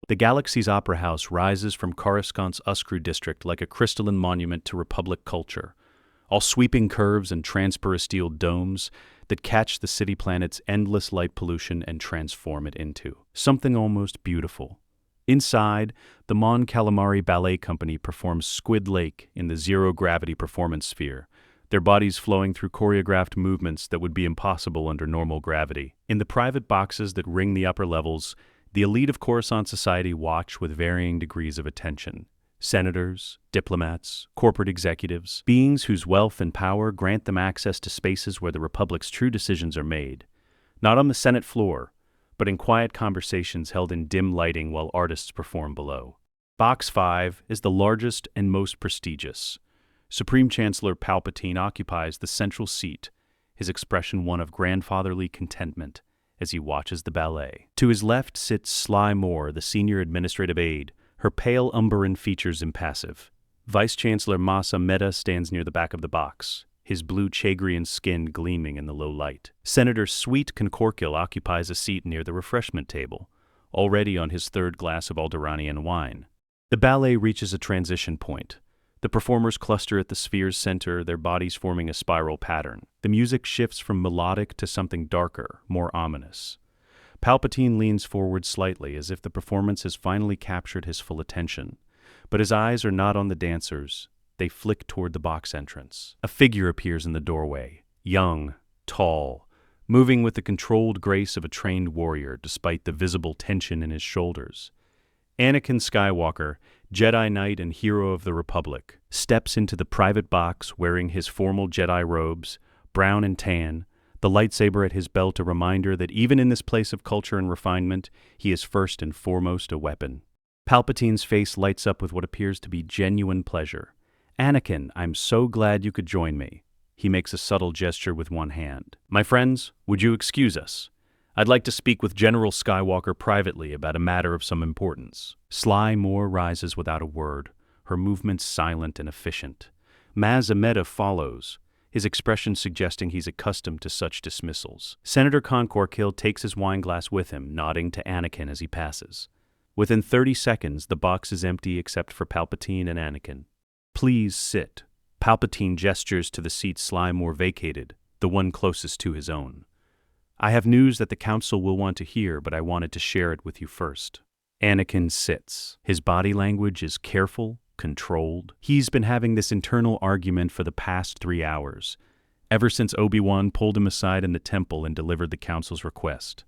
The Galaxies Opera House rises from Coruscant's Uskru district like a crystalline monument to Republic culture, all sweeping curves and transperisteel domes that catch the city planet's endless light pollution and transform it into something almost beautiful. Inside, the Mon Calamari Ballet Company performs Squid Lake in the zero-gravity performance sphere, their bodies flowing through choreographed movements that would be impossible under normal gravity. In the private boxes that ring the upper levels, the elite of Coruscant society watch with varying degrees of attention. Senators, diplomats, corporate executives, beings whose wealth and power grant them access to spaces where the Republic's true decisions are made. Not on the Senate floor, but in quiet conversations held in dim lighting while artists perform below. Box 5 is the largest and most prestigious. Supreme Chancellor Palpatine occupies the central seat, his expression one of grandfatherly contentment as he watches the ballet. To his left sits Sly Moore, the senior administrative aide, her pale umberan features impassive. Vice Chancellor Masa Mehta stands near the back of the box, his blue Chagrian skin gleaming in the low light. Senator Sweet Concorkill occupies a seat near the refreshment table, already on his third glass of Alderanian wine. The ballet reaches a transition point. The performers cluster at the sphere's center, their bodies forming a spiral pattern. The music shifts from melodic to something darker, more ominous. Palpatine leans forward slightly, as if the performance has finally captured his full attention. But his eyes are not on the dancers. They flick toward the box entrance. A figure appears in the doorway, young, tall, moving with the controlled grace of a trained warrior despite the visible tension in his shoulders. Anakin Skywalker, Jedi Knight and hero of the Republic, steps into the private box wearing his formal Jedi robes, brown and tan, the lightsaber at his belt a reminder that even in this place of culture and refinement, he is first and foremost a weapon. Palpatine's face lights up with what appears to be genuine pleasure. "Anakin, I'm so glad you could join me." He makes a subtle gesture with one hand. "My friends, would you excuse us? I'd like to speak with General Skywalker privately about a matter of some importance." Sly Moore rises without a word, her movements silent and efficient. Maz Ameda follows, his expression suggesting he's accustomed to such dismissals. Senator Concorkill takes his wineglass with him, nodding to Anakin as he passes. Within 30 seconds, the box is empty except for Palpatine and Anakin. "Please sit." Palpatine gestures to the seat Sly Moore vacated, the one closest to his own. "I have news that the Council will want to hear, but I wanted to share it with you first." Anakin sits. His body language is careful, controlled. He's been having this internal argument for the past 3 hours, ever since Obi-Wan pulled him aside in the temple and delivered the Council's request.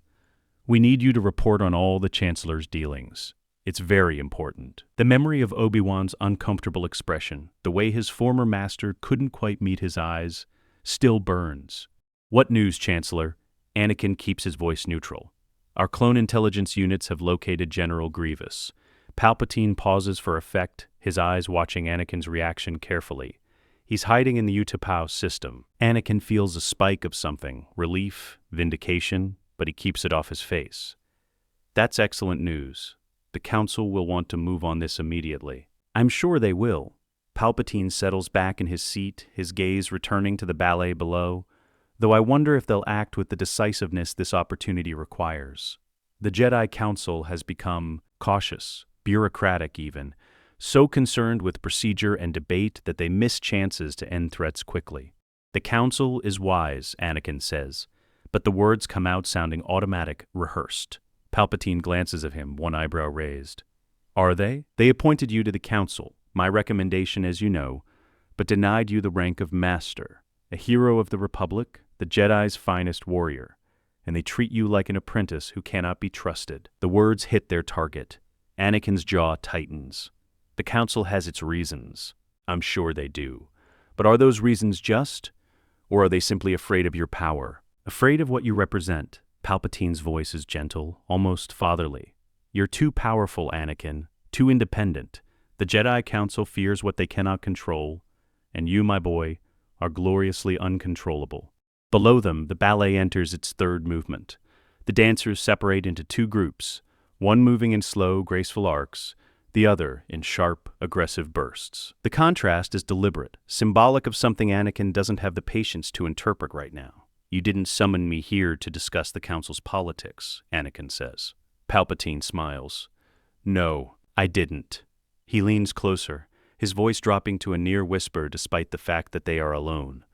"We need you to report on all the Chancellor's dealings. It's very important." The memory of Obi-Wan's uncomfortable expression, the way his former master couldn't quite meet his eyes, still burns. "What news, Chancellor?" Anakin keeps his voice neutral. "Our clone intelligence units have located General Grievous." Palpatine pauses for effect, his eyes watching Anakin's reaction carefully. He's hiding in the Utapau system. Anakin feels a spike of something, relief, vindication, but he keeps it off his face. "That's excellent news. The Council will want to move on this immediately." "I'm sure they will." Palpatine settles back in his seat, his gaze returning to the ballet below, though I wonder if they'll act with the decisiveness this opportunity requires. The Jedi Council has become cautious, bureaucratic even, so concerned with procedure and debate that they miss chances to end threats quickly. "The Council is wise," Anakin says, but the words come out sounding automatic, rehearsed. Palpatine glances at him, one eyebrow raised. "Are they? They appointed you to the Council, my recommendation as you know, but denied you the rank of Master, a hero of the Republic, the Jedi's finest warrior, and they treat you like an apprentice who cannot be trusted." The words hit their target. Anakin's jaw tightens. The Council has its reasons. I'm sure they do. But are those reasons just? Or are they simply afraid of your power? Afraid of what you represent? Palpatine's voice is gentle, almost fatherly. "You're too powerful, Anakin, too independent. The Jedi Council fears what they cannot control, and you, my boy, are gloriously uncontrollable." Below them, the ballet enters its third movement. The dancers separate into 2 groups, one moving in slow, graceful arcs, the other in sharp, aggressive bursts. The contrast is deliberate, symbolic of something Anakin doesn't have the patience to interpret right now. "You didn't summon me here to discuss the Council's politics," Anakin says. Palpatine smiles. No, I didn't. He leans closer, his voice dropping to a near whisper despite the fact that they are alone.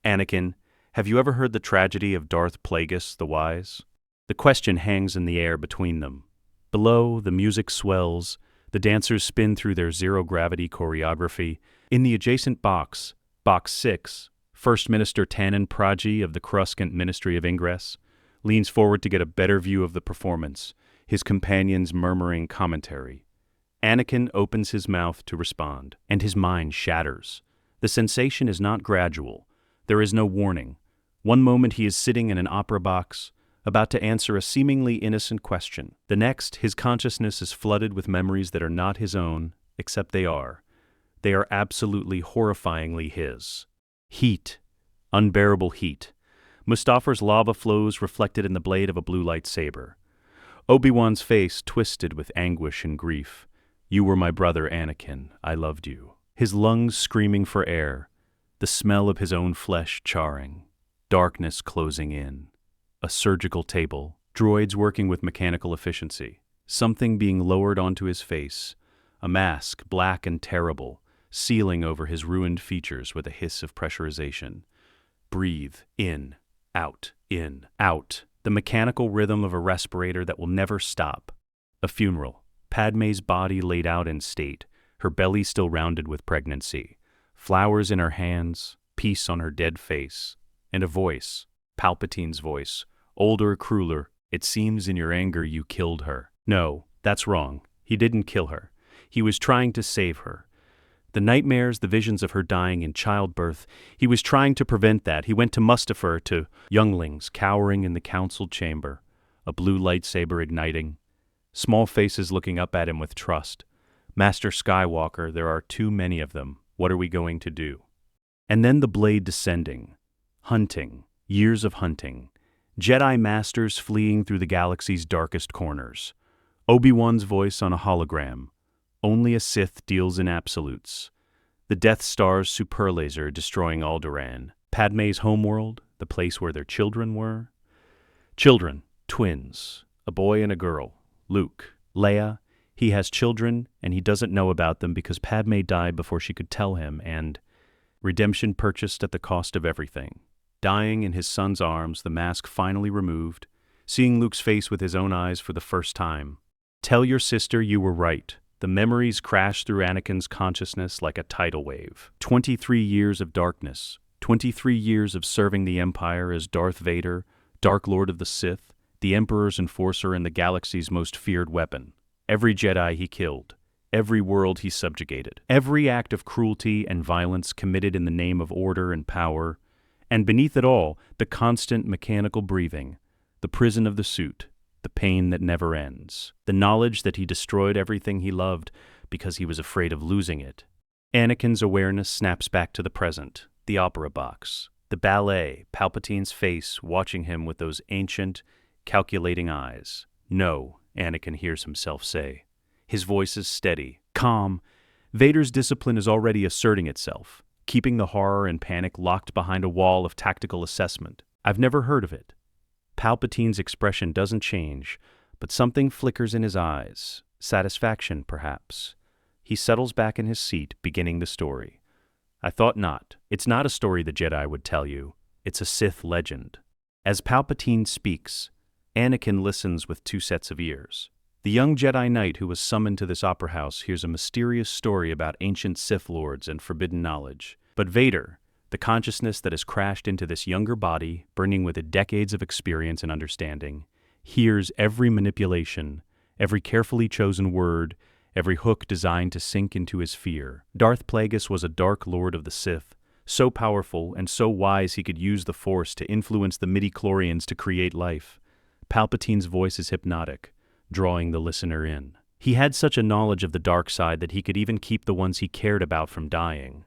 Anakin, have you ever heard the tragedy of Darth Plagueis the Wise? The question hangs in the air between them. Below, the music swells, the dancers spin through their zero-gravity choreography. In the adjacent box, Box 6, First Minister Tannen Praji of the Coruscant Ministry of Ingress leans forward to get a better view of the performance, his companions murmuring commentary. Anakin opens his mouth to respond, and his mind shatters. The sensation is not gradual. There is no warning. One moment he is sitting in an opera box, about to answer a seemingly innocent question. The next, his consciousness is flooded with memories that are not his own, except they are. They are absolutely horrifyingly his. Heat. Unbearable heat. Mustafar's lava flows reflected in the blade of a blue lightsaber. Obi-Wan's face twisted with anguish and grief. You were my brother, Anakin. I loved you. His lungs screaming for air. The smell of his own flesh charring. Darkness closing in. A surgical table. Droids working with mechanical efficiency. Something being lowered onto his face. A mask, black and terrible, sealing over his ruined features with a hiss of pressurization. Breathe. In. Out. In. Out. The mechanical rhythm of a respirator that will never stop. A funeral. Padme's body laid out in state, her belly still rounded with pregnancy. Flowers in her hands, peace on her dead face. And a voice. Palpatine's voice. Older, crueler. It seems in your anger you killed her. No, that's wrong. He didn't kill her. He was trying to save her. The nightmares, the visions of her dying in childbirth, he was trying to prevent that. He went to Mustafar, to younglings cowering in the council chamber, a blue lightsaber igniting, small faces looking up at him with trust. Master Skywalker, there are too many of them. What are we going to do? And then the blade descending. Hunting. Years of hunting. Jedi masters fleeing through the galaxy's darkest corners. Obi-Wan's voice on a hologram. Only a Sith deals in absolutes. The Death Star's superlaser destroying Alderaan. Padme's homeworld, the place where their children were. Children, twins, a boy and a girl. Luke, Leia, he has children and he doesn't know about them because Padme died before she could tell him, and redemption purchased at the cost of everything. Dying in his son's arms, the mask finally removed, seeing Luke's face with his own eyes for the first time. Tell your sister you were right. The memories crash through Anakin's consciousness like a tidal wave. 23 years of darkness, 23 years of serving the Empire as Darth Vader, Dark Lord of the Sith, the Emperor's enforcer and the galaxy's most feared weapon. Every Jedi he killed, every world he subjugated, every act of cruelty and violence committed in the name of order and power, and beneath it all, the constant mechanical breathing, the prison of the suit, the pain that never ends, the knowledge that he destroyed everything he loved because he was afraid of losing it. Anakin's awareness snaps back to the present, the opera box, the ballet, Palpatine's face watching him with those ancient, calculating eyes. No, Anakin hears himself say. His voice is steady, calm. Vader's discipline is already asserting itself, keeping the horror and panic locked behind a wall of tactical assessment. I've never heard of it. Palpatine's expression doesn't change, but something flickers in his eyes. Satisfaction, perhaps. He settles back in his seat, beginning the story. I thought not. It's not a story the Jedi would tell you. It's a Sith legend. As Palpatine speaks, Anakin listens with two sets of ears. The young Jedi Knight who was summoned to this opera house hears a mysterious story about ancient Sith lords and forbidden knowledge. But Vader, the consciousness that has crashed into this younger body, burning with it decades of experience and understanding, hears every manipulation, every carefully chosen word, every hook designed to sink into his fear. Darth Plagueis was a dark lord of the Sith, so powerful and so wise he could use the Force to influence the midi-chlorians to create life. Palpatine's voice is hypnotic, drawing the listener in. He had such a knowledge of the dark side that he could even keep the ones he cared about from dying.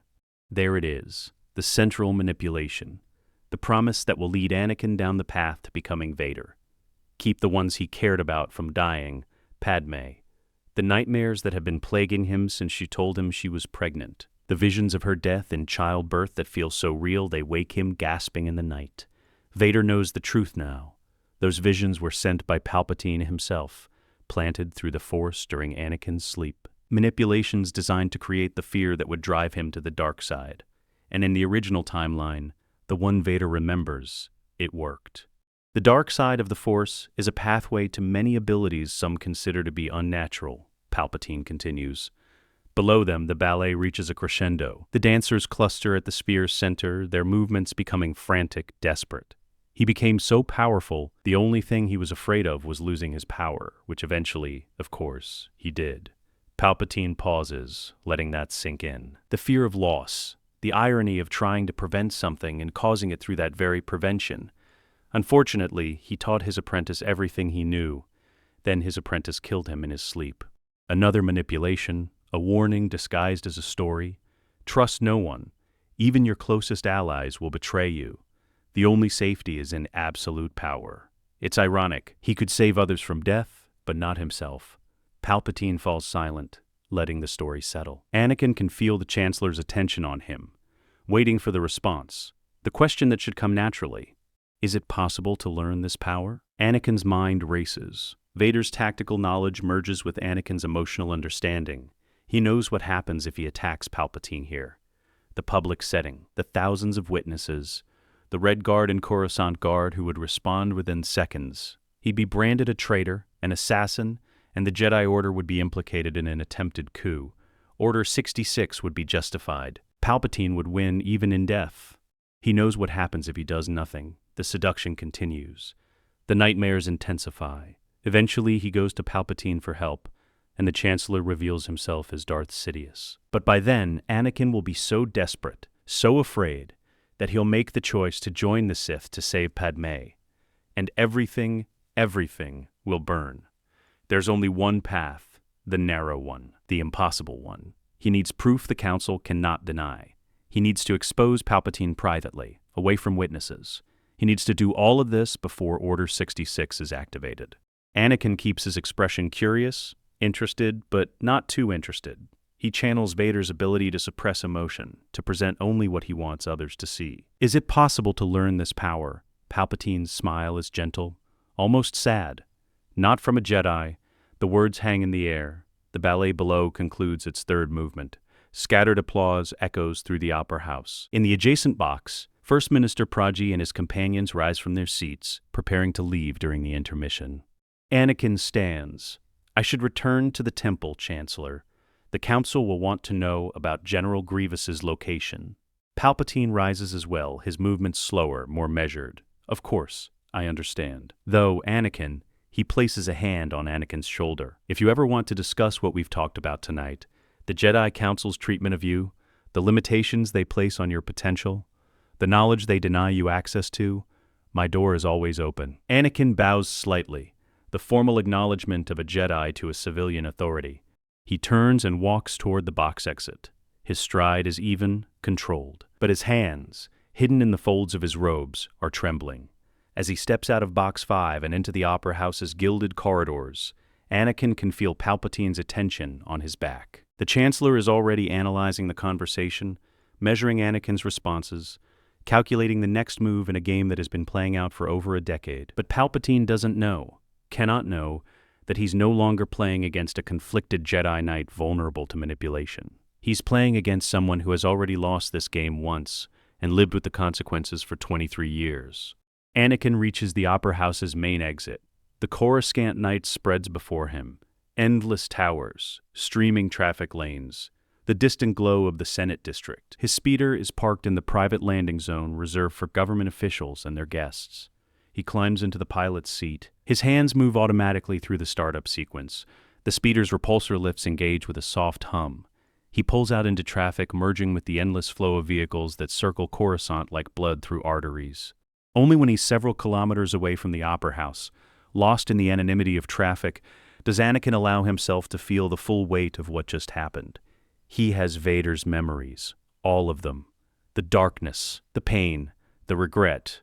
There it is. The central manipulation, the promise that will lead Anakin down the path to becoming Vader. Keep the ones he cared about from dying, Padme. The nightmares that have been plaguing him since she told him she was pregnant. The visions of her death in childbirth that feel so real they wake him gasping in the night. Vader knows the truth now. Those visions were sent by Palpatine himself, planted through the Force during Anakin's sleep. Manipulations designed to create the fear that would drive him to the dark side. And in the original timeline, the one Vader remembers, it worked. The dark side of the Force is a pathway to many abilities some consider to be unnatural, Palpatine continues. Below them, the ballet reaches a crescendo. The dancers cluster at the spear's center, their movements becoming frantic, desperate. He became so powerful, the only thing he was afraid of was losing his power, which eventually, of course, he did. Palpatine pauses, letting that sink in. The fear of loss, the irony of trying to prevent something and causing it through that very prevention. Unfortunately, he taught his apprentice everything he knew. Then his apprentice killed him in his sleep. Another manipulation, a warning disguised as a story. Trust no one. Even your closest allies will betray you. The only safety is in absolute power. It's ironic. He could save others from death, but not himself. Palpatine falls silent, letting the story settle. Anakin can feel the Chancellor's attention on him, waiting for the response. The question that should come naturally. Is it possible to learn this power? Anakin's mind races. Vader's tactical knowledge merges with Anakin's emotional understanding. He knows what happens if he attacks Palpatine here. The public setting, the thousands of witnesses, the Red Guard and Coruscant Guard who would respond within seconds. He'd be branded a traitor, an assassin, and the Jedi Order would be implicated in an attempted coup. Order 66 would be justified. Palpatine would win even in death. He knows what happens if he does nothing. The seduction continues. The nightmares intensify. Eventually, he goes to Palpatine for help, and the Chancellor reveals himself as Darth Sidious. But by then, Anakin will be so desperate, so afraid, that he'll make the choice to join the Sith to save Padme. And everything will burn. There's only one path, the narrow one, the impossible one. He needs proof the Council cannot deny. He needs to expose Palpatine privately, away from witnesses. He needs to do all of this before Order 66 is activated. Anakin keeps his expression curious, interested, but not too interested. He channels Vader's ability to suppress emotion, to present only what he wants others to see. Is it possible to learn this power? Palpatine's smile is gentle, almost sad. Not from a Jedi. The words hang in the air. The ballet below concludes its third movement. Scattered applause echoes through the opera house. In the adjacent box, First Minister Praji and his companions rise from their seats, preparing to leave during the intermission. Anakin stands. I should return to the temple, Chancellor. The Council will want to know about General Grievous's location. Palpatine rises as well, his movements slower, more measured. Of course, I understand. Though, Anakin, he places a hand on Anakin's shoulder. If you ever want to discuss what we've talked about tonight, the Jedi Council's treatment of you, the limitations they place on your potential, the knowledge they deny you access to, my door is always open. Anakin bows slightly, the formal acknowledgement of a Jedi to a civilian authority. He turns and walks toward the box exit. His stride is even, controlled, but his hands, hidden in the folds of his robes, are trembling. As he steps out of Box 5 and into the Opera House's gilded corridors, Anakin can feel Palpatine's attention on his back. The Chancellor is already analyzing the conversation, measuring Anakin's responses, calculating the next move in a game that has been playing out for over a decade. But Palpatine doesn't know, cannot know, that he's no longer playing against a conflicted Jedi Knight vulnerable to manipulation. He's playing against someone who has already lost this game once and lived with the consequences for 23 years. Anakin reaches the Opera House's main exit. The Coruscant night spreads before him. Endless towers, streaming traffic lanes, the distant glow of the Senate district. His speeder is parked in the private landing zone reserved for government officials and their guests. He climbs into the pilot's seat. His hands move automatically through the startup sequence. The speeder's repulsor lifts engage with a soft hum. He pulls out into traffic, merging with the endless flow of vehicles that circle Coruscant like blood through arteries. Only when he's several kilometers away from the Opera House, lost in the anonymity of traffic, does Anakin allow himself to feel the full weight of what just happened. He has Vader's memories, all of them. The darkness, the pain, the regret.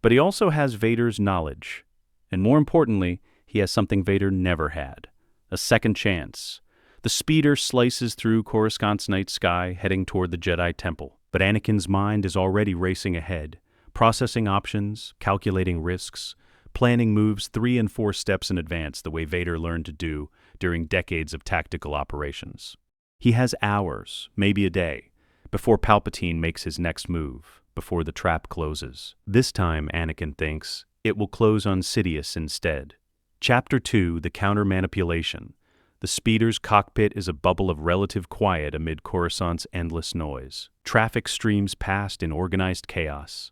But he also has Vader's knowledge. And more importantly, he has something Vader never had. A second chance. The speeder slices through Coruscant's night sky, heading toward the Jedi Temple. But Anakin's mind is already racing ahead, processing options, calculating risks, planning moves 3 and 4 steps in advance the way Vader learned to do during decades of tactical operations. He has hours, maybe a day, before Palpatine makes his next move, before the trap closes. This time, Anakin thinks, it will close on Sidious instead. Chapter 2, The Counter-Manipulation. The speeder's cockpit is a bubble of relative quiet amid Coruscant's endless noise. Traffic streams past in organized chaos.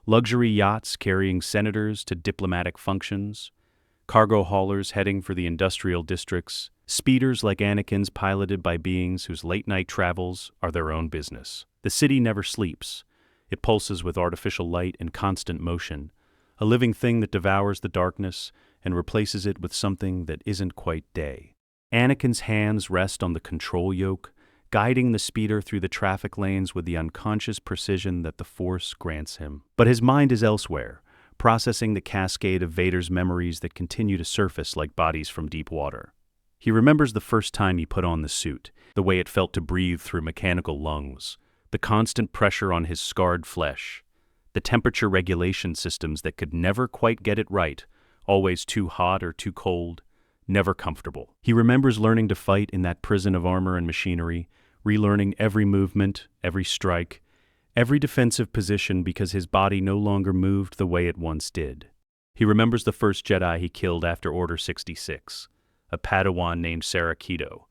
Luxury yachts carrying senators to diplomatic functions, cargo haulers heading for the industrial districts, speeders like Anakin's piloted by beings whose late-night travels are their own business. The city never sleeps. It pulses with artificial light and constant motion, a living thing that devours the darkness and replaces it with something that isn't quite day. Anakin's hands rest on the control yoke, guiding the speeder through the traffic lanes with the unconscious precision that the Force grants him. But his mind is elsewhere, processing the cascade of Vader's memories that continue to surface like bodies from deep water. He remembers the first time he put on the suit, the way it felt to breathe through mechanical lungs, the constant pressure on his scarred flesh, the temperature regulation systems that could never quite get it right, always too hot or too cold, never comfortable. He remembers learning to fight in that prison of armor and machinery, relearning every movement, every strike, every defensive position because his body no longer moved the way it once did. He remembers the first Jedi he killed after Order 66, a Padawan named Sarah Keto.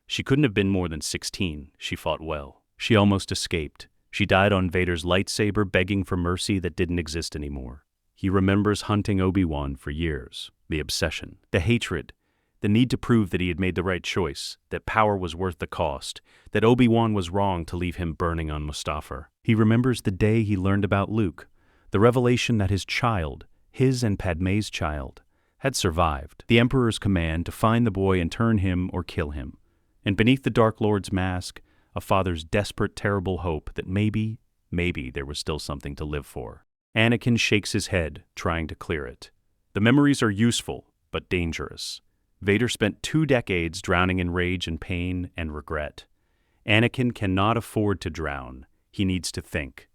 She couldn't have been more than 16. She fought well. She almost escaped. She died on Vader's lightsaber, begging for mercy that didn't exist anymore. He remembers hunting Obi-Wan for years, the obsession, the hatred, the need to prove that he had made the right choice, that power was worth the cost, that Obi-Wan was wrong to leave him burning on Mustafar. He remembers the day he learned about Luke, the revelation that his child, his and Padme's child, had survived, the Emperor's command to find the boy and turn him or kill him, and beneath the Dark Lord's mask, a father's desperate, terrible hope that maybe there was still something to live for. Anakin shakes his head, trying to clear it. The memories are useful, but dangerous. Vader spent 2 decades drowning in rage and pain and regret. Anakin cannot afford to drown. He needs to think.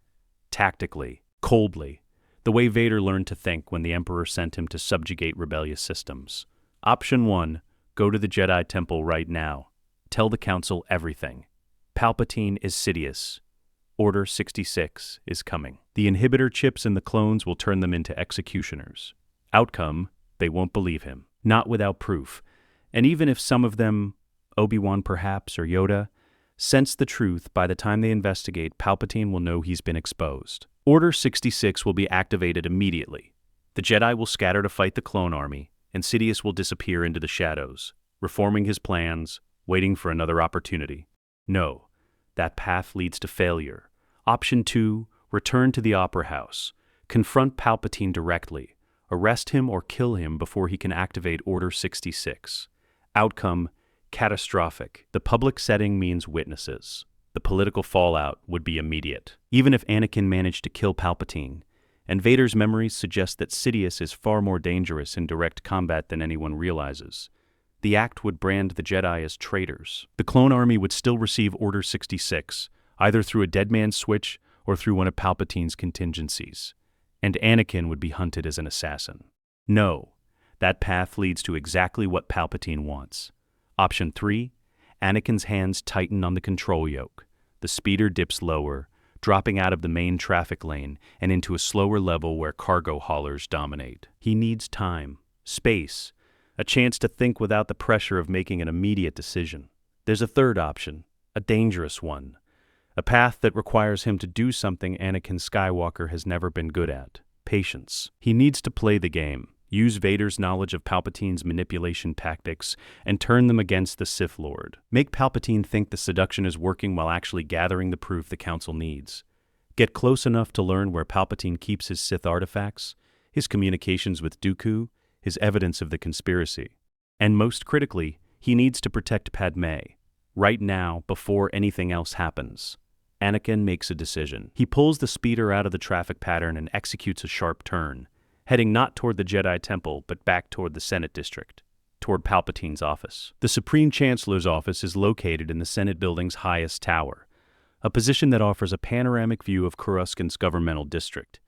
Tactically, coldly, the way Vader learned to think when the Emperor sent him to subjugate rebellious systems. Option 1, go to the Jedi Temple right now. Tell the Council everything. Palpatine is Sidious. Order 66 is coming. The inhibitor chips in the clones will turn them into executioners. Outcome, they won't believe him. Not without proof. And even if some of them, Obi-Wan perhaps or Yoda, sense the truth, by the time they investigate, Palpatine will know he's been exposed. Order 66 will be activated immediately. The Jedi will scatter to fight the clone army, and Sidious will disappear into the shadows, reforming his plans, waiting for another opportunity. No, that path leads to failure. Option 2, return to the Opera House. Confront Palpatine directly. Arrest him or kill him before he can activate Order 66. Outcome, catastrophic. The public setting means witnesses. The political fallout would be immediate. Even if Anakin managed to kill Palpatine, and Vader's memories suggest that Sidious is far more dangerous in direct combat than anyone realizes, the act would brand the Jedi as traitors. The clone army would still receive Order 66, either through a dead man's switch or through one of Palpatine's contingencies. And Anakin would be hunted as an assassin. No, that path leads to exactly what Palpatine wants. Option 3, Anakin's hands tighten on the control yoke. The speeder dips lower, dropping out of the main traffic lane and into a slower level where cargo haulers dominate. He needs time, space, a chance to think without the pressure of making an immediate decision. There's a third option, a dangerous one. A path that requires him to do something Anakin Skywalker has never been good at. Patience. He needs to play the game, use Vader's knowledge of Palpatine's manipulation tactics, and turn them against the Sith Lord. Make Palpatine think the seduction is working while actually gathering the proof the Council needs. Get close enough to learn where Palpatine keeps his Sith artifacts, his communications with Dooku, his evidence of the conspiracy. And most critically, he needs to protect Padme, right now, before anything else happens. Anakin makes a decision. He pulls the speeder out of the traffic pattern and executes a sharp turn, heading not toward the Jedi Temple, but back toward the Senate District, toward Palpatine's office. The Supreme Chancellor's office is located in the Senate building's highest tower, a position that offers a panoramic view of Coruscant's governmental district.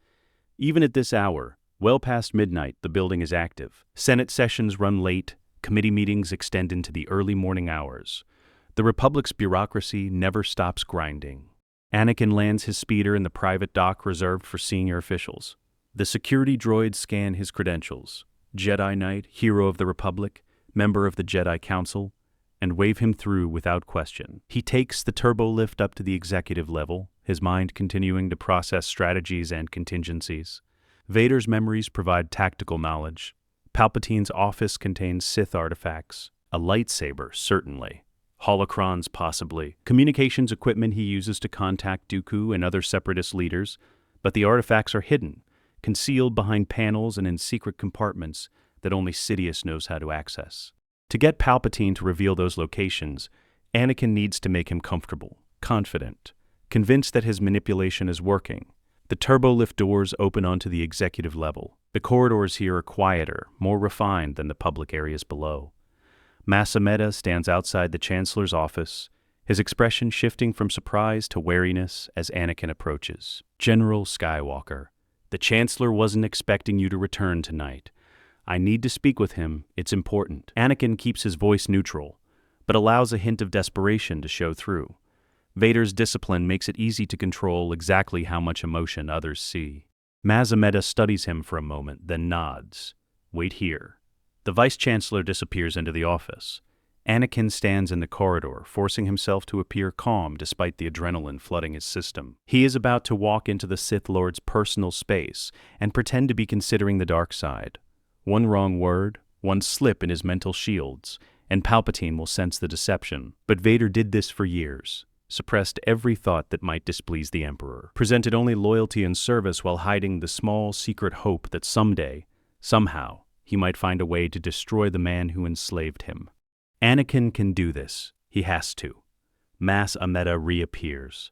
Even at this hour, Well past midnight, the building is active. Senate sessions run late, committee meetings extend into the early morning hours. The Republic's bureaucracy never stops grinding. Anakin lands his speeder in the private dock reserved for senior officials. The security droids scan his credentials: Jedi Knight, hero of the Republic, member of the Jedi Council, and wave him through without question. He takes the turbo lift up to the executive level, his mind continuing to process strategies and contingencies. Vader's memories provide tactical knowledge. Palpatine's office contains Sith artifacts. A lightsaber, certainly. Holocrons, possibly. Communications equipment he uses to contact Dooku and other separatist leaders, but the artifacts are hidden, concealed behind panels and in secret compartments that only Sidious knows how to access. To get Palpatine to reveal those locations, Anakin needs to make him comfortable, confident, convinced that his manipulation is working. The turbolift doors open onto the executive level. The corridors here are quieter, more refined than the public areas below. Mas Amedda stands outside the Chancellor's office, his expression shifting from surprise to wariness as Anakin approaches. General Skywalker, the Chancellor wasn't expecting you to return tonight. I need to speak with him. It's important. Anakin keeps his voice neutral, but allows a hint of desperation to show through. Vader's discipline makes it easy to control exactly how much emotion others see. Mas Amedda studies him for a moment, then nods. Wait here. The Vice-Chancellor disappears into the office. Anakin stands in the corridor, forcing himself to appear calm despite the adrenaline flooding his system. He is about to walk into the Sith Lord's personal space and pretend to be considering the dark side. One wrong word, one slip in his mental shields, and Palpatine will sense the deception. But Vader did this for years, suppressed every thought that might displease the Emperor, presented only loyalty and service while hiding the small, secret hope that someday, somehow, he might find a way to destroy the man who enslaved him. Anakin can do this. He has to. Mas Amedda reappears.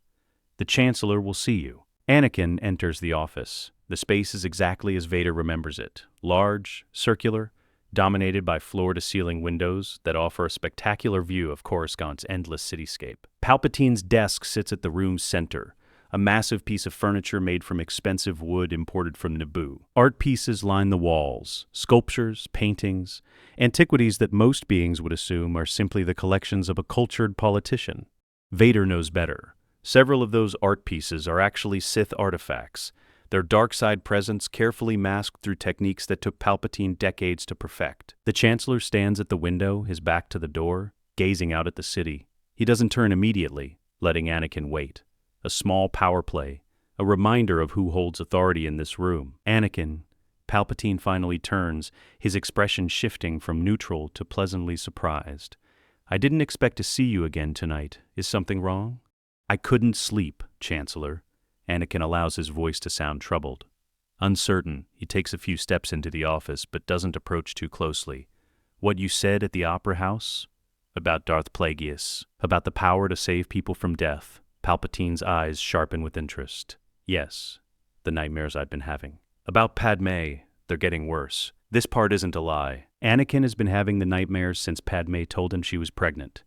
The Chancellor will see you. Anakin enters the office. The space is exactly as Vader remembers it. Large, circular, dominated by floor-to-ceiling windows that offer a spectacular view of Coruscant's endless cityscape. Palpatine's desk sits at the room's center, a massive piece of furniture made from expensive wood imported from Naboo. Art pieces line the walls, sculptures, paintings, antiquities that most beings would assume are simply the collections of a cultured politician. Vader knows better. Several of those art pieces are actually Sith artifacts, their dark side presence carefully masked through techniques that took Palpatine decades to perfect. The Chancellor stands at the window, his back to the door, gazing out at the city. He doesn't turn immediately, letting Anakin wait. A small power play, a reminder of who holds authority in this room. Anakin. Palpatine finally turns, his expression shifting from neutral to pleasantly surprised. I didn't expect to see you again tonight. Is something wrong? I couldn't sleep, Chancellor. Anakin allows his voice to sound troubled. Uncertain, he takes a few steps into the office but doesn't approach too closely. What you said at the Opera House? About Darth Plagueis, about the power to save people from death. Palpatine's eyes sharpen with interest. Yes, the nightmares I've been having. About Padme, they're getting worse. This part isn't a lie. Anakin has been having the nightmares since Padme told him she was pregnant.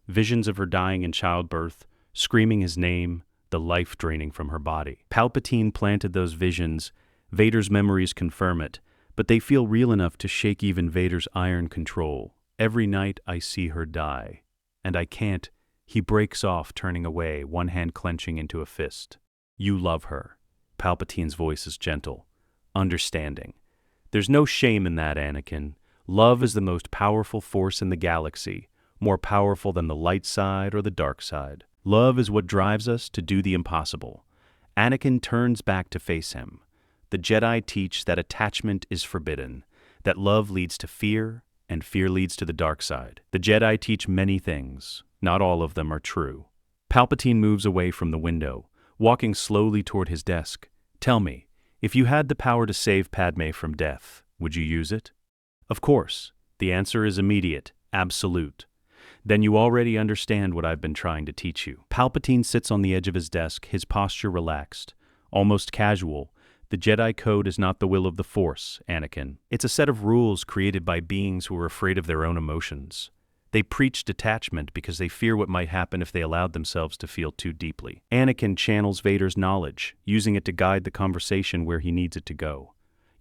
Visions of her dying in childbirth, screaming his name, the life draining from her body. Palpatine planted those visions. Vader's memories confirm it, but they feel real enough to shake even Vader's iron control. Every night I see her die, and I can't. He breaks off, turning away, one hand clenching into a fist. You love her. Palpatine's voice is gentle, understanding. There's no shame in that, Anakin. Love is the most powerful force in the galaxy, more powerful than the light side or the dark side. Love is what drives us to do the impossible. Anakin turns back to face him. The Jedi teach that attachment is forbidden, that love leads to fear, and fear leads to the dark side. The Jedi teach many things. Not all of them are true. Palpatine moves away from the window, walking slowly toward his desk. Tell me, if you had the power to save Padme from death, would you use it? Of course. The answer is immediate, absolute. Then you already understand what I've been trying to teach you. Palpatine sits on the edge of his desk, his posture relaxed, almost casual. The Jedi Code is not the will of the Force, Anakin. It's a set of rules created by beings who are afraid of their own emotions. They preach detachment because they fear what might happen if they allowed themselves to feel too deeply. Anakin channels Vader's knowledge, using it to guide the conversation where he needs it to go.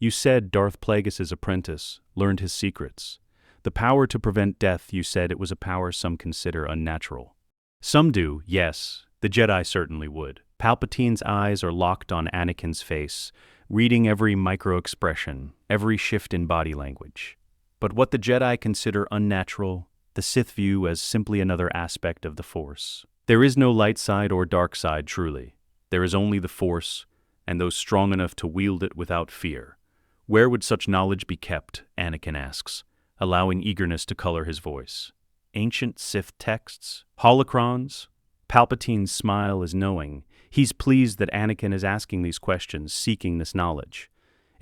You said Darth Plagueis' apprentice learned his secrets. The power to prevent death, you said it was a power some consider unnatural. Some do, yes. The Jedi certainly would. Palpatine's eyes are locked on Anakin's face, reading every micro-expression, every shift in body language. But what the Jedi consider unnatural, the Sith view as simply another aspect of the Force. There is no light side or dark side, truly. There is only the Force, and those strong enough to wield it without fear. Where would such knowledge be kept, Anakin asks, allowing eagerness to color his voice. Ancient Sith texts? Holocrons? Palpatine's smile is knowing. He's pleased that Anakin is asking these questions, seeking this knowledge.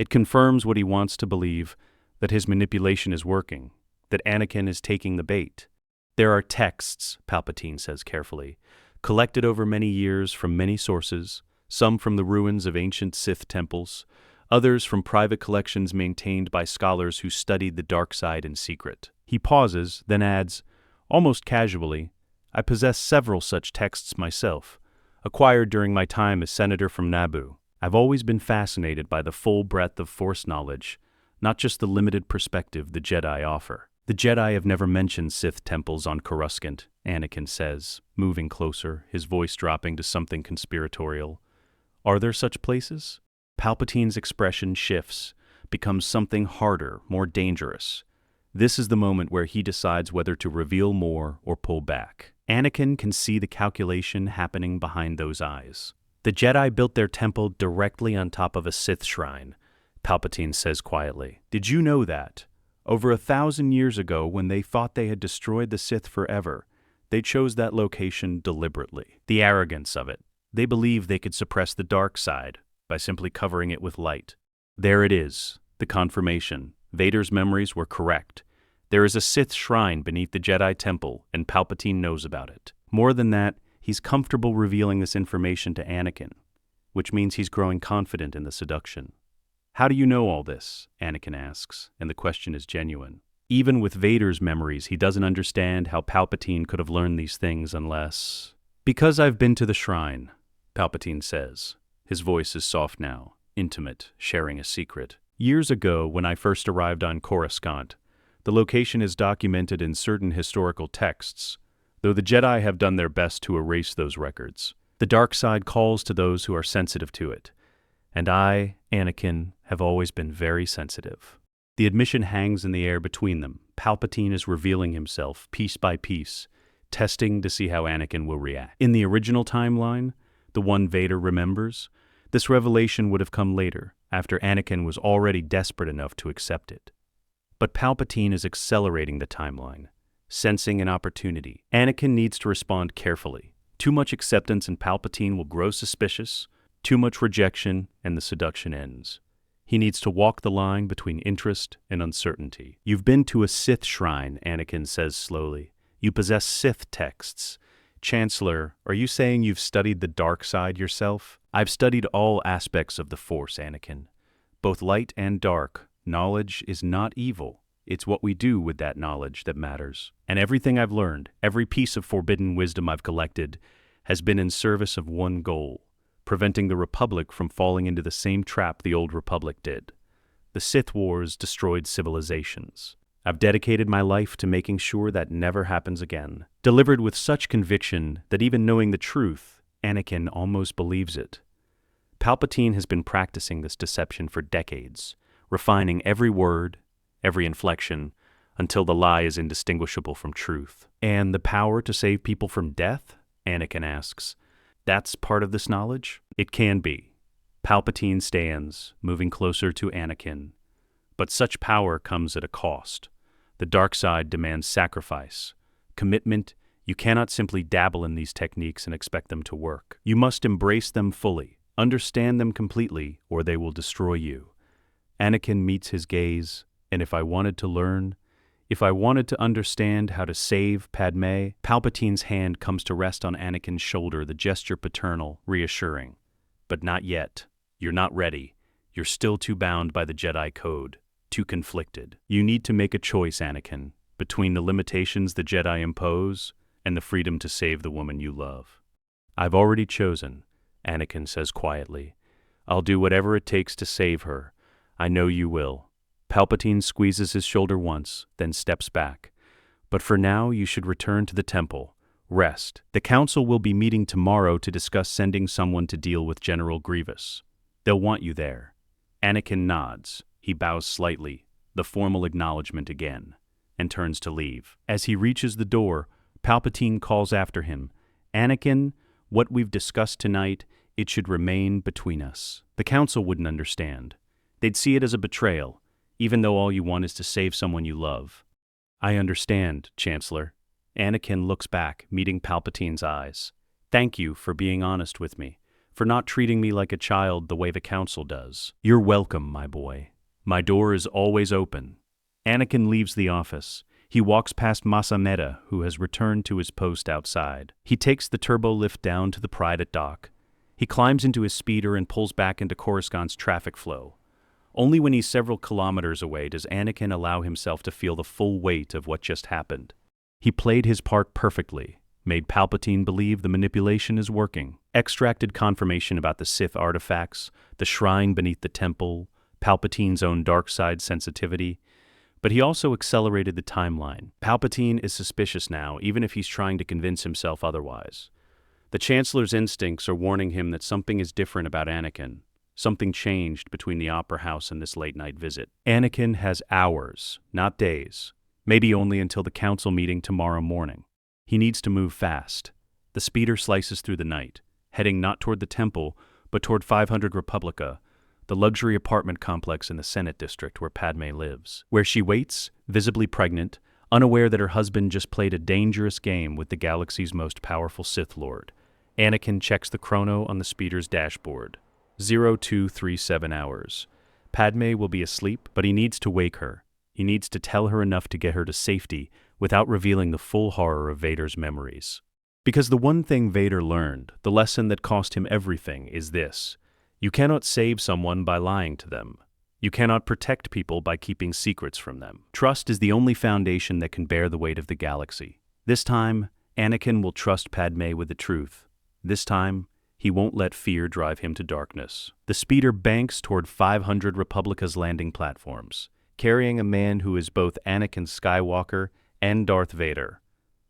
It confirms what he wants to believe, that his manipulation is working, that Anakin is taking the bait. There are texts, Palpatine says carefully, collected over many years from many sources, some from the ruins of ancient Sith temples, others from private collections maintained by scholars who studied the dark side in secret. He pauses, then adds, almost casually, I possess several such texts myself, acquired during my time as senator from Naboo. I've always been fascinated by the full breadth of Force knowledge, not just the limited perspective the Jedi offer. The Jedi have never mentioned Sith temples on Coruscant, Anakin says, moving closer, his voice dropping to something conspiratorial. Are there such places? Palpatine's expression shifts, becomes something harder, more dangerous. This is the moment where he decides whether to reveal more or pull back. Anakin can see the calculation happening behind those eyes. The Jedi built their temple directly on top of a Sith shrine, Palpatine says quietly. Did you know that? Over 1,000 years ago, when they thought they had destroyed the Sith forever, they chose that location deliberately. The arrogance of it. They believed they could suppress the dark side by simply covering it with light. There it is, the confirmation. Vader's memories were correct. There is a Sith shrine beneath the Jedi Temple, and Palpatine knows about it. More than that, he's comfortable revealing this information to Anakin, which means he's growing confident in the seduction. How do you know all this? Anakin asks, and the question is genuine. Even with Vader's memories, he doesn't understand how Palpatine could have learned these things unless... Because I've been to the shrine, Palpatine says. His voice is soft now, intimate, sharing a secret. Years ago, when I first arrived on Coruscant, the location is documented in certain historical texts, though the Jedi have done their best to erase those records. The dark side calls to those who are sensitive to it, and I, Anakin, have always been very sensitive. The admission hangs in the air between them. Palpatine is revealing himself, piece by piece, testing to see how Anakin will react. In the original timeline, the one Vader remembers, this revelation would have come later, after Anakin was already desperate enough to accept it. But Palpatine is accelerating the timeline, sensing an opportunity. Anakin needs to respond carefully. Too much acceptance and Palpatine will grow suspicious, too much rejection and the seduction ends. He needs to walk the line between interest and uncertainty. You've been to a Sith shrine, Anakin says slowly. You possess Sith texts. Chancellor, are you saying you've studied the dark side yourself? I've studied all aspects of the Force, Anakin. Both light and dark. Knowledge is not evil. It's what we do with that knowledge that matters. And everything I've learned, every piece of forbidden wisdom I've collected, has been in service of one goal: preventing the Republic from falling into the same trap the old Republic did. The Sith Wars destroyed civilizations. I've dedicated my life to making sure that never happens again. Delivered with such conviction that even knowing the truth, Anakin almost believes it. Palpatine has been practicing this deception for decades, refining every word, every inflection, until the lie is indistinguishable from truth. And the power to save people from death? Anakin asks. That's part of this knowledge? It can be. Palpatine stands, moving closer to Anakin. But such power comes at a cost. The dark side demands sacrifice, commitment. You cannot simply dabble in these techniques and expect them to work. You must embrace them fully, understand them completely, or they will destroy you. Anakin meets his gaze, and if I wanted to learn, if I wanted to understand how to save Padme, Palpatine's hand comes to rest on Anakin's shoulder, the gesture paternal, reassuring. But not yet. You're not ready. You're still too bound by the Jedi Code, too conflicted. You need to make a choice, Anakin, between the limitations the Jedi impose and the freedom to save the woman you love. I've already chosen, Anakin says quietly. I'll do whatever it takes to save her. I know you will. Palpatine squeezes his shoulder once, then steps back. But for now, you should return to the temple. Rest. The council will be meeting tomorrow to discuss sending someone to deal with General Grievous. They'll want you there. Anakin nods. He bows slightly, the formal acknowledgement again, and turns to leave. As he reaches the door, Palpatine calls after him, Anakin, what we've discussed tonight, it should remain between us. The council wouldn't understand. They'd see it as a betrayal, even though all you want is to save someone you love. I understand, Chancellor. Anakin looks back, meeting Palpatine's eyes. Thank you for being honest with me, for not treating me like a child the way the council does. You're welcome, my boy. My door is always open. Anakin leaves the office. He walks past Masameda, who has returned to his post outside. He takes the turbo lift down to the private dock. He climbs into his speeder and pulls back into Coruscant's traffic flow. Only when he's several kilometers away does Anakin allow himself to feel the full weight of what just happened. He played his part perfectly, made Palpatine believe the manipulation is working, extracted confirmation about the Sith artifacts, the shrine beneath the temple, Palpatine's own dark side sensitivity, but he also accelerated the timeline. Palpatine is suspicious now, even if he's trying to convince himself otherwise. The Chancellor's instincts are warning him that something is different about Anakin. Something changed between the Opera House and this late-night visit. Anakin has hours, not days, maybe only until the council meeting tomorrow morning. He needs to move fast. The speeder slices through the night, heading not toward the temple, but toward 500 Republica, the luxury apartment complex in the Senate district where Padme lives, where she waits, visibly pregnant, unaware that her husband just played a dangerous game with the galaxy's most powerful Sith Lord. Anakin checks the chrono on the speeder's dashboard. 0237 hours. Padme will be asleep, but he needs to wake her. He needs to tell her enough to get her to safety without revealing the full horror of Vader's memories. Because the one thing Vader learned, the lesson that cost him everything, is this. You cannot save someone by lying to them. You cannot protect people by keeping secrets from them. Trust is the only foundation that can bear the weight of the galaxy. This time, Anakin will trust Padme with the truth. This time, he won't let fear drive him to darkness. The speeder banks toward 500 Republica's landing platforms, carrying a man who is both Anakin Skywalker and Darth Vader,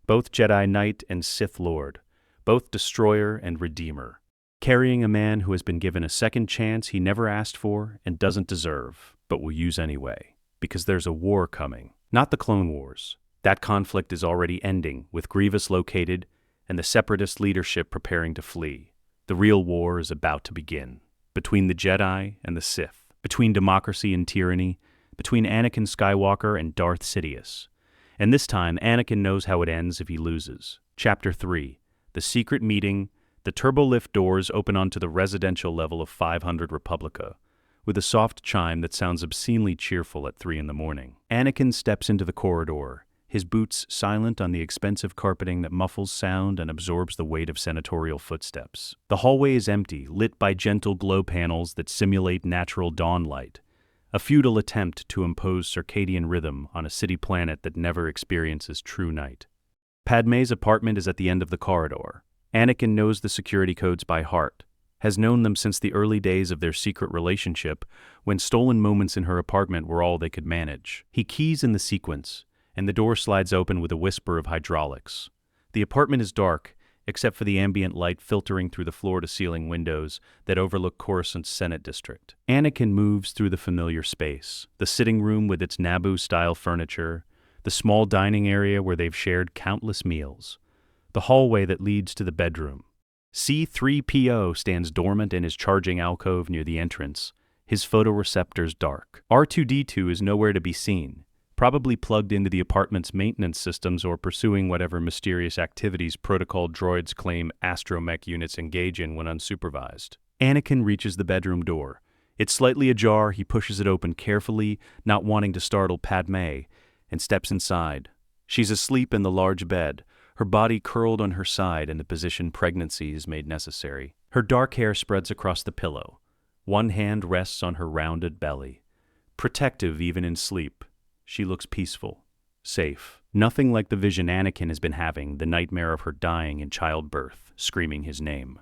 both Jedi Knight and Sith Lord, both destroyer and redeemer. Carrying a man who has been given a second chance he never asked for and doesn't deserve, but will use anyway, because there's a war coming. Not the Clone Wars. That conflict is already ending, with Grievous located and the Separatist leadership preparing to flee. The real war is about to begin, between the Jedi and the Sith, between democracy and tyranny, between Anakin Skywalker and Darth Sidious. And this time, Anakin knows how it ends if he loses. Chapter 3. The Secret Meeting. The turbolift doors open onto the residential level of 500 Republica, with a soft chime that sounds obscenely cheerful at 3 a.m. Anakin steps into the corridor, his boots silent on the expensive carpeting that muffles sound and absorbs the weight of senatorial footsteps. The hallway is empty, lit by gentle glow panels that simulate natural dawn light, a futile attempt to impose circadian rhythm on a city planet that never experiences true night. Padme's apartment is at the end of the corridor. Anakin knows the security codes by heart, has known them since the early days of their secret relationship, when stolen moments in her apartment were all they could manage. He keys in the sequence, and the door slides open with a whisper of hydraulics. The apartment is dark, except for the ambient light filtering through the floor-to-ceiling windows that overlook Coruscant's Senate district. Anakin moves through the familiar space, the sitting room with its Naboo-style furniture, the small dining area where they've shared countless meals, the hallway that leads to the bedroom. C-3PO stands dormant in his charging alcove near the entrance, his photoreceptors dark. R2-D2 is nowhere to be seen, probably plugged into the apartment's maintenance systems or pursuing whatever mysterious activities protocol droids claim astromech units engage in when unsupervised. Anakin reaches the bedroom door. It's slightly ajar. He pushes it open carefully, not wanting to startle Padme, and steps inside. She's asleep in the large bed, her body curled on her side in the position pregnancy has made necessary. Her dark hair spreads across the pillow. One hand rests on her rounded belly. Protective even in sleep, she looks peaceful, safe. Nothing like the vision Anakin has been having, the nightmare of her dying in childbirth, screaming his name.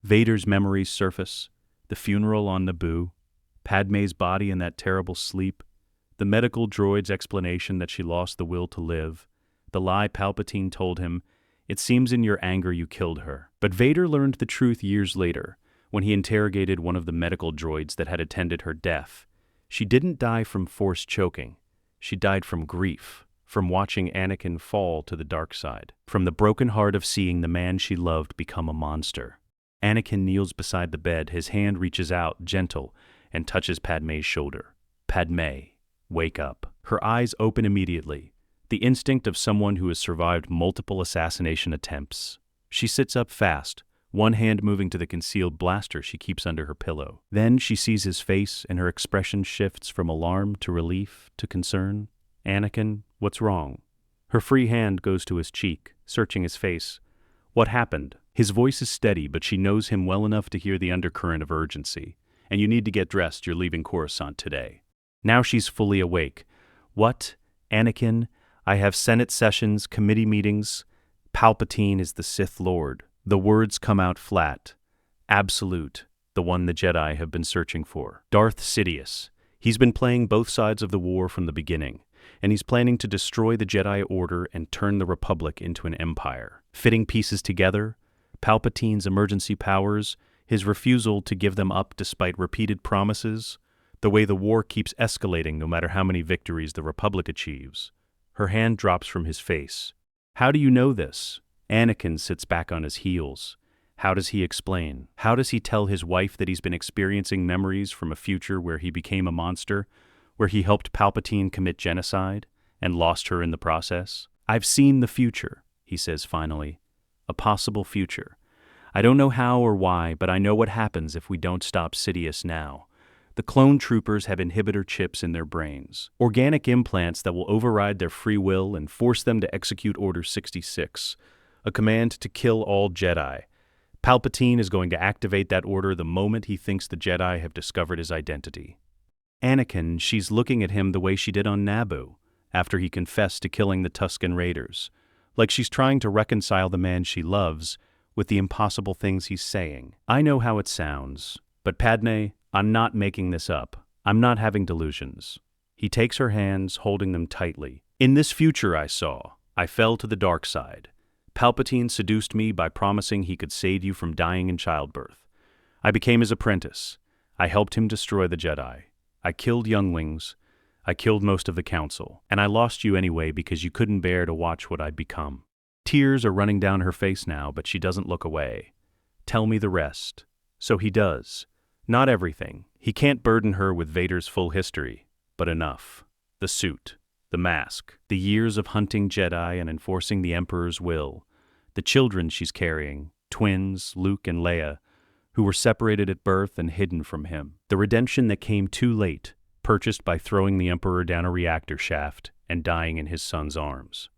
Vader's memories surface, the funeral on Naboo, Padme's body in that terrible sleep, the medical droid's explanation that she lost the will to live, the lie Palpatine told him, "It seems in your anger you killed her." But Vader learned the truth years later, when he interrogated one of the medical droids that had attended her death. She didn't die from force choking. She died from grief, from watching Anakin fall to the dark side, from the broken heart of seeing the man she loved become a monster. Anakin kneels beside the bed, his hand reaches out, gentle, and touches Padme's shoulder. "Padme, wake up." Her eyes open immediately, the instinct of someone who has survived multiple assassination attempts. She sits up fast, one hand moving to the concealed blaster she keeps under her pillow. Then she sees his face, and her expression shifts from alarm to relief to concern. "Anakin, what's wrong?" Her free hand goes to his cheek, searching his face. "What happened?" His voice is steady, but she knows him well enough to hear the undercurrent of urgency. "And you need to get dressed, you're leaving Coruscant today." Now she's fully awake. "What? Anakin? I have Senate sessions, committee meetings. Palpatine is the Sith Lord." The words come out flat. "Absolute, the one the Jedi have been searching for. Darth Sidious. He's been playing both sides of the war from the beginning, and he's planning to destroy the Jedi Order and turn the Republic into an empire." Fitting pieces together, Palpatine's emergency powers, his refusal to give them up despite repeated promises, the way the war keeps escalating no matter how many victories the Republic achieves. Her hand drops from his face. "How do you know this?" Anakin sits back on his heels. How does he explain? How does he tell his wife that he's been experiencing memories from a future where he became a monster, where he helped Palpatine commit genocide and lost her in the process? "I've seen the future," he says finally. "A possible future. I don't know how or why, but I know what happens if we don't stop Sidious now. The clone troopers have inhibitor chips in their brains, organic implants that will override their free will and force them to execute Order 66, a command to kill all Jedi. Palpatine is going to activate that order the moment he thinks the Jedi have discovered his identity." Anakin, she's looking at him the way she did on Naboo, after he confessed to killing the Tusken Raiders, like she's trying to reconcile the man she loves with the impossible things he's saying. "I know how it sounds, but Padme, I'm not making this up. I'm not having delusions." He takes her hands, holding them tightly. "In this future I saw, I fell to the dark side. Palpatine seduced me by promising he could save you from dying in childbirth. I became his apprentice. I helped him destroy the Jedi. I killed younglings. I killed most of the Council. And I lost you anyway because you couldn't bear to watch what I'd become." Tears are running down her face now, but she doesn't look away. "Tell me the rest." So he does. Not everything. He can't burden her with Vader's full history, but enough. The suit, the mask, the years of hunting Jedi and enforcing the Emperor's will, the children she's carrying, twins, Luke and Leia, who were separated at birth and hidden from him. The redemption that came too late, purchased by throwing the Emperor down a reactor shaft and dying in his son's arms.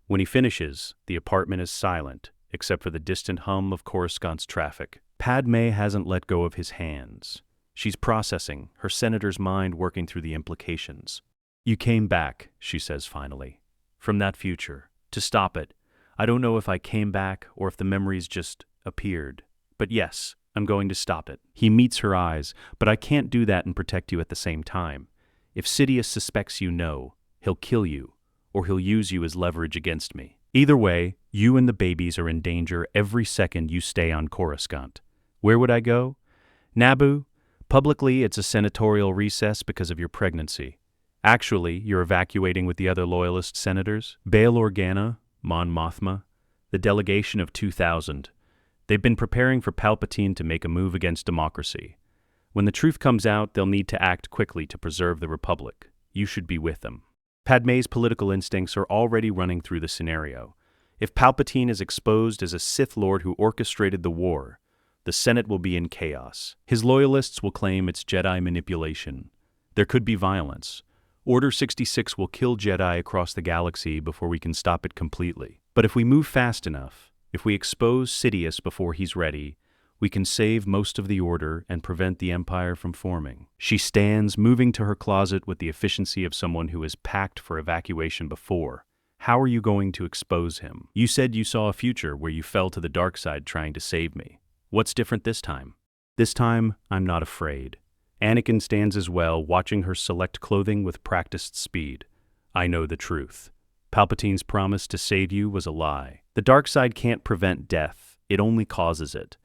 When he finishes, the apartment is silent, except for the distant hum of Coruscant's traffic. Padme hasn't let go of his hands. She's processing, her senator's mind working through the implications. "You came back," she says finally, "from that future, to stop it. I don't know if I came back or if the memories just appeared. But yes, I'm going to stop it." He meets her eyes, "But I can't do that and protect you at the same time. If Sidious suspects you know, he'll kill you, or he'll use you as leverage against me. Either way, you and the babies are in danger every second you stay on Coruscant. Where would I go? Naboo? Publicly, it's a senatorial recess because of your pregnancy. Actually, you're evacuating with the other loyalist senators. Bail Organa, Mon Mothma, the delegation of 2,000. They've been preparing for Palpatine to make a move against democracy. When the truth comes out, they'll need to act quickly to preserve the Republic. You should be with them." Padme's political instincts are already running through the scenario. If Palpatine is exposed as a Sith Lord who orchestrated the war, the Senate will be in chaos. His loyalists will claim it's Jedi manipulation. There could be violence. Order 66 will kill Jedi across the galaxy before we can stop it completely. But if we move fast enough, if we expose Sidious before he's ready, we can save most of the Order and prevent the Empire from forming. She stands, moving to her closet with the efficiency of someone who has packed for evacuation before. "How are you going to expose him? You said you saw a future where you fell to the dark side trying to save me. What's different this time?" "This time, I'm not afraid. Anakin stands as well, watching her select clothing with practiced speed. I know the truth. Palpatine's promise to save you was a lie. The dark side can't prevent death. It only causes it.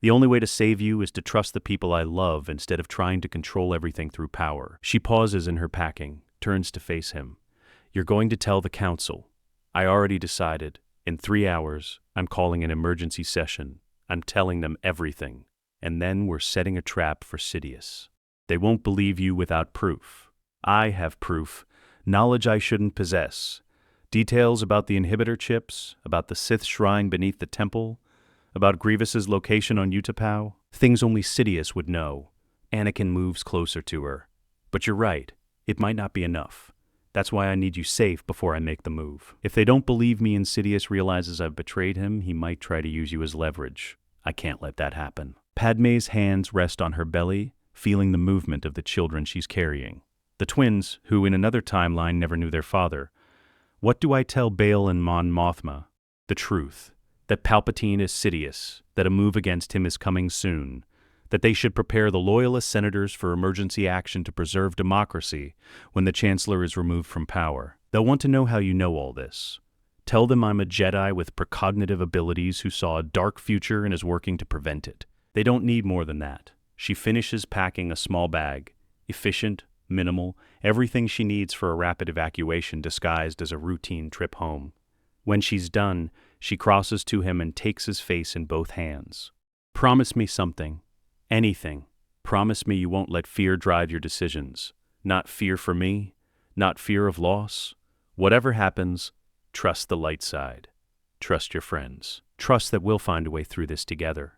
The only way to save you is to trust the people I love instead of trying to control everything through power. She pauses in her packing, turns to face him. You're going to tell the council. I already decided. In 3 hours, I'm calling an emergency session. I'm telling them everything. And then we're setting a trap for Sidious. They won't believe you without proof. I have proof. Knowledge I shouldn't possess. Details about the inhibitor chips, about the Sith shrine beneath the temple, about Grievous's location on Utapau. Things only Sidious would know. Anakin moves closer to her. But you're right. It might not be enough. That's why I need you safe before I make the move. If they don't believe me and Sidious realizes I've betrayed him, he might try to use you as leverage. I can't let that happen. Padme's hands rest on her belly, feeling the movement of the children she's carrying. The twins, who in another timeline never knew their father. What do I tell Bail and Mon Mothma? The truth. That Palpatine is Sidious, that a move against him is coming soon, that they should prepare the loyalist senators for emergency action to preserve democracy when the Chancellor is removed from power. They'll want to know how you know all this. Tell them I'm a Jedi with precognitive abilities who saw a dark future and is working to prevent it. They don't need more than that. She finishes packing a small bag, efficient, minimal, everything she needs for a rapid evacuation disguised as a routine trip home. When she's done, she crosses to him and takes his face in both hands. Promise me something. Anything. Promise me you won't let fear drive your decisions. Not fear for me, not fear of loss. Whatever happens, trust the light side. Trust your friends. Trust that we'll find a way through this together.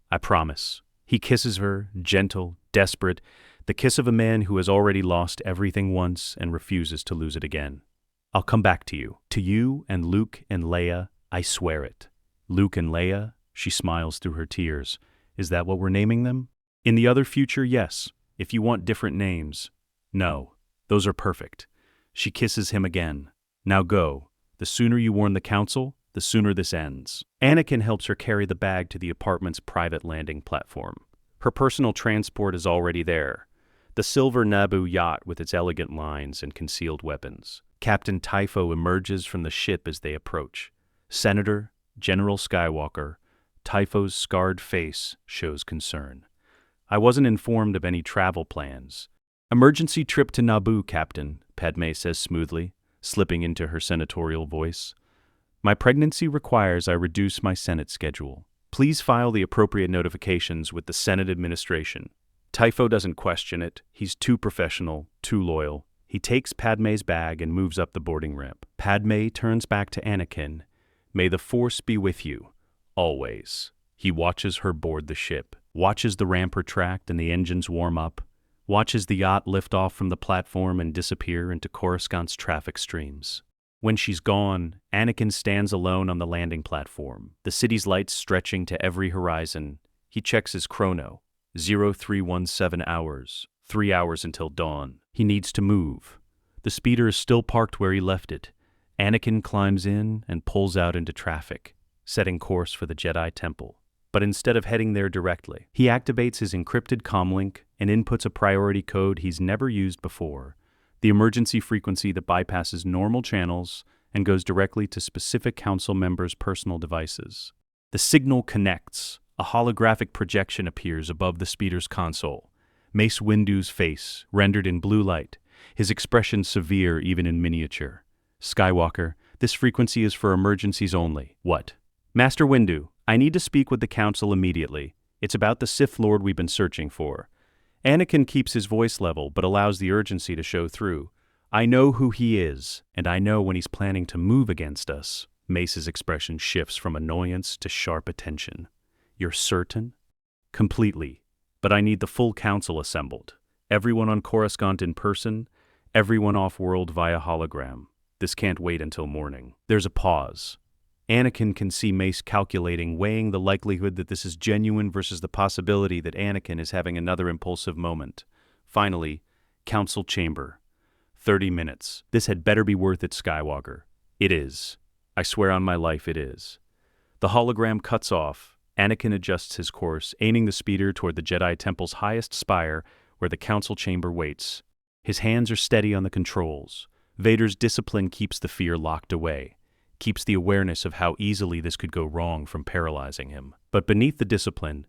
I promise. He kisses her, gentle, desperate, the kiss of a man who has already lost everything once and refuses to lose it again. I'll come back to you. To you and Luke and Leia, I swear it. Luke and Leia, she smiles through her tears. Is that what we're naming them? In the other future, yes. If you want different names. No, those are perfect. She kisses him again. Now go. The sooner you warn the council, the sooner this ends. Anakin helps her carry the bag to the apartment's private landing platform. Her personal transport is already there. The silver Naboo yacht with its elegant lines and concealed weapons. Captain Typho emerges from the ship as they approach. Senator, General Skywalker, Typho's scarred face shows concern. I wasn't informed of any travel plans. Emergency trip to Naboo, Captain, Padme says smoothly, slipping into her senatorial voice. My pregnancy requires I reduce my Senate schedule. Please file the appropriate notifications with the Senate administration. Typho doesn't question it. He's too professional, too loyal. He takes Padme's bag and moves up the boarding ramp. Padme turns back to Anakin. May the Force be with you. Always. He watches her board the ship, watches the ramp retract and the engines warm up, watches the yacht lift off from the platform and disappear into Coruscant's traffic streams. When she's gone, Anakin stands alone on the landing platform, the city's lights stretching to every horizon. He checks his chrono. 0317 hours. 3 hours until dawn. He needs to move. The speeder is still parked where he left it. Anakin climbs in and pulls out into traffic, setting course for the Jedi Temple. But instead of heading there directly, he activates his encrypted comlink and inputs a priority code he's never used before, the emergency frequency that bypasses normal channels and goes directly to specific council members' personal devices. The signal connects. A holographic projection appears above the speeder's console. Mace Windu's face, rendered in blue light, his expression severe even in miniature. Skywalker, this frequency is for emergencies only. What? Master Windu, I need to speak with the council immediately. It's about the Sith Lord we've been searching for. Anakin keeps his voice level but allows the urgency to show through. I know who he is, and I know when he's planning to move against us. Mace's expression shifts from annoyance to sharp attention. You're certain? Completely. But I need the full council assembled. Everyone on Coruscant in person, everyone off-world via hologram. This can't wait until morning. There's a pause. Anakin can see Mace calculating, weighing the likelihood that this is genuine versus the possibility that Anakin is having another impulsive moment. Finally, council chamber. 30 minutes. This had better be worth it, Skywalker. It is. I swear on my life it is. The hologram cuts off. Anakin adjusts his course, aiming the speeder toward the Jedi Temple's highest spire, where the council chamber waits. His hands are steady on the controls. Vader's discipline keeps the fear locked away, keeps the awareness of how easily this could go wrong from paralyzing him. But beneath the discipline,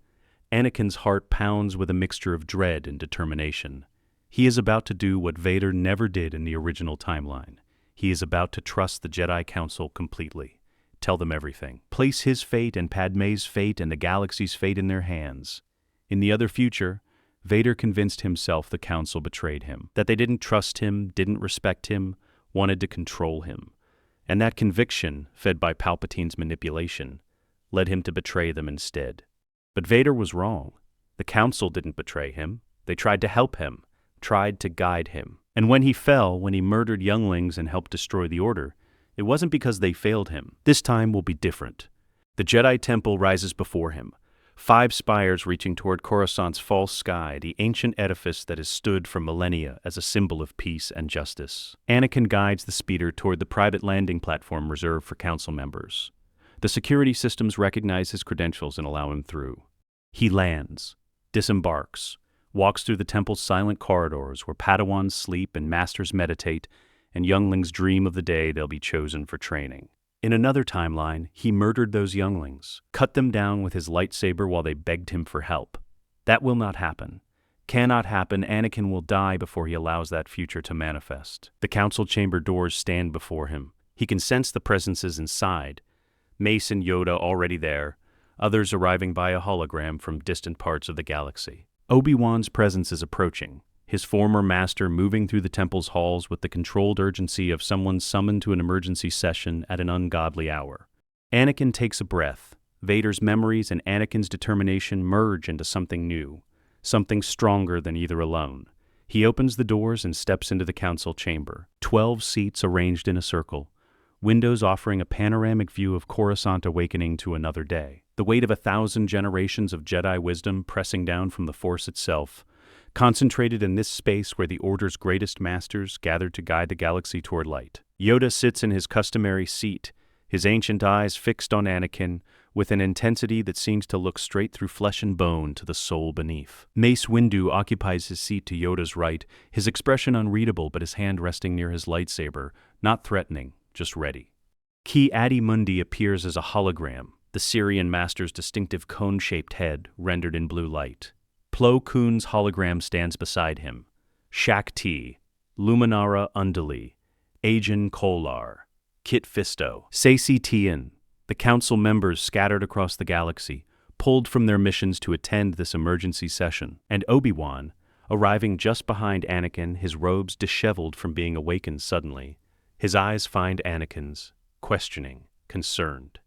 Anakin's heart pounds with a mixture of dread and determination. He is about to do what Vader never did in the original timeline. He is about to trust the Jedi Council completely. Tell them everything. Place his fate and Padme's fate and the galaxy's fate in their hands. In the other future, Vader convinced himself the Council betrayed him, that they didn't trust him, didn't respect him, wanted to control him. And that conviction, fed by Palpatine's manipulation, led him to betray them instead. But Vader was wrong. The Council didn't betray him. They tried to help him, tried to guide him. And when he fell, when he murdered younglings and helped destroy the Order, it wasn't because they failed him. This time will be different. The Jedi Temple rises before him, 5 spires reaching toward Coruscant's false sky, the ancient edifice that has stood for millennia as a symbol of peace and justice. Anakin guides the speeder toward the private landing platform reserved for Council members. The security systems recognize his credentials and allow him through. He lands, disembarks, walks through the temple's silent corridors where Padawans sleep and masters meditate, and younglings dream of the day they'll be chosen for training. In another timeline, he murdered those younglings, cut them down with his lightsaber while they begged him for help. That will not happen. Cannot happen. Anakin will die before he allows that future to manifest. The council chamber doors stand before him. He can sense the presences inside. Mace and Yoda already there, others arriving by a hologram from distant parts of the galaxy. Obi-Wan's presence is approaching, his former master moving through the temple's halls with the controlled urgency of someone summoned to an emergency session at an ungodly hour. Anakin takes a breath. Vader's memories and Anakin's determination merge into something new, something stronger than either alone. He opens the doors and steps into the council chamber. 12 seats arranged in a circle, windows offering a panoramic view of Coruscant awakening to another day. The weight of 1,000 generations of Jedi wisdom pressing down from the Force itself, concentrated in this space where the Order's greatest masters gathered to guide the galaxy toward light. Yoda sits in his customary seat, his ancient eyes fixed on Anakin, with an intensity that seems to look straight through flesh and bone to the soul beneath. Mace Windu occupies his seat to Yoda's right, his expression unreadable but his hand resting near his lightsaber, not threatening, just ready. Ki-Adi-Mundi appears as a hologram, the Syrian master's distinctive cone-shaped head rendered in blue light. Plo Koon's hologram stands beside him. Shak Ti, Luminara Unduli, Ajan Kolar, Kit Fisto, Saesee Tiin, the council members scattered across the galaxy, pulled from their missions to attend this emergency session, and Obi-Wan, arriving just behind Anakin, his robes disheveled from being awakened suddenly. His eyes find Anakin's, questioning, concerned.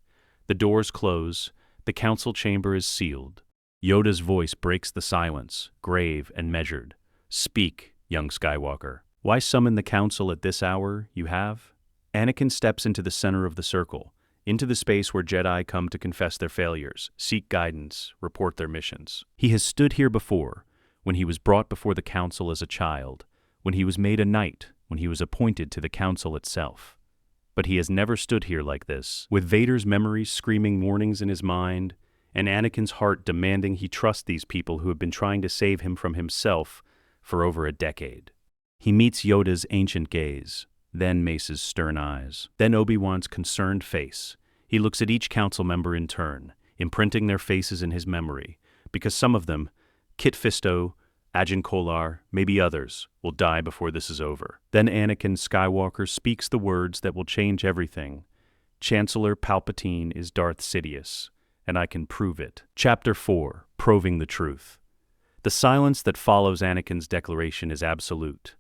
The doors close, the council chamber is sealed. Yoda's voice breaks the silence, grave and measured. "Speak, young Skywalker. Why summon the council at this hour, you have?" Anakin steps into the center of the circle, into the space where Jedi come to confess their failures, seek guidance, report their missions. He has stood here before, when he was brought before the council as a child, when he was made a knight, when he was appointed to the council itself. But he has never stood here like this, with Vader's memories screaming warnings in his mind, and Anakin's heart demanding he trust these people who have been trying to save him from himself for over a decade. He meets Yoda's ancient gaze, then Mace's stern eyes, then Obi-Wan's concerned face. He looks at each council member in turn, imprinting their faces in his memory, because some of them, Kit Fisto, Ajan Kolar, maybe others, will die before this is over. Then Anakin Skywalker speaks the words that will change everything. Chancellor Palpatine is Darth Sidious, and I can prove it. Chapter 4, Proving the Truth. The silence that follows Anakin's declaration is absolute.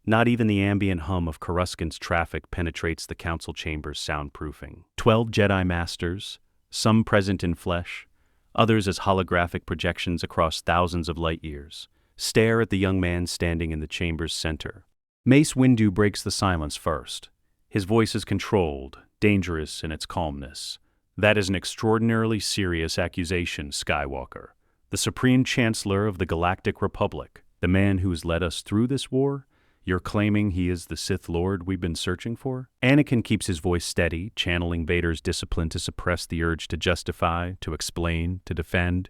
Not even the ambient hum of Coruscant's traffic penetrates the council chamber's soundproofing. 12 Jedi Masters, some present in flesh, others as holographic projections across thousands of light years, stare at the young man standing in the chamber's center. Mace Windu breaks the silence first. His voice is controlled, dangerous in its calmness. "That is an extraordinarily serious accusation, Skywalker. The Supreme Chancellor of the Galactic Republic, the man who has led us through this war, you're claiming he is the Sith Lord we've been searching for?" Anakin keeps his voice steady, channeling Vader's discipline to suppress the urge to justify, to explain, to defend.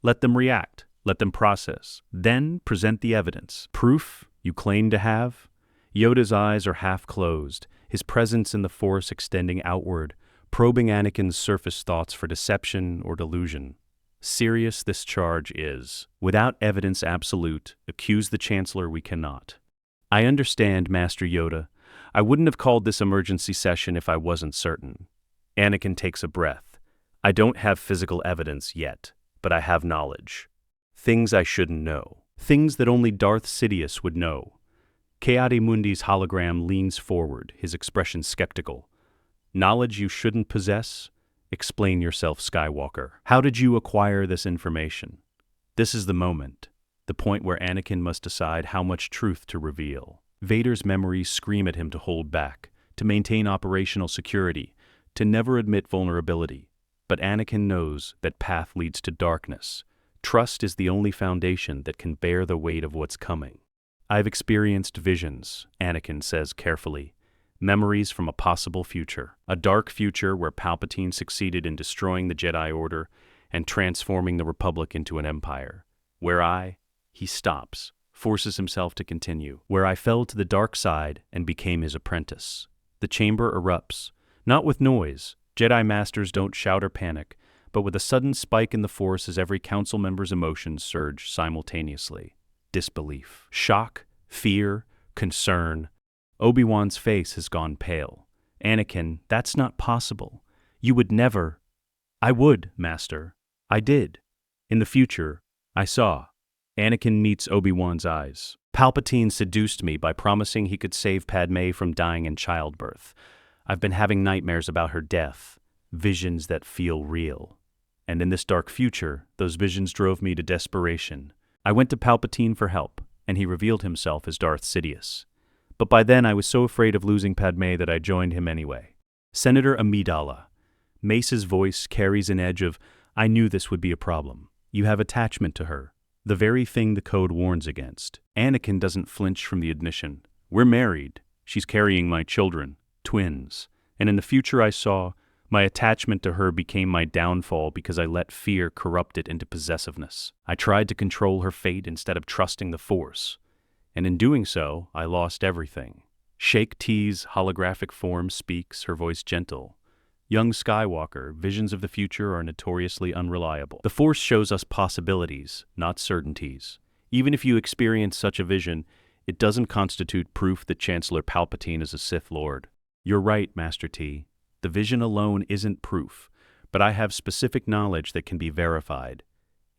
Let them react. Let them process. Then present the evidence. Proof you claim to have? Yoda's eyes are half closed, his presence in the Force extending outward, probing Anakin's surface thoughts for deception or delusion. Serious this charge is. Without evidence absolute, accuse the Chancellor we cannot. I understand, Master Yoda. I wouldn't have called this emergency session if I wasn't certain. Anakin takes a breath. I don't have physical evidence yet, but I have knowledge. Things I shouldn't know. Things that only Darth Sidious would know. Keati Mundi's hologram leans forward, his expression skeptical. Knowledge you shouldn't possess? Explain yourself, Skywalker. How did you acquire this information? This is the moment, the point where Anakin must decide how much truth to reveal. Vader's memories scream at him to hold back, to maintain operational security, to never admit vulnerability. But Anakin knows that path leads to darkness. Trust is the only foundation that can bear the weight of what's coming. I've experienced visions, Anakin says carefully. Memories from a possible future. A dark future where Palpatine succeeded in destroying the Jedi Order and transforming the Republic into an empire. Where he stops, forces himself to continue. Where I fell to the dark side and became his apprentice. The chamber erupts, not with noise. Jedi Masters don't shout or panic, but with a sudden spike in the Force as every council member's emotions surge simultaneously. Disbelief, shock, fear, concern. Obi-Wan's face has gone pale. Anakin, that's not possible. You would never. I would, Master. I did. In the future, I saw. Anakin meets Obi-Wan's eyes. Palpatine seduced me by promising he could save Padme from dying in childbirth. I've been having nightmares about her death, visions that feel real. And in this dark future, those visions drove me to desperation. I went to Palpatine for help, and he revealed himself as Darth Sidious. But by then I was so afraid of losing Padme that I joined him anyway. Senator Amidala. Mace's voice carries an edge of, I knew this would be a problem. You have attachment to her. The very thing the code warns against. Anakin doesn't flinch from the admission. We're married. She's carrying my children. Twins. And in the future I saw, my attachment to her became my downfall because I let fear corrupt it into possessiveness. I tried to control her fate instead of trusting the Force. And in doing so, I lost everything. Sheikh T's holographic form speaks, her voice gentle. Young Skywalker, visions of the future are notoriously unreliable. The Force shows us possibilities, not certainties. Even if you experience such a vision, it doesn't constitute proof that Chancellor Palpatine is a Sith Lord. You're right, Master T. The vision alone isn't proof, but I have specific knowledge that can be verified.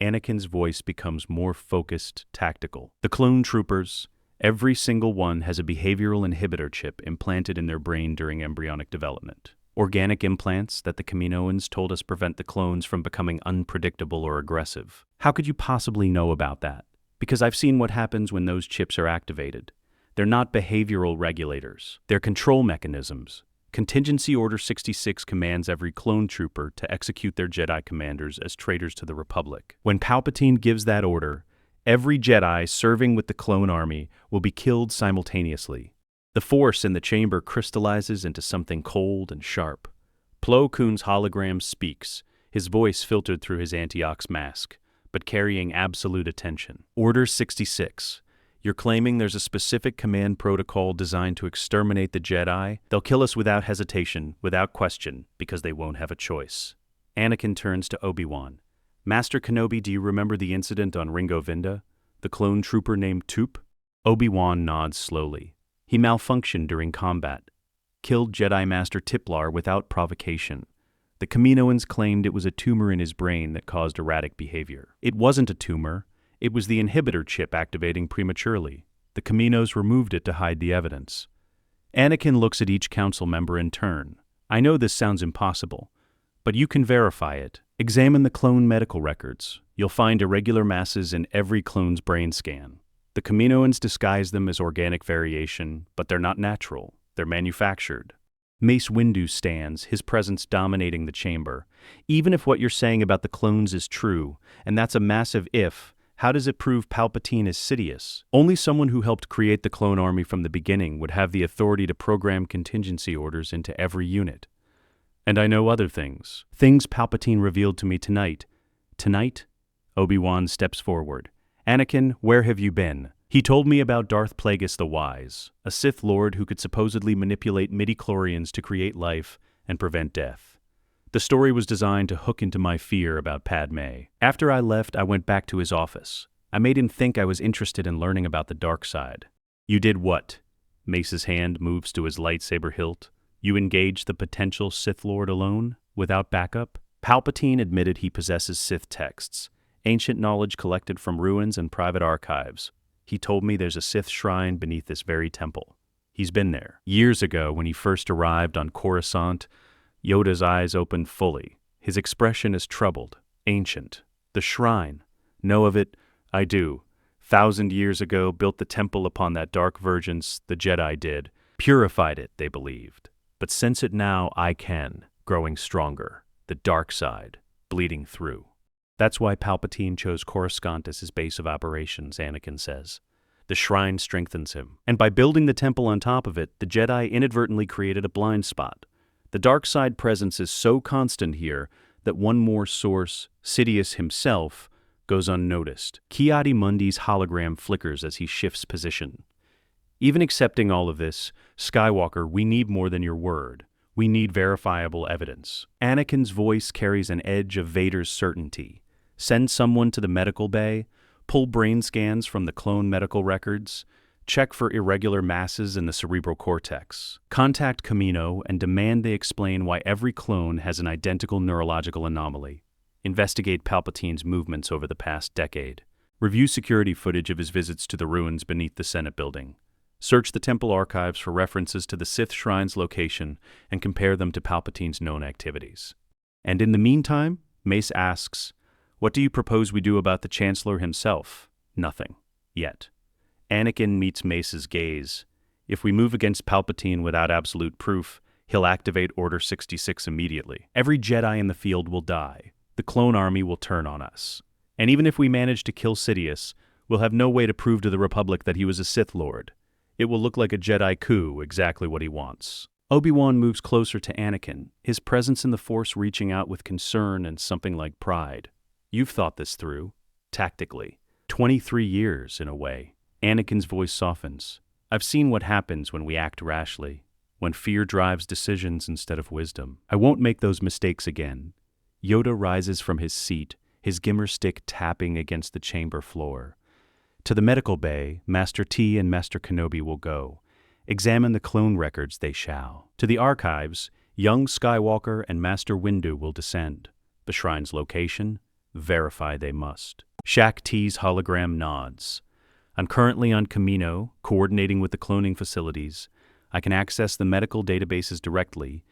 Anakin's voice becomes more focused, tactical. The clone troopers, every single one has a behavioral inhibitor chip implanted in their brain during embryonic development. Organic implants that the Kaminoans told us prevent the clones from becoming unpredictable or aggressive. How could you possibly know about that? Because I've seen what happens when those chips are activated. They're not behavioral regulators. They're control mechanisms. Contingency Order 66 commands every clone trooper to execute their Jedi commanders as traitors to the Republic. When Palpatine gives that order, every Jedi serving with the clone army will be killed simultaneously. The Force in the chamber crystallizes into something cold and sharp. Plo Koon's hologram speaks, his voice filtered through his Antiox mask, but carrying absolute attention. Order 66. You're claiming there's a specific command protocol designed to exterminate the Jedi? They'll kill us without hesitation, without question, because they won't have a choice. Anakin turns to Obi-Wan. Master Kenobi, do you remember the incident on Ringo Vinda? The clone trooper named Toop? Obi-Wan nods slowly. He malfunctioned during combat. Killed Jedi Master Tiplar without provocation. The Kaminoans claimed it was a tumor in his brain that caused erratic behavior. It wasn't a tumor. It was the inhibitor chip activating prematurely. The Kaminos removed it to hide the evidence. Anakin looks at each council member in turn. I know this sounds impossible, but you can verify it. Examine the clone medical records. You'll find irregular masses in every clone's brain scan. The Kaminoans disguise them as organic variation, but they're not natural. They're manufactured. Mace Windu stands, his presence dominating the chamber. Even if what you're saying about the clones is true, and that's a massive if, how does it prove Palpatine is Sidious? Only someone who helped create the clone army from the beginning would have the authority to program contingency orders into every unit. And I know other things. Things Palpatine revealed to me tonight. Tonight? Obi-Wan steps forward. Anakin, where have you been? He told me about Darth Plagueis the Wise, a Sith Lord who could supposedly manipulate midi-chlorians to create life and prevent death. The story was designed to hook into my fear about Padme. After I left, I went back to his office. I made him think I was interested in learning about the dark side. You did what? Mace's hand moves to his lightsaber hilt. You engaged the potential Sith Lord alone, without backup? Palpatine admitted he possesses Sith texts, ancient knowledge collected from ruins and private archives. He told me there's a Sith shrine beneath this very temple. He's been there. Years ago, when he first arrived on Coruscant, Yoda's eyes opened fully. His expression is troubled, ancient. The shrine. Know of it? I do. 1,000 years ago, built the temple upon that dark virgins, the Jedi did. Purified it, they believed. But sense it now, I can. Growing stronger. The dark side. Bleeding through. That's why Palpatine chose Coruscant as his base of operations, Anakin says. The shrine strengthens him. And by building the temple on top of it, the Jedi inadvertently created a blind spot. The dark side presence is so constant here that one more source, Sidious himself, goes unnoticed. Ki-Adi-Mundi's hologram flickers as he shifts position. Even accepting all of this, Skywalker, we need more than your word. We need verifiable evidence. Anakin's voice carries an edge of Vader's certainty. Send someone to the medical bay, pull brain scans from the clone medical records, check for irregular masses in the cerebral cortex. Contact Kamino and demand they explain why every clone has an identical neurological anomaly. Investigate Palpatine's movements over the past decade. Review security footage of his visits to the ruins beneath the Senate building. Search the temple archives for references to the Sith Shrine's location and compare them to Palpatine's known activities. And in the meantime, Mace asks, what do you propose we do about the Chancellor himself? Nothing. Yet. Anakin meets Mace's gaze. If we move against Palpatine without absolute proof, he'll activate Order 66 immediately. Every Jedi in the field will die. The clone army will turn on us. And even if we manage to kill Sidious, we'll have no way to prove to the Republic that he was a Sith Lord. It will look like a Jedi coup, exactly what he wants. Obi-Wan moves closer to Anakin, his presence in the Force reaching out with concern and something like pride. You've thought this through, tactically. 23 years, in a way. Anakin's voice softens. I've seen what happens when we act rashly, when fear drives decisions instead of wisdom. I won't make those mistakes again. Yoda rises from his seat, his gimmer stick tapping against the chamber floor. To the medical bay, Master T and Master Kenobi will go. Examine the clone records they shall. To the archives, young Skywalker and Master Windu will descend. The shrine's location, verify they must. Shaq T's hologram nods. I'm currently on Kamino, coordinating with the cloning facilities. I can access the medical databases directly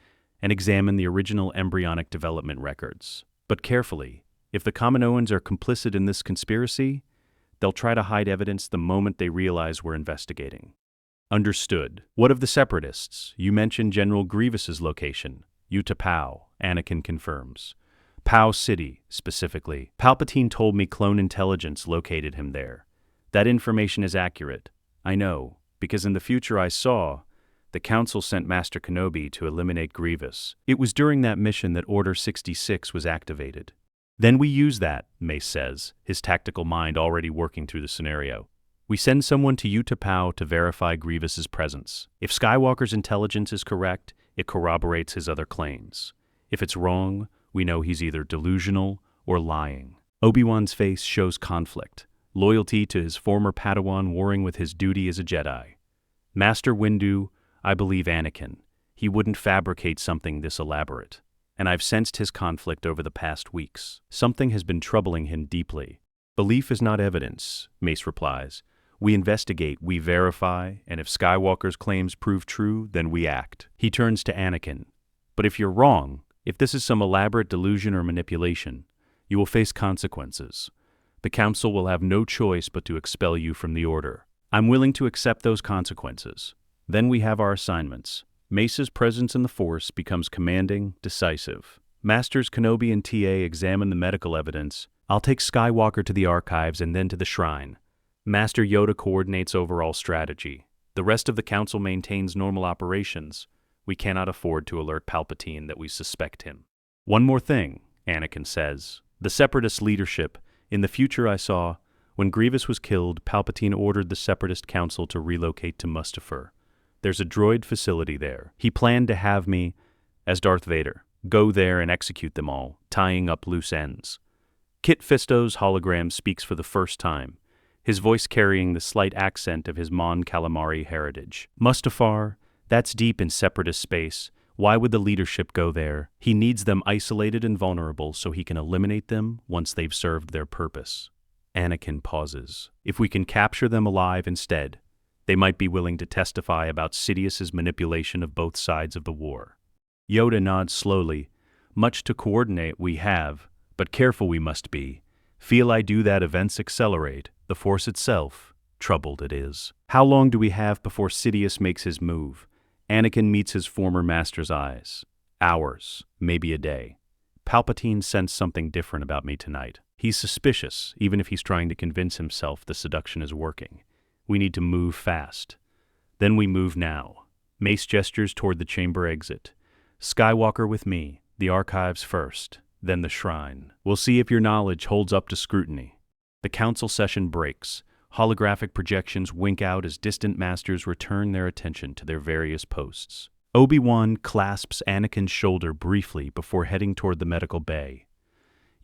and examine the original embryonic development records. But carefully, if the Kaminoans are complicit in this conspiracy, they'll try to hide evidence the moment they realize we're investigating. Understood. What of the Separatists? You mentioned General Grievous's location. Utapau, Anakin confirms. Pau City, specifically. Palpatine told me clone intelligence located him there. That information is accurate. I know, because in the future I saw, the Council sent Master Kenobi to eliminate Grievous. It was during that mission that Order 66 was activated. Then we use that, Mace says, his tactical mind already working through the scenario. We send someone to Utapau to verify Grievous's presence. If Skywalker's intelligence is correct, it corroborates his other claims. If it's wrong, we know he's either delusional or lying. Obi-Wan's face shows conflict, loyalty to his former Padawan warring with his duty as a Jedi. Master Windu, I believe Anakin. He wouldn't fabricate something this elaborate. And I've sensed his conflict over the past weeks. Something has been troubling him deeply. Belief is not evidence, Mace replies. We investigate, we verify, and if Skywalker's claims prove true, then we act. He turns to Anakin. But if you're wrong, if this is some elaborate delusion or manipulation, you will face consequences. The Council will have no choice but to expel you from the Order. I'm willing to accept those consequences. Then we have our assignments. Mace's presence in the Force becomes commanding, decisive. Masters Kenobi and TA examine the medical evidence. I'll take Skywalker to the archives and then to the shrine. Master Yoda coordinates overall strategy. The rest of the Council maintains normal operations. We cannot afford to alert Palpatine that we suspect him. One more thing, Anakin says. The Separatist leadership, In the future I saw, when Grievous was killed, Palpatine ordered the Separatist Council to relocate to Mustafar. There's a droid facility there. He planned to have me, as Darth Vader, go there and execute them all, tying up loose ends. Kit Fisto's hologram speaks for the first time, his voice carrying the slight accent of his Mon Calamari heritage. Mustafar, that's deep in Separatist space. Why would the leadership go there? He needs them isolated and vulnerable so he can eliminate them once they've served their purpose. Anakin pauses. If we can capture them alive instead, they might be willing to testify about Sidious's manipulation of both sides of the war. Yoda nods slowly. Much to coordinate we have, but careful we must be. Feel I do that events accelerate, the Force itself, troubled it is. How long do we have before Sidious makes his move? Anakin meets his former master's eyes. Hours, maybe a day. Palpatine sensed something different about me tonight. He's suspicious, even if he's trying to convince himself the seduction is working. We need to move fast. Then we move now. Mace gestures toward the chamber exit. Skywalker with me, the archives first, then the shrine. We'll see if your knowledge holds up to scrutiny. The council session breaks. Holographic projections wink out as distant masters return their attention to their various posts. Obi-Wan clasps Anakin's shoulder briefly before heading toward the medical bay.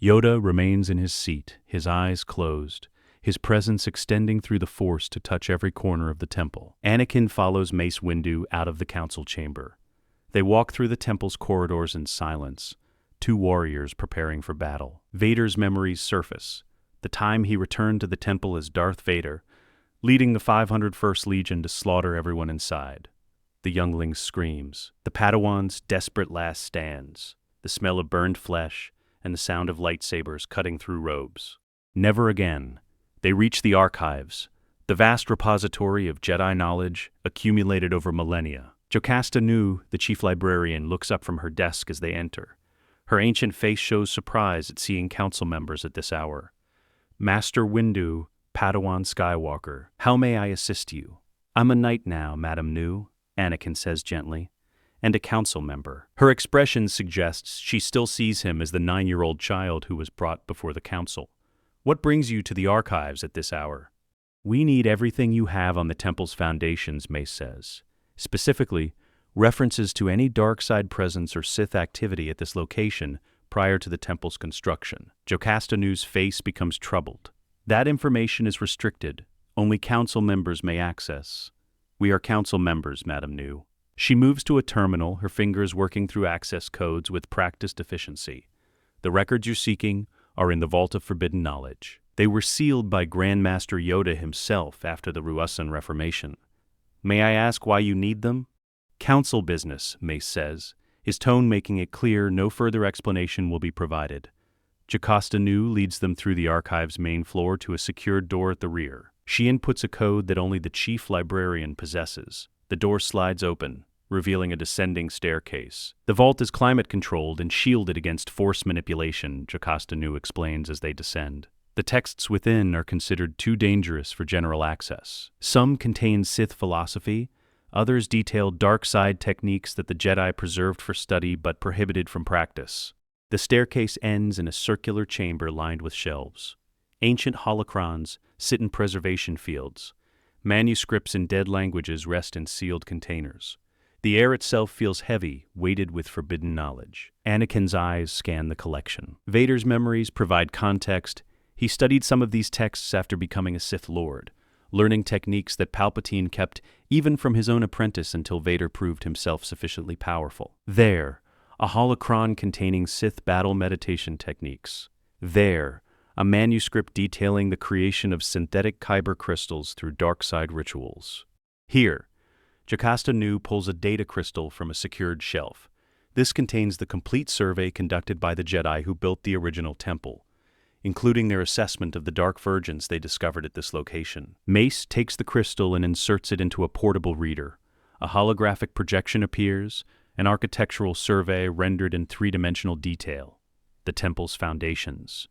Yoda remains in his seat, his eyes closed, his presence extending through the Force to touch every corner of the temple. Anakin follows Mace Windu out of the council chamber. They walk through the temple's corridors in silence, two warriors preparing for battle. Vader's memories surface. The time he returned to the temple as Darth Vader, leading the 501st Legion to slaughter everyone inside. The youngling screams, the Padawan's desperate last stands, the smell of burned flesh, and the sound of lightsabers cutting through robes. Never again. They reach the archives, the vast repository of Jedi knowledge accumulated over millennia. Jocasta Nu, the chief librarian, looks up from her desk as they enter. Her ancient face shows surprise at seeing council members at this hour. Master Windu, Padawan Skywalker, how may I assist you? I'm a knight now, Madam Nu, Anakin says gently, and a council member. Her expression suggests she still sees him as the 9-year-old child who was brought before the council. What brings you to the archives at this hour? We need everything you have on the temple's foundations, Mace says. Specifically, references to any dark side presence or Sith activity at this location prior to the temple's construction. Jocasta Nu's face becomes troubled. That information is restricted. Only council members may access. We are council members, Madam Nu. She moves to a terminal, her fingers working through access codes with practiced efficiency. The records you're seeking are in the Vault of Forbidden Knowledge. They were sealed by Grandmaster Yoda himself after the Ruusan Reformation. May I ask why you need them? Council business, Mace says, his tone making it clear no further explanation will be provided. Jocasta Nu leads them through the archive's main floor to a secured door at the rear. She inputs a code that only the chief librarian possesses. The door slides open, revealing a descending staircase. The vault is climate-controlled and shielded against force manipulation, Jocasta Nu explains as they descend. The texts within are considered too dangerous for general access. Some contain Sith philosophy, others detail dark side techniques that the Jedi preserved for study but prohibited from practice. The staircase ends in a circular chamber lined with shelves. Ancient holocrons sit in preservation fields. Manuscripts in dead languages rest in sealed containers. The air itself feels heavy, weighted with forbidden knowledge. Anakin's eyes scan the collection. Vader's memories provide context. He studied some of these texts after becoming a Sith Lord, learning techniques that Palpatine kept even from his own apprentice until Vader proved himself sufficiently powerful. There, a holocron containing Sith battle meditation techniques. There, a manuscript detailing the creation of synthetic kyber crystals through dark side rituals. Here, Jocasta Nu pulls a data crystal from a secured shelf. This contains the complete survey conducted by the Jedi who built the original temple, including their assessment of the dark virgins they discovered at this location. Mace takes the crystal and inserts it into a portable reader. A holographic projection appears, an architectural survey rendered in three-dimensional detail. The temple's foundations,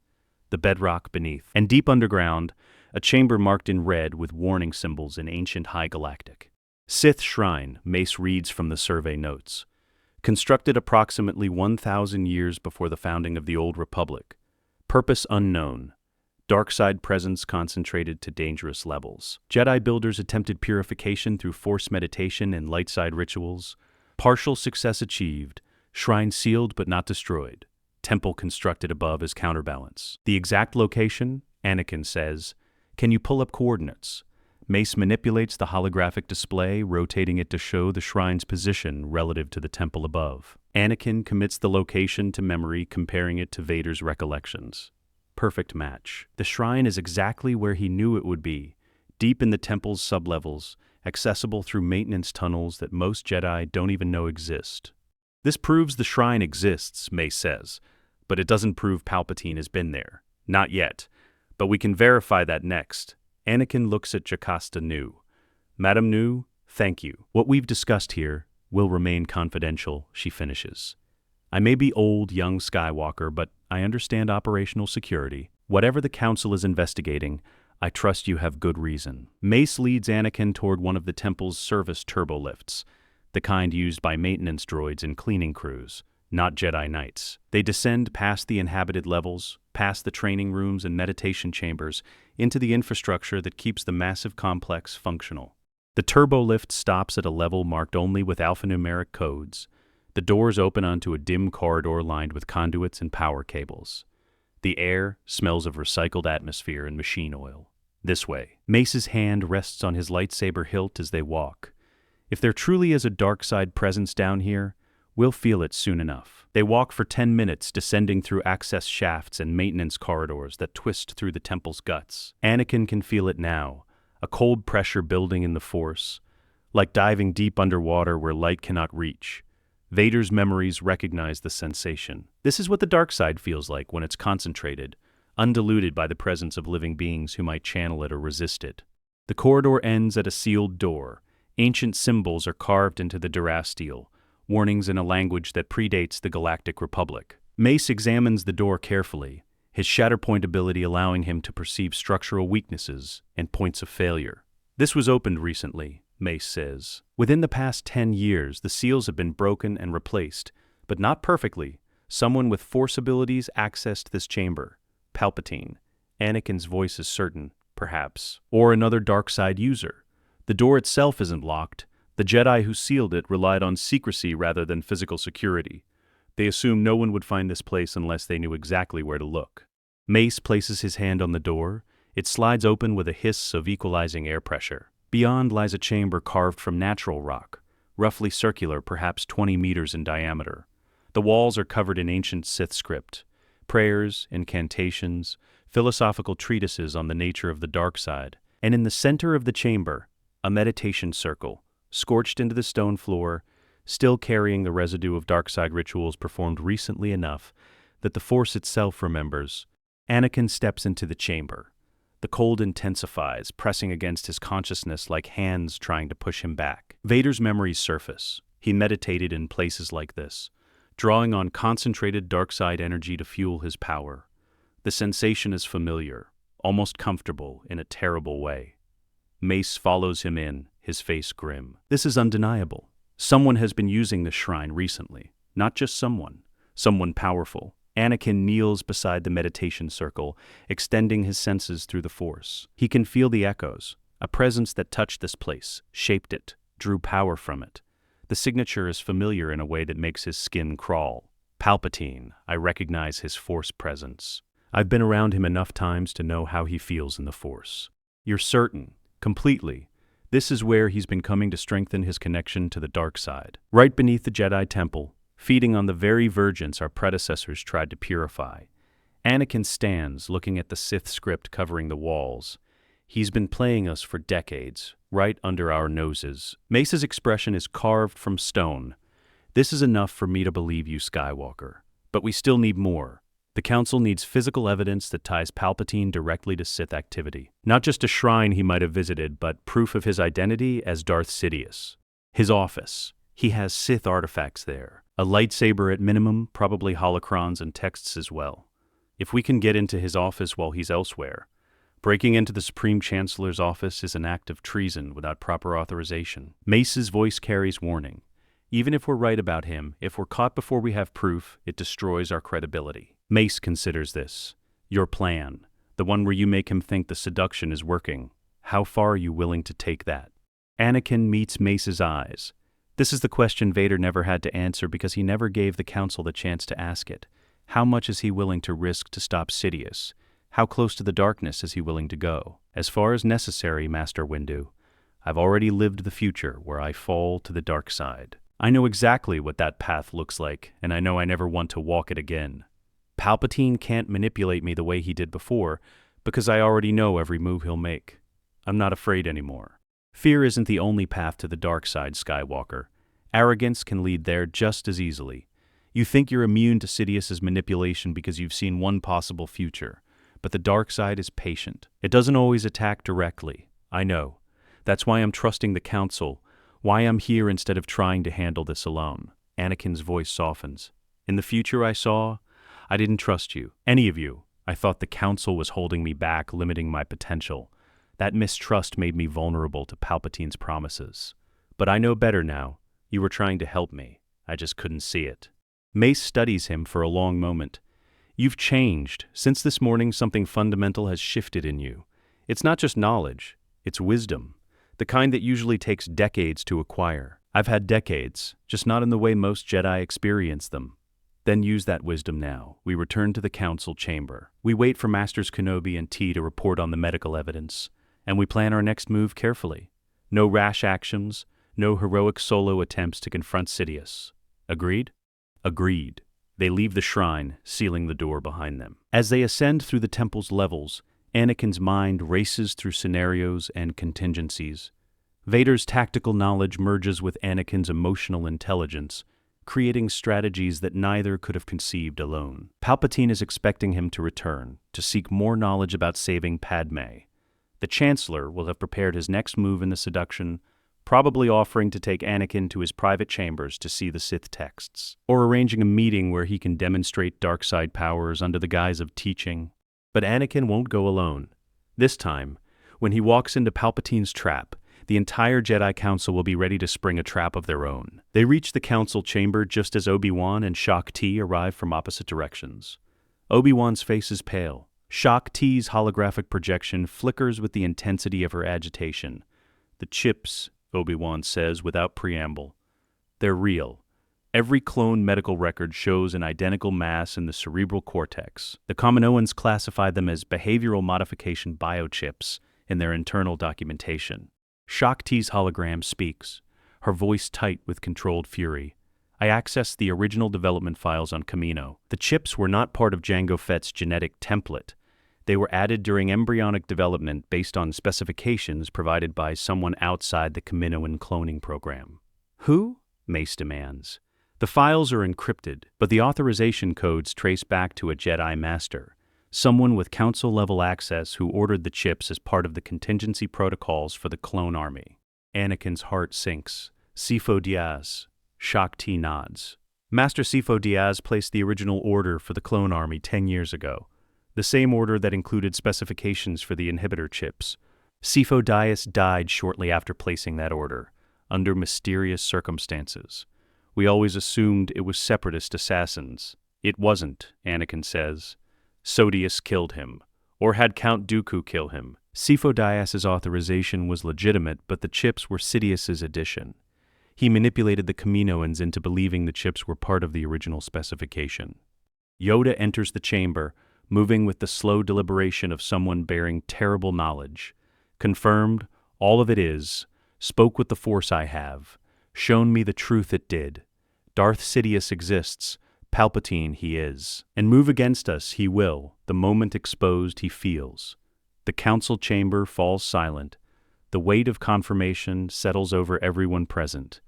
the bedrock beneath, and deep underground, a chamber marked in red with warning symbols in ancient High Galactic. Sith Shrine, Mace reads from the survey notes. Constructed approximately 1,000 years before the founding of the Old Republic. Purpose unknown. dark side presence concentrated to dangerous levels. Jedi builders attempted purification through force meditation and light side rituals. Partial success achieved, shrine sealed but not destroyed. Temple constructed above as counterbalance. The exact location, Anakin says. Can you pull up coordinates? Mace manipulates the holographic display, rotating it to show the shrine's position relative to the temple above. Anakin commits the location to memory, comparing it to Vader's recollections. Perfect match. The shrine is exactly where he knew it would be, deep in the temple's sublevels, accessible through maintenance tunnels that most Jedi don't even know exist. This proves the shrine exists, Mace says, but it doesn't prove Palpatine has been there. Not yet, but we can verify that next. Anakin looks at Jocasta Nu. Madam Nu, thank you. What we've discussed here will remain confidential, she finishes. I may be old, young Skywalker, but I understand operational security. Whatever the Council is investigating, I trust you have good reason. Mace leads Anakin toward one of the temple's service turbolifts, the kind used by maintenance droids and cleaning crews, not Jedi Knights. They descend past the inhabited levels, past the training rooms and meditation chambers, into the infrastructure that keeps the massive complex functional. The turbolift stops at a level marked only with alphanumeric codes. The doors open onto a dim corridor lined with conduits and power cables. The air smells of recycled atmosphere and machine oil. This way. Mace's hand rests on his lightsaber hilt as they walk. If there truly is a dark side presence down here, we'll feel it soon enough. They walk for 10 minutes, descending through access shafts and maintenance corridors that twist through the temple's guts. Anakin can feel it now, a cold pressure building in the Force, like diving deep underwater where light cannot reach. Vader's memories recognize the sensation. This is what the dark side feels like when it's concentrated, undiluted by the presence of living beings who might channel it or resist it. The corridor ends at a sealed door. Ancient symbols are carved into the durasteel, warnings in a language that predates the Galactic Republic. Mace examines the door carefully, his Shatterpoint ability allowing him to perceive structural weaknesses and points of failure. This was opened recently, Mace says. Within the past 10 years, the seals have been broken and replaced, but not perfectly. Someone with Force abilities accessed this chamber. Palpatine. Anakin's voice is certain, perhaps. Or another dark side user. The door itself isn't locked. The Jedi who sealed it relied on secrecy rather than physical security. They assumed no one would find this place unless they knew exactly where to look. Mace places his hand on the door. It slides open with a hiss of equalizing air pressure. Beyond lies a chamber carved from natural rock, roughly circular, perhaps 20 meters in diameter. The walls are covered in ancient Sith script, prayers, incantations, philosophical treatises on the nature of the dark side. And in the center of the chamber, a meditation circle, scorched into the stone floor, still carrying the residue of dark side rituals performed recently enough that the Force itself remembers. Anakin steps into the chamber. The cold intensifies, pressing against his consciousness like hands trying to push him back. Vader's memories surface. He meditated in places like this, drawing on concentrated dark side energy to fuel his power. The sensation is familiar, almost comfortable in a terrible way. Mace follows him in, his face grim. This is undeniable. Someone has been using the shrine recently. Not just someone. Someone powerful. Anakin kneels beside the meditation circle, extending his senses through the Force. He can feel the echoes, a presence that touched this place, shaped it, drew power from it. The signature is familiar in a way that makes his skin crawl. Palpatine, I recognize his Force presence. I've been around him enough times to know how he feels in the Force. You're certain, completely, this is where he's been coming to strengthen his connection to the dark side. Right beneath the Jedi Temple, feeding on the very virgins our predecessors tried to purify. Anakin stands, looking at the Sith script covering the walls. He's been playing us for decades, right under our noses. Mace's expression is carved from stone. This is enough for me to believe you, Skywalker. But we still need more. The Council needs physical evidence that ties Palpatine directly to Sith activity. Not just a shrine he might have visited, but proof of his identity as Darth Sidious. His office. He has Sith artifacts there. A lightsaber at minimum, probably holocrons and texts as well. If we can get into his office while he's elsewhere, breaking into the Supreme Chancellor's office is an act of treason without proper authorization. Mace's voice carries warning. Even if we're right about him, if we're caught before we have proof, it destroys our credibility. Mace considers this. Your plan. The one where you make him think the seduction is working. How far are you willing to take that? Anakin meets Mace's eyes. This is the question Vader never had to answer because he never gave the Council the chance to ask it. How much is he willing to risk to stop Sidious? How close to the darkness is he willing to go? As far as necessary, Master Windu. I've already lived the future where I fall to the dark side. I know exactly what that path looks like, and I know I never want to walk it again. Palpatine can't manipulate me the way he did before, because I already know every move he'll make. I'm not afraid anymore. Fear isn't the only path to the dark side, Skywalker. Arrogance can lead there just as easily. You think you're immune to Sidious's manipulation because you've seen one possible future, but the dark side is patient. It doesn't always attack directly. I know. That's why I'm trusting the Council, why I'm here instead of trying to handle this alone. Anakin's voice softens. In the future I saw, I didn't trust you, any of you. I thought the Council was holding me back, limiting my potential. That mistrust made me vulnerable to Palpatine's promises. But I know better now. You were trying to help me. I just couldn't see it. Mace studies him for a long moment. You've changed. Since this morning, something fundamental has shifted in you. It's not just knowledge, it's wisdom. The kind that usually takes decades to acquire. I've had decades, just not in the way most Jedi experience them. Then use that wisdom now. We return to the Council chamber. We wait for Masters Kenobi and T to report on the medical evidence, and we plan our next move carefully. No rash actions, no heroic solo attempts to confront Sidious. Agreed? Agreed. They leave the shrine, sealing the door behind them. As they ascend through the temple's levels, Anakin's mind races through scenarios and contingencies. Vader's tactical knowledge merges with Anakin's emotional intelligence, creating strategies that neither could have conceived alone. Palpatine is expecting him to return, to seek more knowledge about saving Padme. The Chancellor will have prepared his next move in the seduction, probably offering to take Anakin to his private chambers to see the Sith texts, or arranging a meeting where he can demonstrate dark side powers under the guise of teaching. But Anakin won't go alone. This time, when he walks into Palpatine's trap, the entire Jedi Council will be ready to spring a trap of their own. They reach the Council chamber just as Obi-Wan and Shaak Ti arrive from opposite directions. Obi-Wan's face is pale. Shaak Ti's holographic projection flickers with the intensity of her agitation. The chips, Obi-Wan says without preamble. They're real. Every clone medical record shows an identical mass in the cerebral cortex. The Kaminoans classify them as behavioral modification biochips in their internal documentation. Shaak Ti's hologram speaks, her voice tight with controlled fury. I accessed the original development files on Kamino. The chips were not part of Jango Fett's genetic template. They were added during embryonic development based on specifications provided by someone outside the Kaminoan cloning program. Who? Mace demands. The files are encrypted, but the authorization codes trace back to a Jedi Master, someone with Council-level access who ordered the chips as part of the contingency protocols for the clone army. Anakin's heart sinks. Sifo Dyas. Shaak Ti nods. Master Sifo Dyas placed the original order for the clone army 10 years ago, the same order that included specifications for the inhibitor chips. Sifo Dyas died shortly after placing that order, under mysterious circumstances. We always assumed it was separatist assassins. It wasn't, Anakin says. Sidious killed him, or had Count Dooku kill him. Sifo Dyas's authorization was legitimate, but the chips were Sidious's addition. He manipulated the Kaminoans into believing the chips were part of the original specification. Yoda enters the chamber, moving with the slow deliberation of someone bearing terrible knowledge. Confirmed, all of it is. Spoke with the Force I have. Shown me the truth it did. Darth Sidious exists. Palpatine he is. And move against us he will, the moment exposed he feels. The Council chamber falls silent. The weight of confirmation settles over everyone present.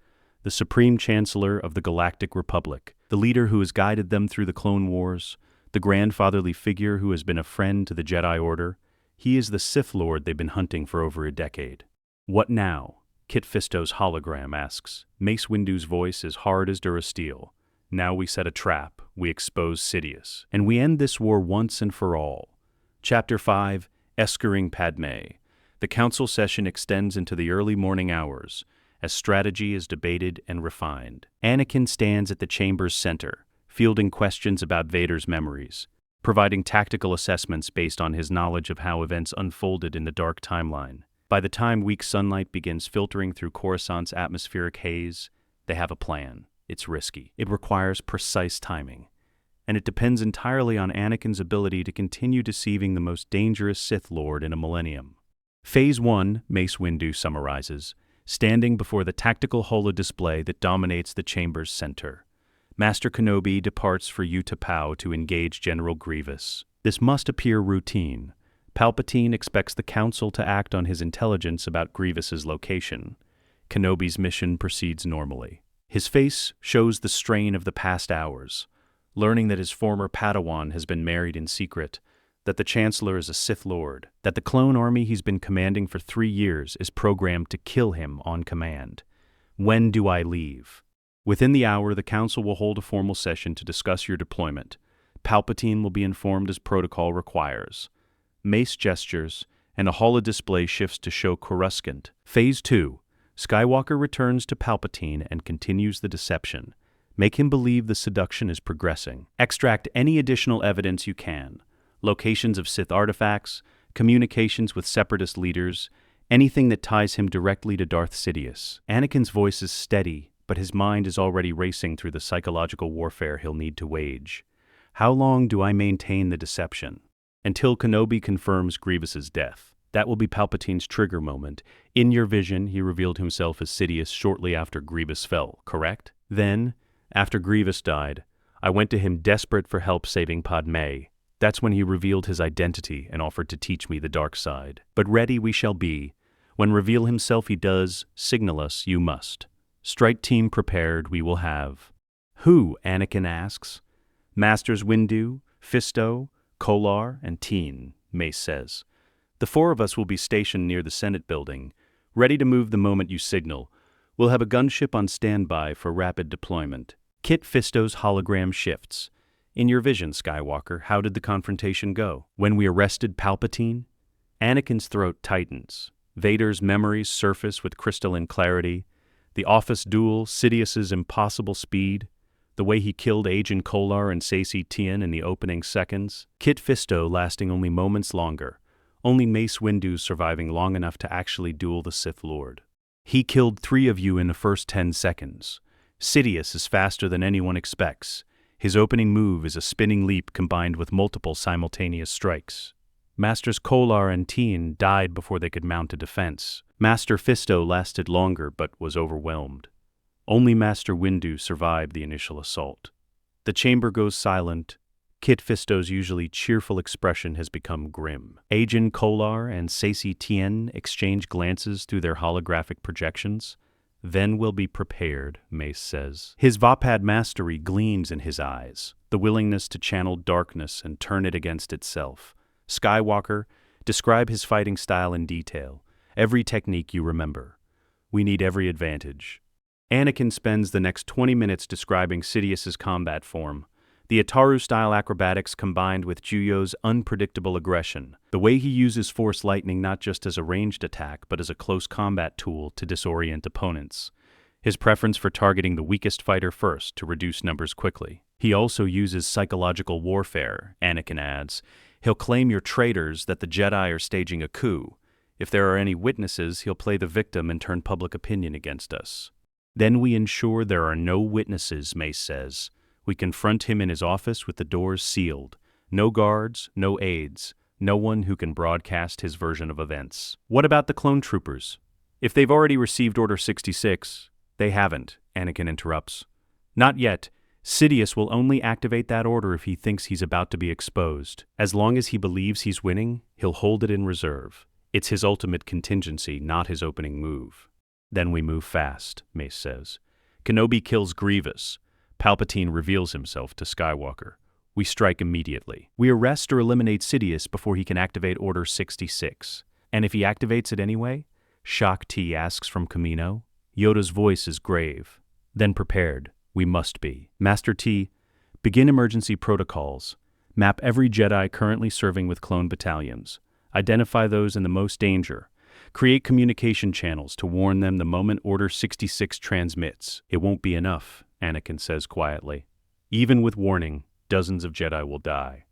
The Supreme Chancellor of the Galactic Republic, the leader who has guided them through the Clone Wars, the grandfatherly figure who has been a friend to the Jedi Order, he is the Sith Lord they've been hunting for over a decade. What now? Kit Fisto's hologram asks. Mace Windu's voice is hard as Durasteel. Now we set a trap, we expose Sidious, and we end this war once and for all. Chapter 5, Escouring Padme. The Council session extends into the early morning hours, as strategy is debated and refined. Anakin stands at the chamber's center, fielding questions about Vader's memories. providing tactical assessments based on his knowledge of how events unfolded in the dark timeline. By the time weak sunlight begins filtering through Coruscant's atmospheric haze, they have a plan. It's risky. It requires precise timing. And it depends entirely on Anakin's ability to continue deceiving the most dangerous Sith Lord in a millennium. Phase 1, Mace Windu summarizes, standing before the tactical holodisplay that dominates the chamber's center. Master Kenobi departs for Utapau to engage General Grievous. This must appear routine. Palpatine expects the Council to act on his intelligence about Grievous's location. Kenobi's mission proceeds normally. His face shows the strain of the past hours, learning that his former Padawan has been married in secret, that the Chancellor is a Sith Lord, that the clone army he's been commanding for 3 years is programmed to kill him on command. When do I leave? Within the hour, the Council will hold a formal session to discuss your deployment. Palpatine will be informed as protocol requires. Mace gestures, and a holodisplay shifts to show Coruscant. Phase 2. Skywalker returns to Palpatine and continues the deception. Make him believe the seduction is progressing. Extract any additional evidence you can. Locations of Sith artifacts, communications with Separatist leaders, anything that ties him directly to Darth Sidious. Anakin's voice is steady, but his mind is already racing through the psychological warfare he'll need to wage. How long do I maintain the deception? Until Kenobi confirms Grievous's death. That will be Palpatine's trigger moment. In your vision, he revealed himself as Sidious shortly after Grievous fell, correct? Then, after Grievous died, I went to him desperate for help saving Padme. That's when he revealed his identity and offered to teach me the dark side. But ready we shall be. When reveal himself he does, signal us you must. Strike team prepared we will have. Who? Anakin asks. Masters Windu, Fisto, Kolar, and Teen, Mace says. The 4 of us will be stationed near the Senate building, ready to move the moment you signal. We'll have a gunship on standby for rapid deployment. Kit Fisto's hologram shifts. In your vision, Skywalker, how did the confrontation go? When we arrested Palpatine? Anakin's throat tightens. Vader's memories surface with crystalline clarity. The office duel, Sidious's impossible speed, the way he killed Agent Kolar and Saesee Tiin in the opening seconds. Kit Fisto lasting only moments longer. Only Mace Windu surviving long enough to actually duel the Sith Lord. He killed 3 of you in the first 10 seconds. Sidious is faster than anyone expects. His opening move is a spinning leap combined with multiple simultaneous strikes. Masters Kolar and Teen died before they could mount a defense. Master Fisto lasted longer but was overwhelmed. Only Master Windu survived the initial assault. The chamber goes silent. Kit Fisto's usually cheerful expression has become grim. Agent Kolar and Saesee Tiin exchange glances through their holographic projections. Then we'll be prepared, Mace says. His Vapad mastery gleams in his eyes, the willingness to channel darkness and turn it against itself. Skywalker, describe his fighting style in detail. Every technique you remember. We need every advantage. Anakin spends the next 20 minutes describing Sidious's combat form. The Ataru-style acrobatics combined with Juyo's unpredictable aggression. The way he uses Force Lightning not just as a ranged attack, but as a close combat tool to disorient opponents. His preference for targeting the weakest fighter first to reduce numbers quickly. He also uses psychological warfare, Anakin adds. He'll claim you're traitors, that the Jedi are staging a coup. If there are any witnesses, he'll play the victim and turn public opinion against us. Then we ensure there are no witnesses, Mace says. We confront him in his office with the doors sealed. No guards, no aides, no one who can broadcast his version of events. What about the clone troopers? If they've already received Order 66, they haven't, Anakin interrupts. Not yet. Sidious will only activate that order if he thinks he's about to be exposed. As long as he believes he's winning, he'll hold it in reserve. It's his ultimate contingency, not his opening move. Then we move fast, Mace says. Kenobi kills Grievous. Palpatine reveals himself to Skywalker. We strike immediately. We arrest or eliminate Sidious before he can activate Order 66. And if he activates it anyway? Shock T asks from Kamino. Yoda's voice is grave. Then prepared. We must be. Master T, begin emergency protocols. Map every Jedi currently serving with clone battalions. Identify those in the most danger. Create communication channels to warn them the moment Order 66 transmits. It won't be enough, Anakin says quietly. Even with warning, dozens of Jedi will die.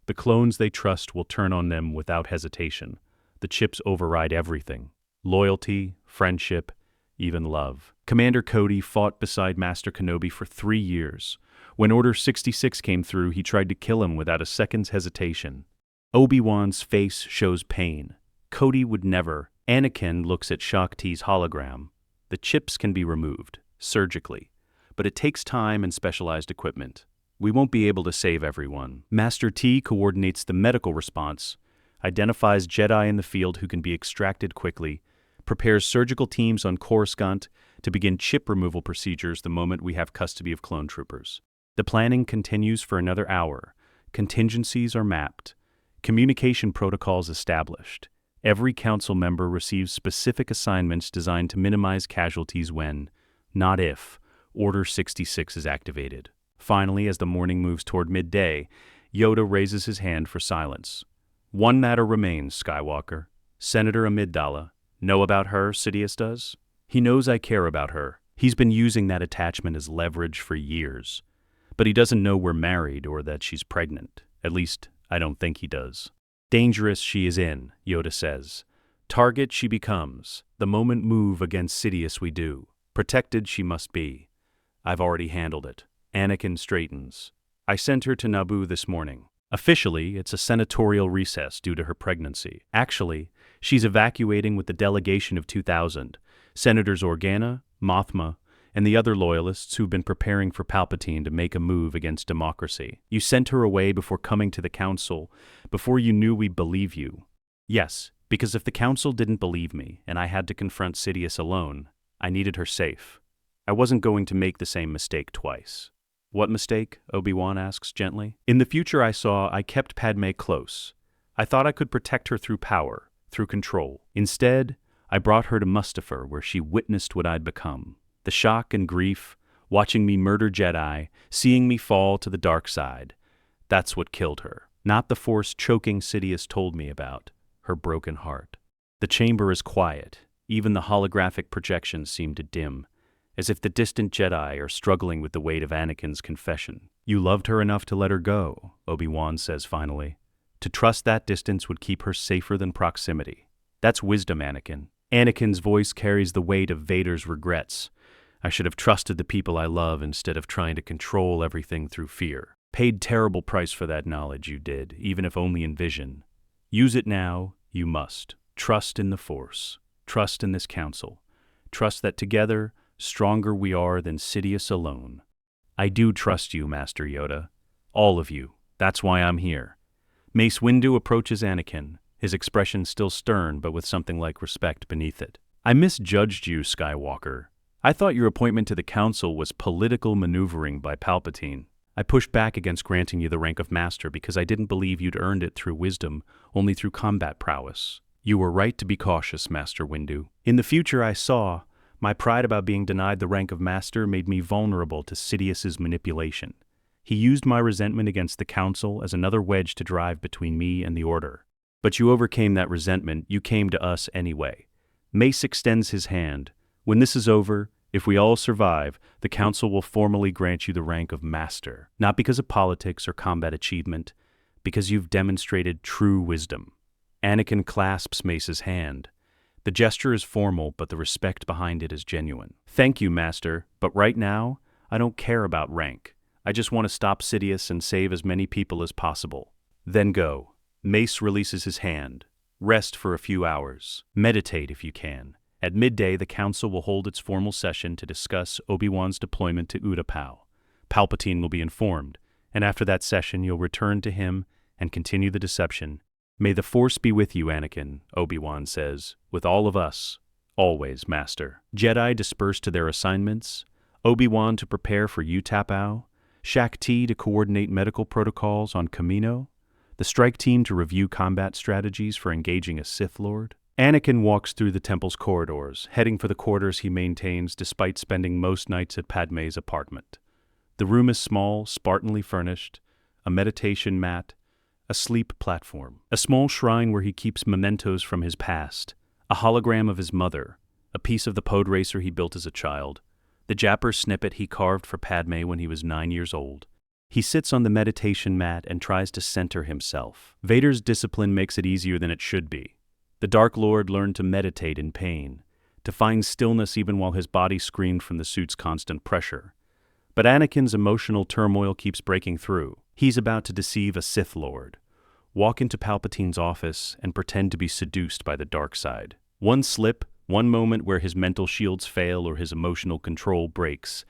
The clones they trust will turn on them without hesitation. The chips override everything. Loyalty, friendship, even love. Commander Cody fought beside Master Kenobi for 3 years. When Order 66 came through, he tried to kill him without a second's hesitation. Obi-Wan's face shows pain. Cody would never. Anakin looks at Shaak Ti's hologram. The chips can be removed, surgically, but it takes time and specialized equipment. We won't be able to save everyone. Master T coordinates the medical response, identifies Jedi in the field who can be extracted quickly, prepares surgical teams on Coruscant to begin chip removal procedures the moment we have custody of clone troopers. The planning continues for another hour. Contingencies are mapped. Communication protocols established. Every council member receives specific assignments designed to minimize casualties when, not if, Order 66 is activated. Finally, as the morning moves toward midday, Yoda raises his hand for silence. One matter remains, Skywalker. Senator Amidala. Know about her, Sidious does? He knows I care about her. He's been using that attachment as leverage for years. But he doesn't know we're married or that she's pregnant. At least, I don't think he does. Dangerous she is in, Yoda says. Target she becomes. The moment move against Sidious we do. Protected she must be. I've already handled it. Anakin straightens. I sent her to Naboo this morning. Officially, it's a senatorial recess due to her pregnancy. Actually, she's evacuating with the delegation of 2,000. Senators Organa, Mothma, and the other loyalists who've been preparing for Palpatine to make a move against democracy. You sent her away before coming to the Council, before you knew we'd believe you. Yes, because if the Council didn't believe me, and I had to confront Sidious alone, I needed her safe. I wasn't going to make the same mistake twice. What mistake? Obi-Wan asks gently. In the future I kept Padme close. I thought I could protect her through power, through control. Instead, I brought her to Mustafar, where she witnessed what I'd become. The shock and grief, watching me murder Jedi, seeing me fall to the dark side. That's what killed her. Not the force choking Sidious told me about, her broken heart. The chamber is quiet. Even the holographic projections seem to dim, as if the distant Jedi are struggling with the weight of Anakin's confession. You loved her enough to let her go, Obi-Wan says finally. To trust that distance would keep her safer than proximity. That's wisdom, Anakin. Anakin's voice carries the weight of Vader's regrets. I should have trusted the people I love instead of trying to control everything through fear. Paid terrible price for that knowledge you did, even if only in vision. Use it now, you must. Trust in the Force. Trust in this council. Trust that together, stronger we are than Sidious alone. I do trust you, Master Yoda. All of you. That's why I'm here. Mace Windu approaches Anakin, his expression still stern but with something like respect beneath it. I misjudged you, Skywalker. I thought your appointment to the Council was political maneuvering by Palpatine. I pushed back against granting you the rank of Master because I didn't believe you'd earned it through wisdom, only through combat prowess. You were right to be cautious, Master Windu. In the future I saw, my pride about being denied the rank of Master made me vulnerable to Sidious's manipulation. He used my resentment against the Council as another wedge to drive between me and the Order. But you overcame that resentment, you came to us anyway. Mace extends his hand. When this is over, if we all survive, the Council will formally grant you the rank of Master, not because of politics or combat achievement, because you've demonstrated true wisdom. Anakin clasps Mace's hand. The gesture is formal, but the respect behind it is genuine. Thank you, Master, but right now, I don't care about rank. I just want to stop Sidious and save as many people as possible. Then go. Mace releases his hand. Rest for a few hours. Meditate if you can. At midday, the Council will hold its formal session to discuss Obi-Wan's deployment to Utapau. Palpatine will be informed, and after that session you'll return to him and continue the deception. May the Force be with you, Anakin, Obi-Wan says, with all of us. Always, Master. Jedi disperse to their assignments, Obi-Wan to prepare for Utapau, Shaak Ti to coordinate medical protocols on Kamino, the strike team to review combat strategies for engaging a Sith Lord. Anakin walks through the temple's corridors, heading for the quarters he maintains despite spending most nights at Padme's apartment. The room is small, Spartanly furnished, a meditation mat, a sleep platform, a small shrine where he keeps mementos from his past, a hologram of his mother, a piece of the pod racer he built as a child, the Japper snippet he carved for Padme when he was 9 years old. He sits on the meditation mat and tries to center himself. Vader's discipline makes it easier than it should be. The Dark Lord learned to meditate in pain, to find stillness even while his body screamed from the suit's constant pressure. But Anakin's emotional turmoil keeps breaking through. He's about to deceive a Sith Lord, walk into Palpatine's office, and pretend to be seduced by the dark side. One slip, one moment where his mental shields fail or his emotional control breaks,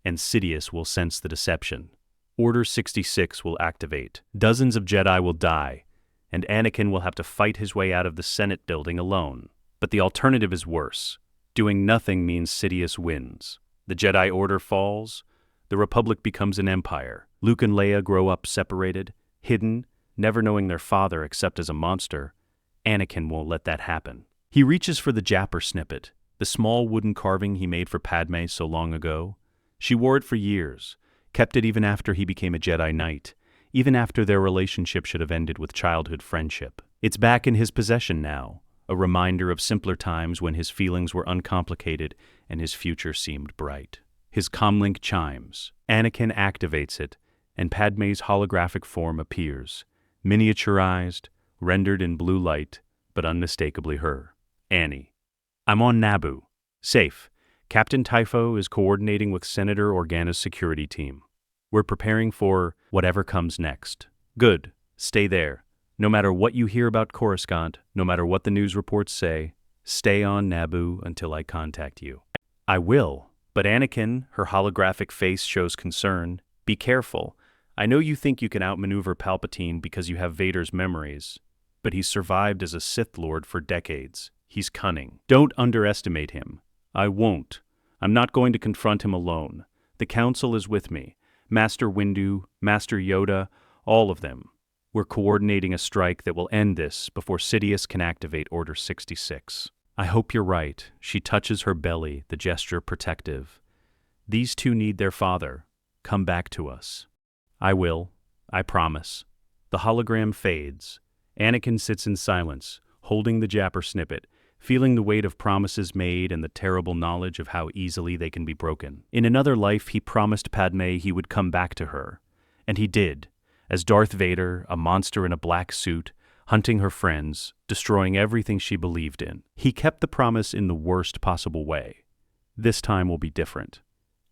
and Sidious will sense the deception. Order 66 will activate. Dozens of Jedi will die, and Anakin will have to fight his way out of the Senate building alone. But the alternative is worse. Doing nothing means Sidious wins. The Jedi Order falls. The Republic becomes an empire. Luke and Leia grow up separated, hidden, never knowing their father except as a monster. Anakin won't let that happen. He reaches for the Japper snippet, the small wooden carving he made for Padme so long ago. She wore it for years, kept it even after he became a Jedi Knight, even after their relationship should have ended with childhood friendship. It's back in his possession now, a reminder of simpler times when his feelings were uncomplicated and his future seemed bright. His comlink chimes. Anakin activates it, and Padme's holographic form appears, miniaturized, rendered in blue light, but unmistakably her. Annie. I'm on Naboo. Safe. Captain Typho is coordinating with Senator Organa's security team. We're preparing for whatever comes next. Good. Stay there. No matter what you hear about Coruscant, no matter what the news reports say, stay on Naboo until I contact you. I will. But Anakin, her holographic face shows concern. Be careful. I know you think you can outmaneuver Palpatine because you have Vader's memories, but he's survived as a Sith Lord for decades. He's cunning. Don't underestimate him. I won't. I'm not going to confront him alone. The Council is with me. Master Windu, Master Yoda, all of them. We're coordinating a strike that will end this before Sidious can activate Order 66. I hope you're right. She touches her belly, the gesture protective. These two need their father. Come back to us. I will. I promise. The hologram fades. Anakin sits in silence, holding the Japper snippet, feeling the weight of promises made and the terrible knowledge of how easily they can be broken. In another life, he promised Padme he would come back to her. And he did, as Darth Vader, a monster in a black suit, hunting her friends, destroying everything she believed in. He kept the promise in the worst possible way. This time will be different.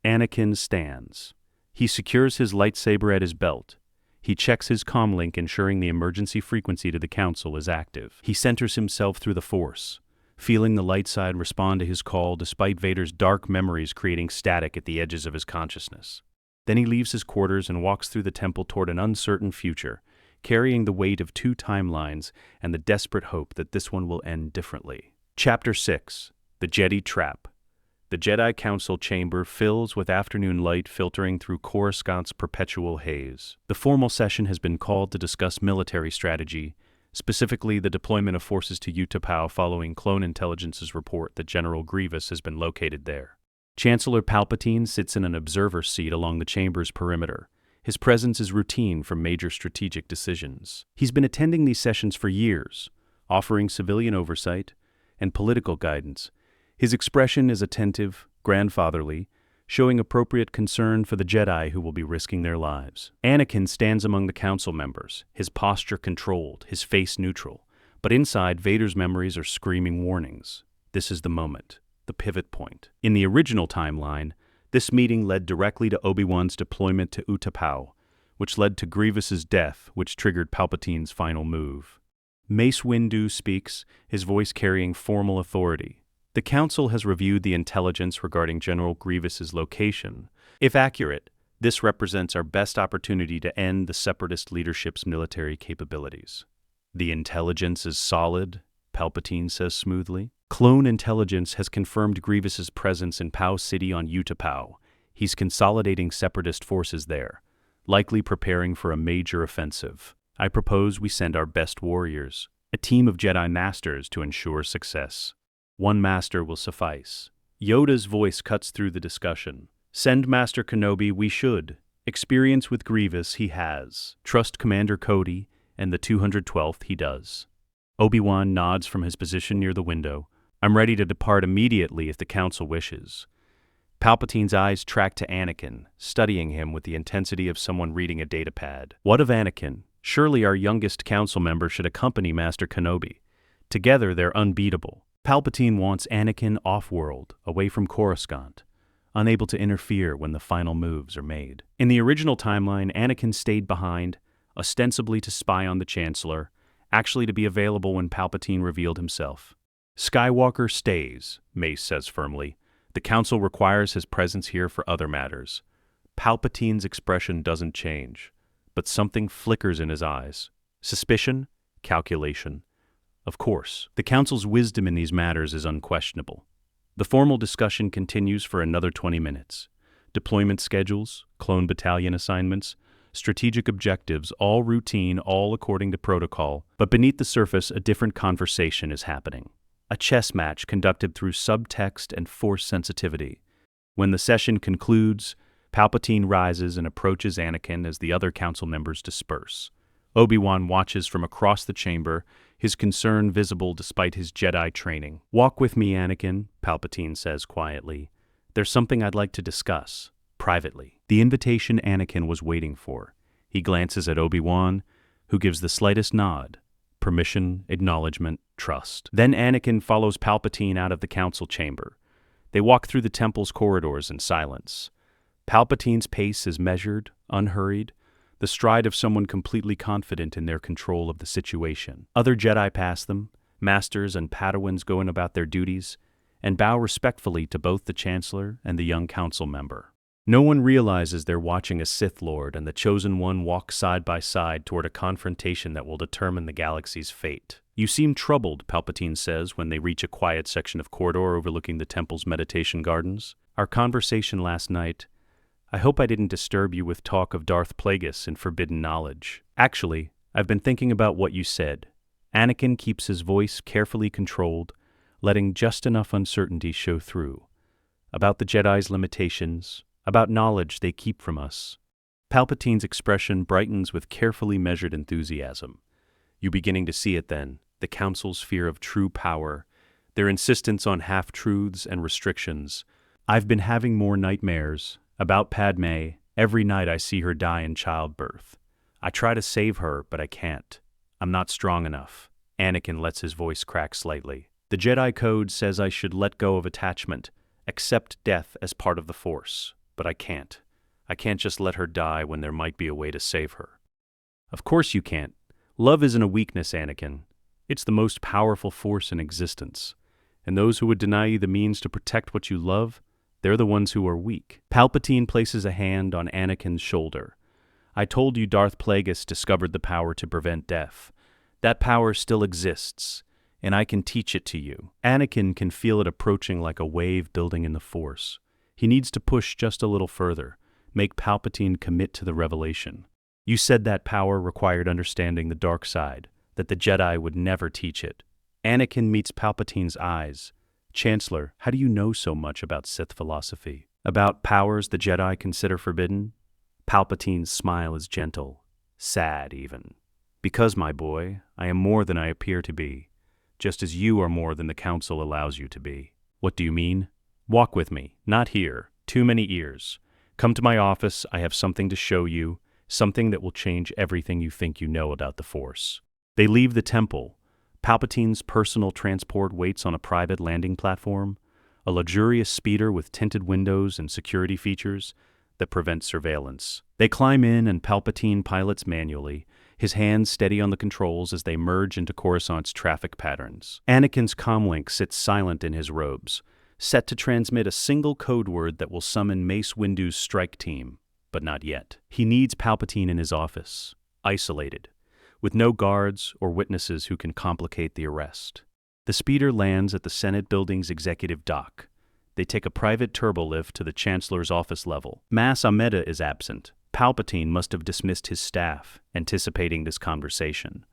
Anakin stands. He secures his lightsaber at his belt. He checks his comlink, ensuring the emergency frequency to the Council is active. He centers himself through the Force, feeling the light side respond to his call despite Vader's dark memories creating static at the edges of his consciousness. Then he leaves his quarters and walks through the temple toward an uncertain future, carrying the weight of two timelines and the desperate hope that this one will end differently. Chapter 6. The Jedi Trap. The Jedi Council chamber fills with afternoon light filtering through Coruscant's perpetual haze. The formal session has been called to discuss military strategy, specifically the deployment of forces to Utapau following Clone Intelligence's report that General Grievous has been located there. Chancellor Palpatine sits in an observer seat along the chamber's perimeter. His presence is routine for major strategic decisions. He's been attending these sessions for years, offering civilian oversight and political guidance. His expression is attentive, grandfatherly, showing appropriate concern for the Jedi who will be risking their lives. Anakin stands among the council members, his posture controlled, his face neutral. But inside, Vader's memories are screaming warnings. This is the moment, the pivot point. In the original timeline, this meeting led directly to Obi-Wan's deployment to Utapau, which led to Grievous's death, which triggered Palpatine's final move. Mace Windu speaks, his voice carrying formal authority. The Council has reviewed the intelligence regarding General Grievous's location. If accurate, this represents our best opportunity to end the Separatist leadership's military capabilities. The intelligence is solid, Palpatine says smoothly. Clone Intelligence has confirmed Grievous's presence in Pau City on Utapau. He's consolidating Separatist forces there, likely preparing for a major offensive. I propose we send our best warriors, a team of Jedi Masters to ensure success. One Master will suffice. Yoda's voice cuts through the discussion. Send Master Kenobi, we should. Experience with Grievous he has. Trust Commander Cody, and the 212th he does. Obi-Wan nods from his position near the window. I'm ready to depart immediately if the Council wishes. Palpatine's eyes track to Anakin, studying him with the intensity of someone reading a datapad. What of Anakin? Surely our youngest council member should accompany Master Kenobi. Together, they're unbeatable. Palpatine wants Anakin off-world, away from Coruscant, unable to interfere when the final moves are made. In the original timeline, Anakin stayed behind, ostensibly to spy on the Chancellor, actually to be available when Palpatine revealed himself. Skywalker stays, Mace says firmly. The Council requires his presence here for other matters. Palpatine's expression doesn't change, but something flickers in his eyes. Suspicion? Calculation. Of course, the Council's wisdom in these matters is unquestionable. The formal discussion continues for another 20 minutes. Deployment schedules, clone battalion assignments, strategic objectives, all routine, all according to protocol, but beneath the surface a different conversation is happening. A chess match conducted through subtext and force sensitivity. When the session concludes, Palpatine rises and approaches Anakin as the other council members disperse. Obi-Wan watches from across the chamber, his concern visible despite his Jedi training. "Walk with me, Anakin," Palpatine says quietly. "There's something I'd like to discuss, privately." The invitation Anakin was waiting for. He glances at Obi-Wan, who gives the slightest nod. Permission, acknowledgement, trust. Then Anakin follows Palpatine out of the council chamber. They walk through the temple's corridors in silence. Palpatine's pace is measured, unhurried, the stride of someone completely confident in their control of the situation. Other Jedi pass them, masters and Padawans going about their duties, and bow respectfully to both the Chancellor and the young council member. No one realizes they're watching a Sith Lord and the Chosen One walk side by side toward a confrontation that will determine the galaxy's fate. "You seem troubled," Palpatine says when they reach a quiet section of corridor overlooking the temple's meditation gardens. "Our conversation last night, I hope I didn't disturb you with talk of Darth Plagueis and forbidden knowledge. Actually, I've been thinking about what you said." Anakin keeps his voice carefully controlled, letting just enough uncertainty show through. About the Jedi's limitations, about knowledge they keep from us. Palpatine's expression brightens with carefully measured enthusiasm. "You beginning to see it then, the Council's fear of true power, their insistence on half-truths and restrictions. I've been having more nightmares about Padme. Every night I see her die in childbirth. I try to save her, but I can't. I'm not strong enough." Anakin lets his voice crack slightly. "The Jedi Code says I should let go of attachment, accept death as part of the Force. But I can't. I can't just let her die when there might be a way to save her." "Of course you can't. Love isn't a weakness, Anakin. It's the most powerful force in existence. And those who would deny you the means to protect what you love, they're the ones who are weak." Palpatine places a hand on Anakin's shoulder. "I told you Darth Plagueis discovered the power to prevent death. That power still exists, and I can teach it to you." Anakin can feel it approaching like a wave building in the Force. He needs to push just a little further, make Palpatine commit to the revelation. "You said that power required understanding the dark side, that the Jedi would never teach it." Anakin meets Palpatine's eyes. "Chancellor, how do you know so much about Sith philosophy? About powers the Jedi consider forbidden?" Palpatine's smile is gentle, sad even. "Because, my boy, I am more than I appear to be, just as you are more than the Council allows you to be." "What do you mean?" "Walk with me. Not here. Too many ears. Come to my office. I have something to show you, something that will change everything you think you know about the Force." They leave the temple. Palpatine's personal transport waits on a private landing platform, a luxurious speeder with tinted windows and security features that prevent surveillance. They climb in and Palpatine pilots manually, his hands steady on the controls as they merge into Coruscant's traffic patterns. Anakin's comlink sits silent in his robes, set to transmit a single code word that will summon Mace Windu's strike team, but not yet. He needs Palpatine in his office, isolated, with no guards or witnesses who can complicate the arrest. The speeder lands at the Senate building's executive dock. They take a private turbolift to the Chancellor's office level. Mas Amedda is absent. Palpatine must have dismissed his staff, anticipating this conversation.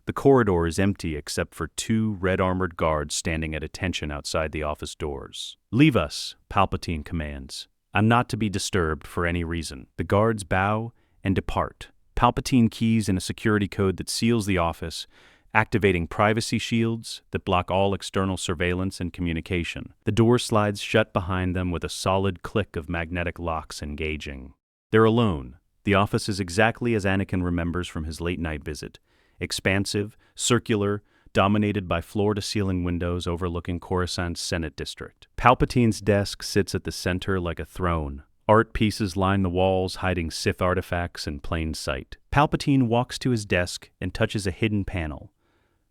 The corridor is empty except for 2 red-armored guards standing at attention outside the office doors. "Leave us," Palpatine commands. "I'm not to be disturbed for any reason." The guards bow and depart. Palpatine keys in a security code that seals the office, activating privacy shields that block all external surveillance and communication. The door slides shut behind them with a solid click of magnetic locks engaging. They're alone. The office is exactly as Anakin remembers from his late-night visit. Expansive, circular, dominated by floor-to-ceiling windows overlooking Coruscant's Senate district. Palpatine's desk sits at the center like a throne. Art pieces line the walls, hiding Sith artifacts in plain sight. Palpatine walks to his desk and touches a hidden panel.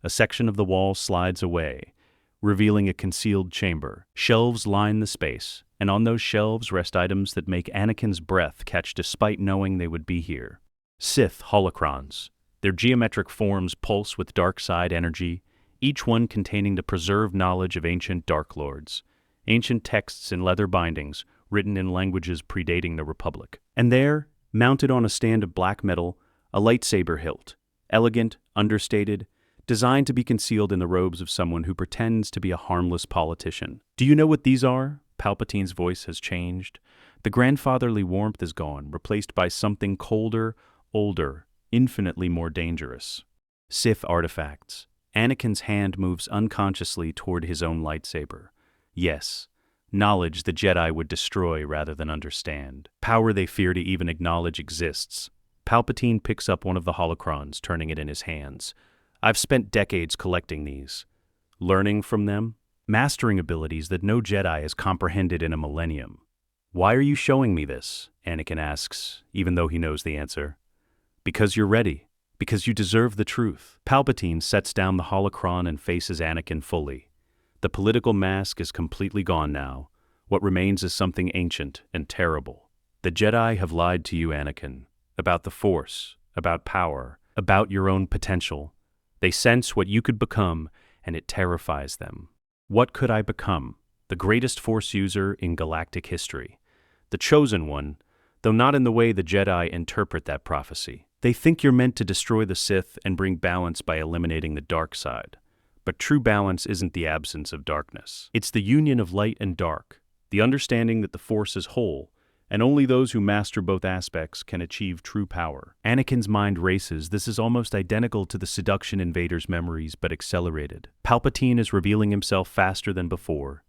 A section of the wall slides away, revealing a concealed chamber. Shelves line the space, and on those shelves rest items that make Anakin's breath catch despite knowing they would be here. Sith holocrons. Their geometric forms pulse with dark side energy, each one containing the preserved knowledge of ancient Dark Lords. Ancient texts in leather bindings, written in languages predating the Republic. And there, mounted on a stand of black metal, a lightsaber hilt, elegant, understated, designed to be concealed in the robes of someone who pretends to be a harmless politician. Do you know what these are? Palpatine's voice has changed. The grandfatherly warmth is gone, replaced by something colder, older, infinitely more dangerous. Sith artifacts. Anakin's hand moves unconsciously toward his own lightsaber. Yes, knowledge the Jedi would destroy rather than understand. Power they fear to even acknowledge exists. Palpatine picks up one of the holocrons, turning it in his hands. I've spent decades collecting these, learning from them, mastering abilities that no Jedi has comprehended in a millennium. Why are you showing me this? Anakin asks, even though he knows the answer. Because you're ready. Because you deserve the truth. Palpatine sets down the holocron and faces Anakin fully. The political mask is completely gone now. What remains is something ancient and terrible. The Jedi have lied to you, Anakin, about the Force, about power, about your own potential. They sense what you could become, and it terrifies them. What could I become? The greatest Force user in galactic history. The chosen one, though not in the way the Jedi interpret that prophecy. They think you're meant to destroy the Sith and bring balance by eliminating the dark side. But true balance isn't the absence of darkness. It's the union of light and dark, the understanding that the Force is whole, and only those who master both aspects can achieve true power. Anakin's mind races. This is almost identical to the seduction in Vader's memories, but accelerated. Palpatine is revealing himself faster than before,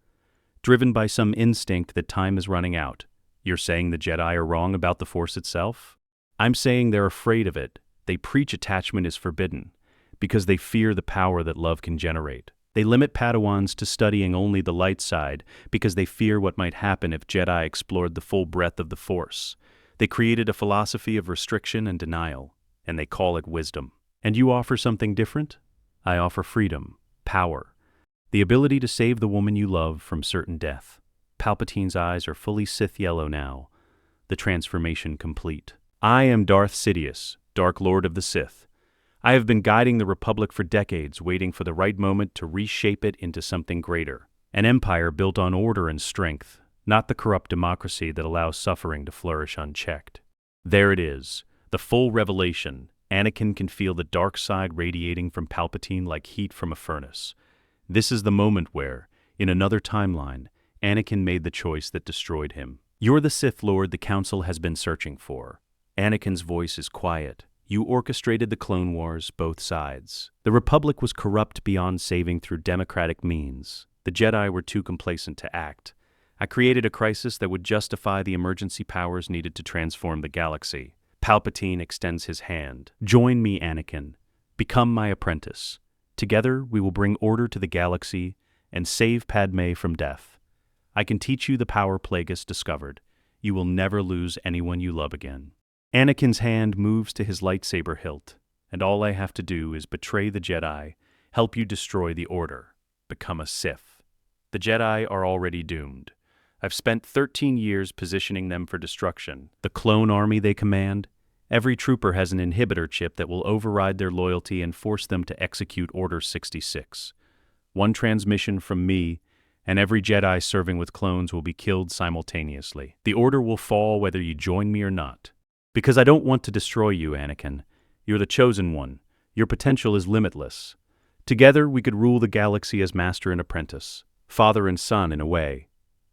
driven by some instinct that time is running out. You're saying the Jedi are wrong about the Force itself? I'm saying they're afraid of it. They preach attachment is forbidden, because they fear the power that love can generate. They limit Padawans to studying only the light side because they fear what might happen if Jedi explored the full breadth of the Force. They created a philosophy of restriction and denial, and they call it wisdom. And you offer something different? I offer freedom, power, the ability to save the woman you love from certain death. Palpatine's eyes are fully Sith yellow now, the transformation complete. I am Darth Sidious, Dark Lord of the Sith. I have been guiding the Republic for decades, waiting for the right moment to reshape it into something greater. An empire built on order and strength, not the corrupt democracy that allows suffering to flourish unchecked. There it is, the full revelation. Anakin can feel the dark side radiating from Palpatine like heat from a furnace. This is the moment where, in another timeline, Anakin made the choice that destroyed him. You're the Sith Lord the Council has been searching for. Anakin's voice is quiet. You orchestrated the Clone Wars, both sides. The Republic was corrupt beyond saving through democratic means. The Jedi were too complacent to act. I created a crisis that would justify the emergency powers needed to transform the galaxy. Palpatine extends his hand. Join me, Anakin. Become my apprentice. Together, we will bring order to the galaxy and save Padme from death. I can teach you the power Plagueis discovered. You will never lose anyone you love again. Anakin's hand moves to his lightsaber hilt, and all I have to do is betray the Jedi, help you destroy the Order, become a Sith. The Jedi are already doomed. I've spent 13 years positioning them for destruction. The clone army they command, every trooper has an inhibitor chip that will override their loyalty and force them to execute Order 66. One transmission from me, and every Jedi serving with clones will be killed simultaneously. The Order will fall whether you join me or not. Because I don't want to destroy you, Anakin. You're the chosen one. Your potential is limitless. Together, we could rule the galaxy as master and apprentice, father and son in a way.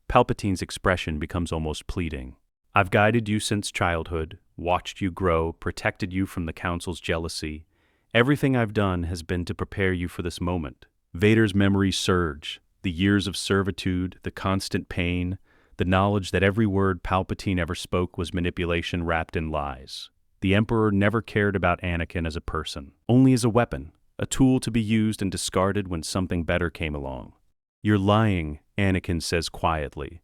Palpatine's expression becomes almost pleading. I've guided you since childhood, watched you grow, protected you from the Council's jealousy, Everything I've done has been to prepare you for this moment. Vader's memories surge, the years of servitude, the constant pain, the knowledge that every word Palpatine ever spoke was manipulation wrapped in lies. The Emperor never cared about Anakin as a person, only as a weapon, a tool to be used and discarded when something better came along. "You're lying," Anakin says quietly.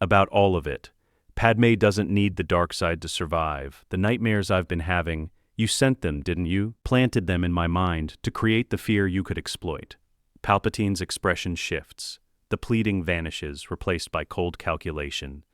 "About all of it. Padme doesn't need the dark side to survive. The nightmares I've been having, you sent them, didn't you? Planted them in my mind to create the fear you could exploit." Palpatine's expression shifts. The pleading vanishes, replaced by cold calculation.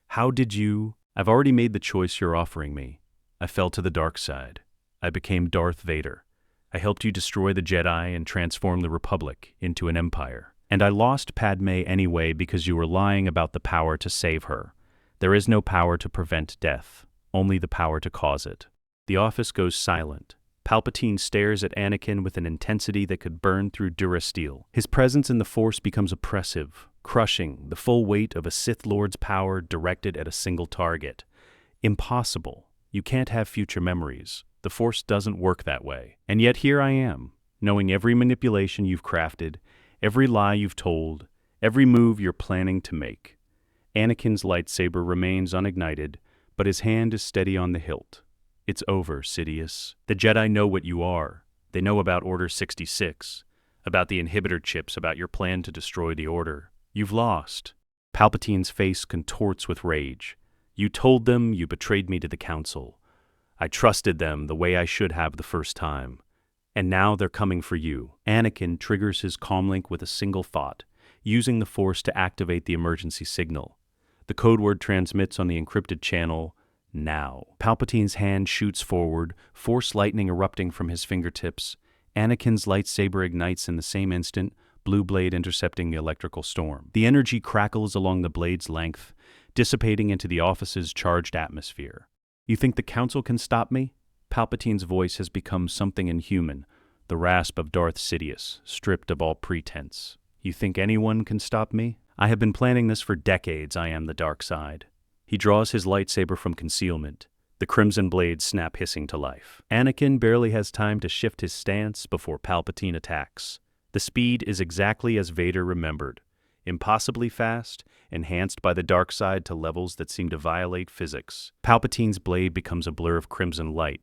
"How did you? I've already made the choice you're offering me. I fell to the dark side. I became Darth Vader. I helped you destroy the Jedi and transform the Republic into an empire. And I lost Padme anyway because you were lying about the power to save her. There is no power to prevent death, only the power to cause it." The office goes silent. Palpatine stares at Anakin with an intensity that could burn through durasteel. His presence in the Force becomes oppressive, crushing, the full weight of a Sith Lord's power directed at a single target. Impossible. You can't have future memories. The Force doesn't work that way. And yet here I am, knowing every manipulation you've crafted, every lie you've told, every move you're planning to make. Anakin's lightsaber remains unignited, but his hand is steady on the hilt. "It's over, Sidious. The Jedi know what you are. They know about Order 66, about the inhibitor chips, about your plan to destroy the Order. You've lost." Palpatine's face contorts with rage. "You told them you betrayed me to the Council. I trusted them the way I should have the first time. And now they're coming for you." Anakin triggers his comlink with a single thought, using the Force to activate the emergency signal. The code word transmits on the encrypted channel, "Now." Palpatine's hand shoots forward, Force lightning erupting from his fingertips. Anakin's lightsaber ignites in the same instant, blue blade intercepting the electrical storm. The energy crackles along the blade's length, dissipating into the office's charged atmosphere. "You think the Council can stop me?" Palpatine's voice has become something inhuman, the rasp of Darth Sidious, stripped of all pretense. "You think anyone can stop me? I have been planning this for decades. I am the dark side." He draws his lightsaber from concealment, the crimson blade snap hissing to life. Anakin barely has time to shift his stance before Palpatine attacks. The speed is exactly as Vader remembered, impossibly fast, enhanced by the dark side to levels that seem to violate physics. Palpatine's blade becomes a blur of crimson light,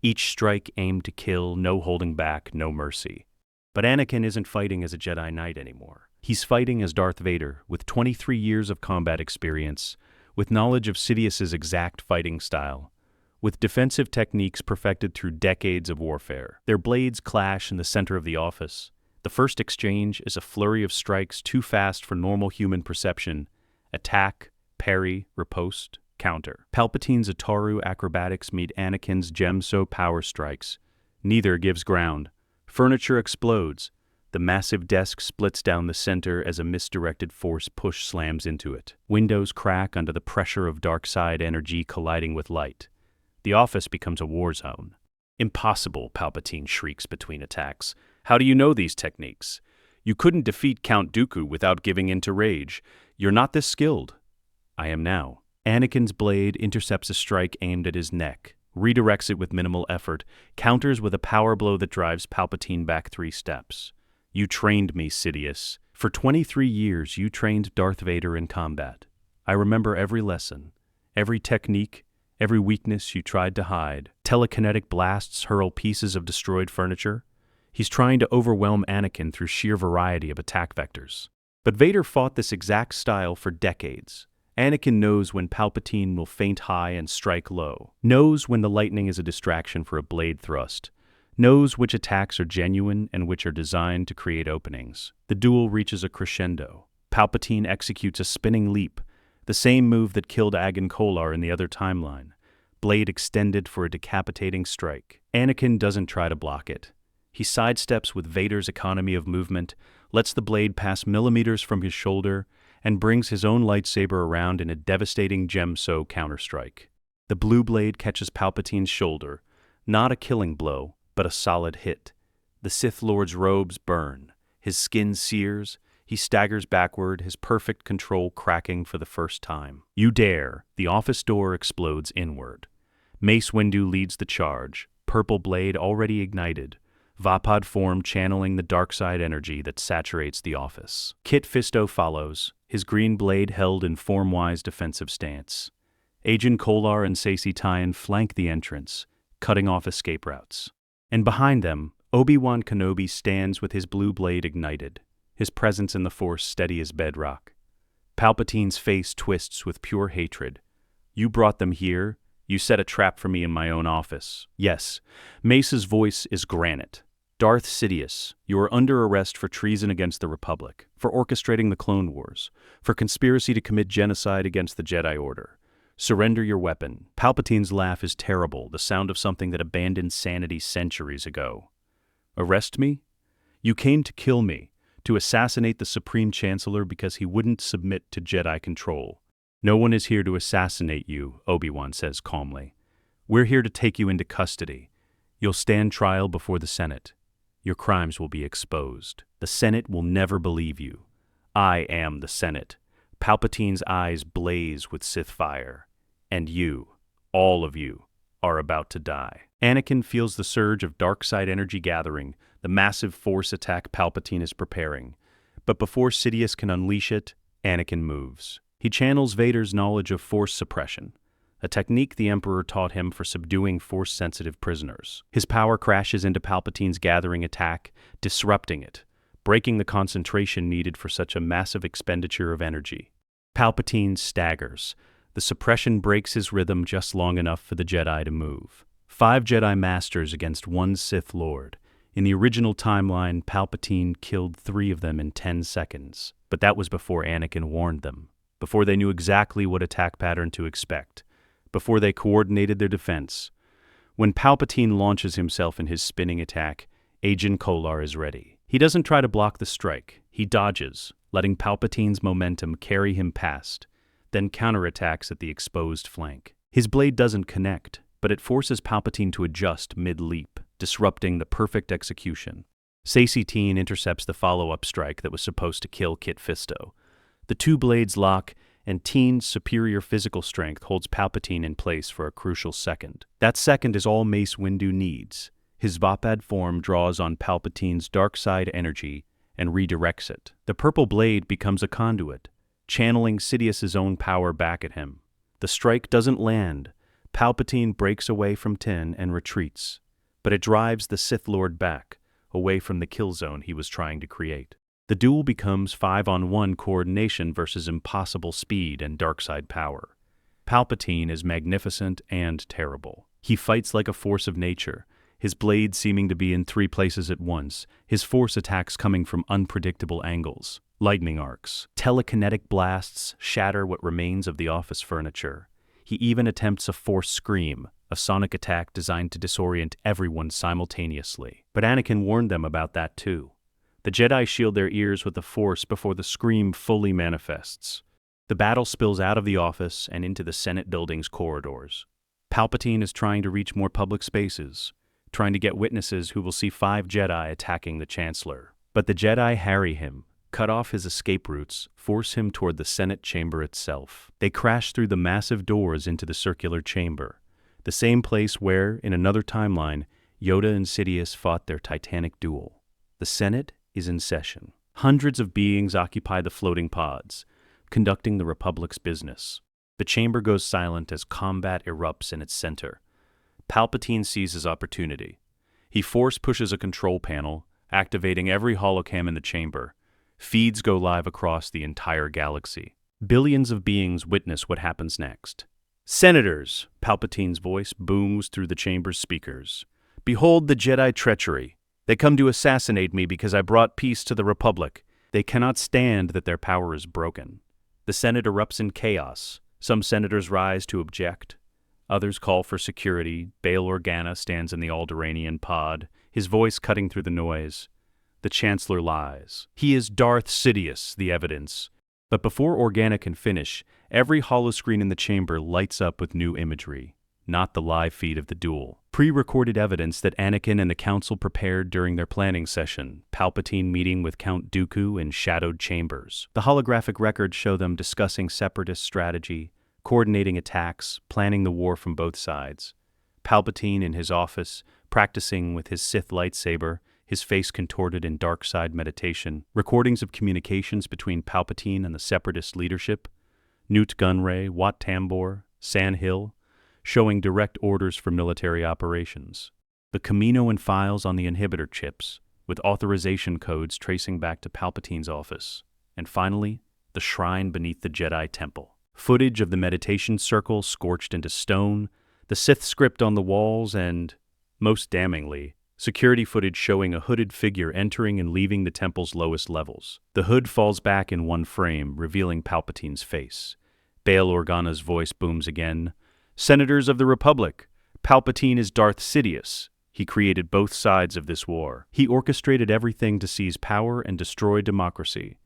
each strike aimed to kill, no holding back, no mercy. But Anakin isn't fighting as a Jedi Knight anymore. He's fighting as Darth Vader, with 23 years of combat experience, with knowledge of Sidious's exact fighting style, with defensive techniques perfected through decades of warfare. Their blades clash in the center of the office. The first exchange is a flurry of strikes too fast for normal human perception. Attack, parry, riposte, counter. Palpatine's Ataru acrobatics meet Anakin's Gemso power strikes. Neither gives ground. Furniture explodes. The massive desk splits down the center as a misdirected Force push slams into it. Windows crack under the pressure of dark side energy colliding with light. The office becomes a war zone. "Impossible," Palpatine shrieks between attacks. "How do you know these techniques? You couldn't defeat Count Dooku without giving in to rage. You're not this skilled." "I am now." Anakin's blade intercepts a strike aimed at his neck, redirects it with minimal effort, counters with a power blow that drives Palpatine back 3 steps. "You trained me, Sidious. For 23 years you trained Darth Vader in combat. I remember every lesson, every technique, every weakness you tried to hide." Telekinetic blasts hurl pieces of destroyed furniture. He's trying to overwhelm Anakin through sheer variety of attack vectors. But Vader fought this exact style for decades. Anakin knows when Palpatine will feint high and strike low, knows when the lightning is a distraction for a blade thrust, knows which attacks are genuine and which are designed to create openings. The duel reaches a crescendo. Palpatine executes a spinning leap, the same move that killed Agan Kolar in the other timeline, blade extended for a decapitating strike. Anakin doesn't try to block it. He sidesteps with Vader's economy of movement, lets the blade pass millimeters from his shoulder, and brings his own lightsaber around in a devastating Gemso counterstrike. The blue blade catches Palpatine's shoulder, not a killing blow, but a solid hit. The Sith Lord's robes burn, his skin sears, he staggers backward, his perfect control cracking for the first time. "You dare!" The office door explodes inward. Mace Windu leads the charge, purple blade already ignited. Vapid form channeling the dark side energy that saturates the office. Kit Fisto follows, his green blade held in form-wise defensive stance. Agent Kolar and Saesee Tiin flank the entrance, cutting off escape routes. And behind them, Obi-Wan Kenobi stands with his blue blade ignited, his presence in the Force steady as bedrock. Palpatine's face twists with pure hatred. You brought them here. You set a trap for me in my own office. Yes, Mace's voice is granite. Darth Sidious, you are under arrest for treason against the Republic, for orchestrating the Clone Wars, for conspiracy to commit genocide against the Jedi Order. Surrender your weapon. Palpatine's laugh is terrible, the sound of something that abandoned sanity centuries ago. Arrest me? You came to kill me, to assassinate the Supreme Chancellor because he wouldn't submit to Jedi control. No one is here to assassinate you, Obi-Wan says calmly. We're here to take you into custody. You'll stand trial before the Senate. Your crimes will be exposed. The Senate will never believe you. I am the Senate. Palpatine's eyes blaze with Sith fire. And you, all of you, are about to die. Anakin feels the surge of dark side energy gathering, the massive Force attack Palpatine is preparing. But before Sidious can unleash it, Anakin moves. He channels Vader's knowledge of Force suppression, a technique the Emperor taught him for subduing Force-sensitive prisoners. His power crashes into Palpatine's gathering attack, disrupting it, breaking the concentration needed for such a massive expenditure of energy. Palpatine staggers. The suppression breaks his rhythm just long enough for the Jedi to move. 5 Jedi Masters against 1 Sith Lord. In the original timeline, Palpatine killed 3 of them in 10 seconds, but that was before Anakin warned them, before they knew exactly what attack pattern to expect, before they coordinated their defense. When Palpatine launches himself in his spinning attack, Agent Kolar is ready. He doesn't try to block the strike. He dodges, letting Palpatine's momentum carry him past, then counterattacks at the exposed flank. His blade doesn't connect, but it forces Palpatine to adjust mid-leap, disrupting the perfect execution. Saesee Tiin intercepts the follow-up strike that was supposed to kill Kit Fisto. The 2 blades lock, and Tien's superior physical strength holds Palpatine in place for a crucial second. That second is all Mace Windu needs. His Vapid form draws on Palpatine's dark side energy and redirects it. The purple blade becomes a conduit, channeling Sidious's own power back at him. The strike doesn't land. Palpatine breaks away from Tien and retreats, but it drives the Sith Lord back, away from the kill zone he was trying to create. The duel becomes 5-on-1 coordination versus impossible speed and dark-side power. Palpatine is magnificent and terrible. He fights like a force of nature, his blade seeming to be in 3 places at once, his Force attacks coming from unpredictable angles. Lightning arcs, telekinetic blasts shatter what remains of the office furniture. He even attempts a Force scream, a sonic attack designed to disorient everyone simultaneously. But Anakin warned them about that too. The Jedi shield their ears with the Force before the scream fully manifests. The battle spills out of the office and into the Senate building's corridors. Palpatine is trying to reach more public spaces, trying to get witnesses who will see 5 Jedi attacking the Chancellor. But the Jedi harry him, cut off his escape routes, force him toward the Senate chamber itself. They crash through the massive doors into the circular chamber, the same place where, in another timeline, Yoda and Sidious fought their titanic duel. The Senate is in session. Hundreds of beings occupy the floating pods, conducting the Republic's business. The chamber goes silent as combat erupts in its center. Palpatine seizes opportunity. He force pushes a control panel, activating every holocam in the chamber. Feeds go live across the entire galaxy. Billions of beings witness what happens next. Senators, Palpatine's voice booms through the chamber's speakers. Behold the Jedi treachery. They come to assassinate me because I brought peace to the Republic. They cannot stand that their power is broken. The Senate erupts in chaos. Some senators rise to object. Others call for security. Bail Organa stands in the Alderaanian pod, his voice cutting through the noise. The Chancellor lies. He is Darth Sidious, the evidence. But before Organa can finish, every holoscreen in the chamber lights up with new imagery, not the live feed of the duel. Pre-recorded evidence that Anakin and the Council prepared during their planning session, Palpatine meeting with Count Dooku in shadowed chambers. The holographic records show them discussing separatist strategy, coordinating attacks, planning the war from both sides. Palpatine in his office, practicing with his Sith lightsaber, his face contorted in dark side meditation. Recordings of communications between Palpatine and the Separatist leadership, Newt Gunray, Wat Tambor, San Hill, showing direct orders for military operations. The Camino and files on the inhibitor chips, with authorization codes tracing back to Palpatine's office. And finally, the shrine beneath the Jedi Temple. Footage of the meditation circle scorched into stone, the Sith script on the walls, and, most damningly, security footage showing a hooded figure entering and leaving the temple's lowest levels. The hood falls back in one frame, revealing Palpatine's face. Bail Organa's voice booms again. "Senators of the Republic, Palpatine is Darth Sidious. He created both sides of this war. He orchestrated everything to seize power and destroy democracy.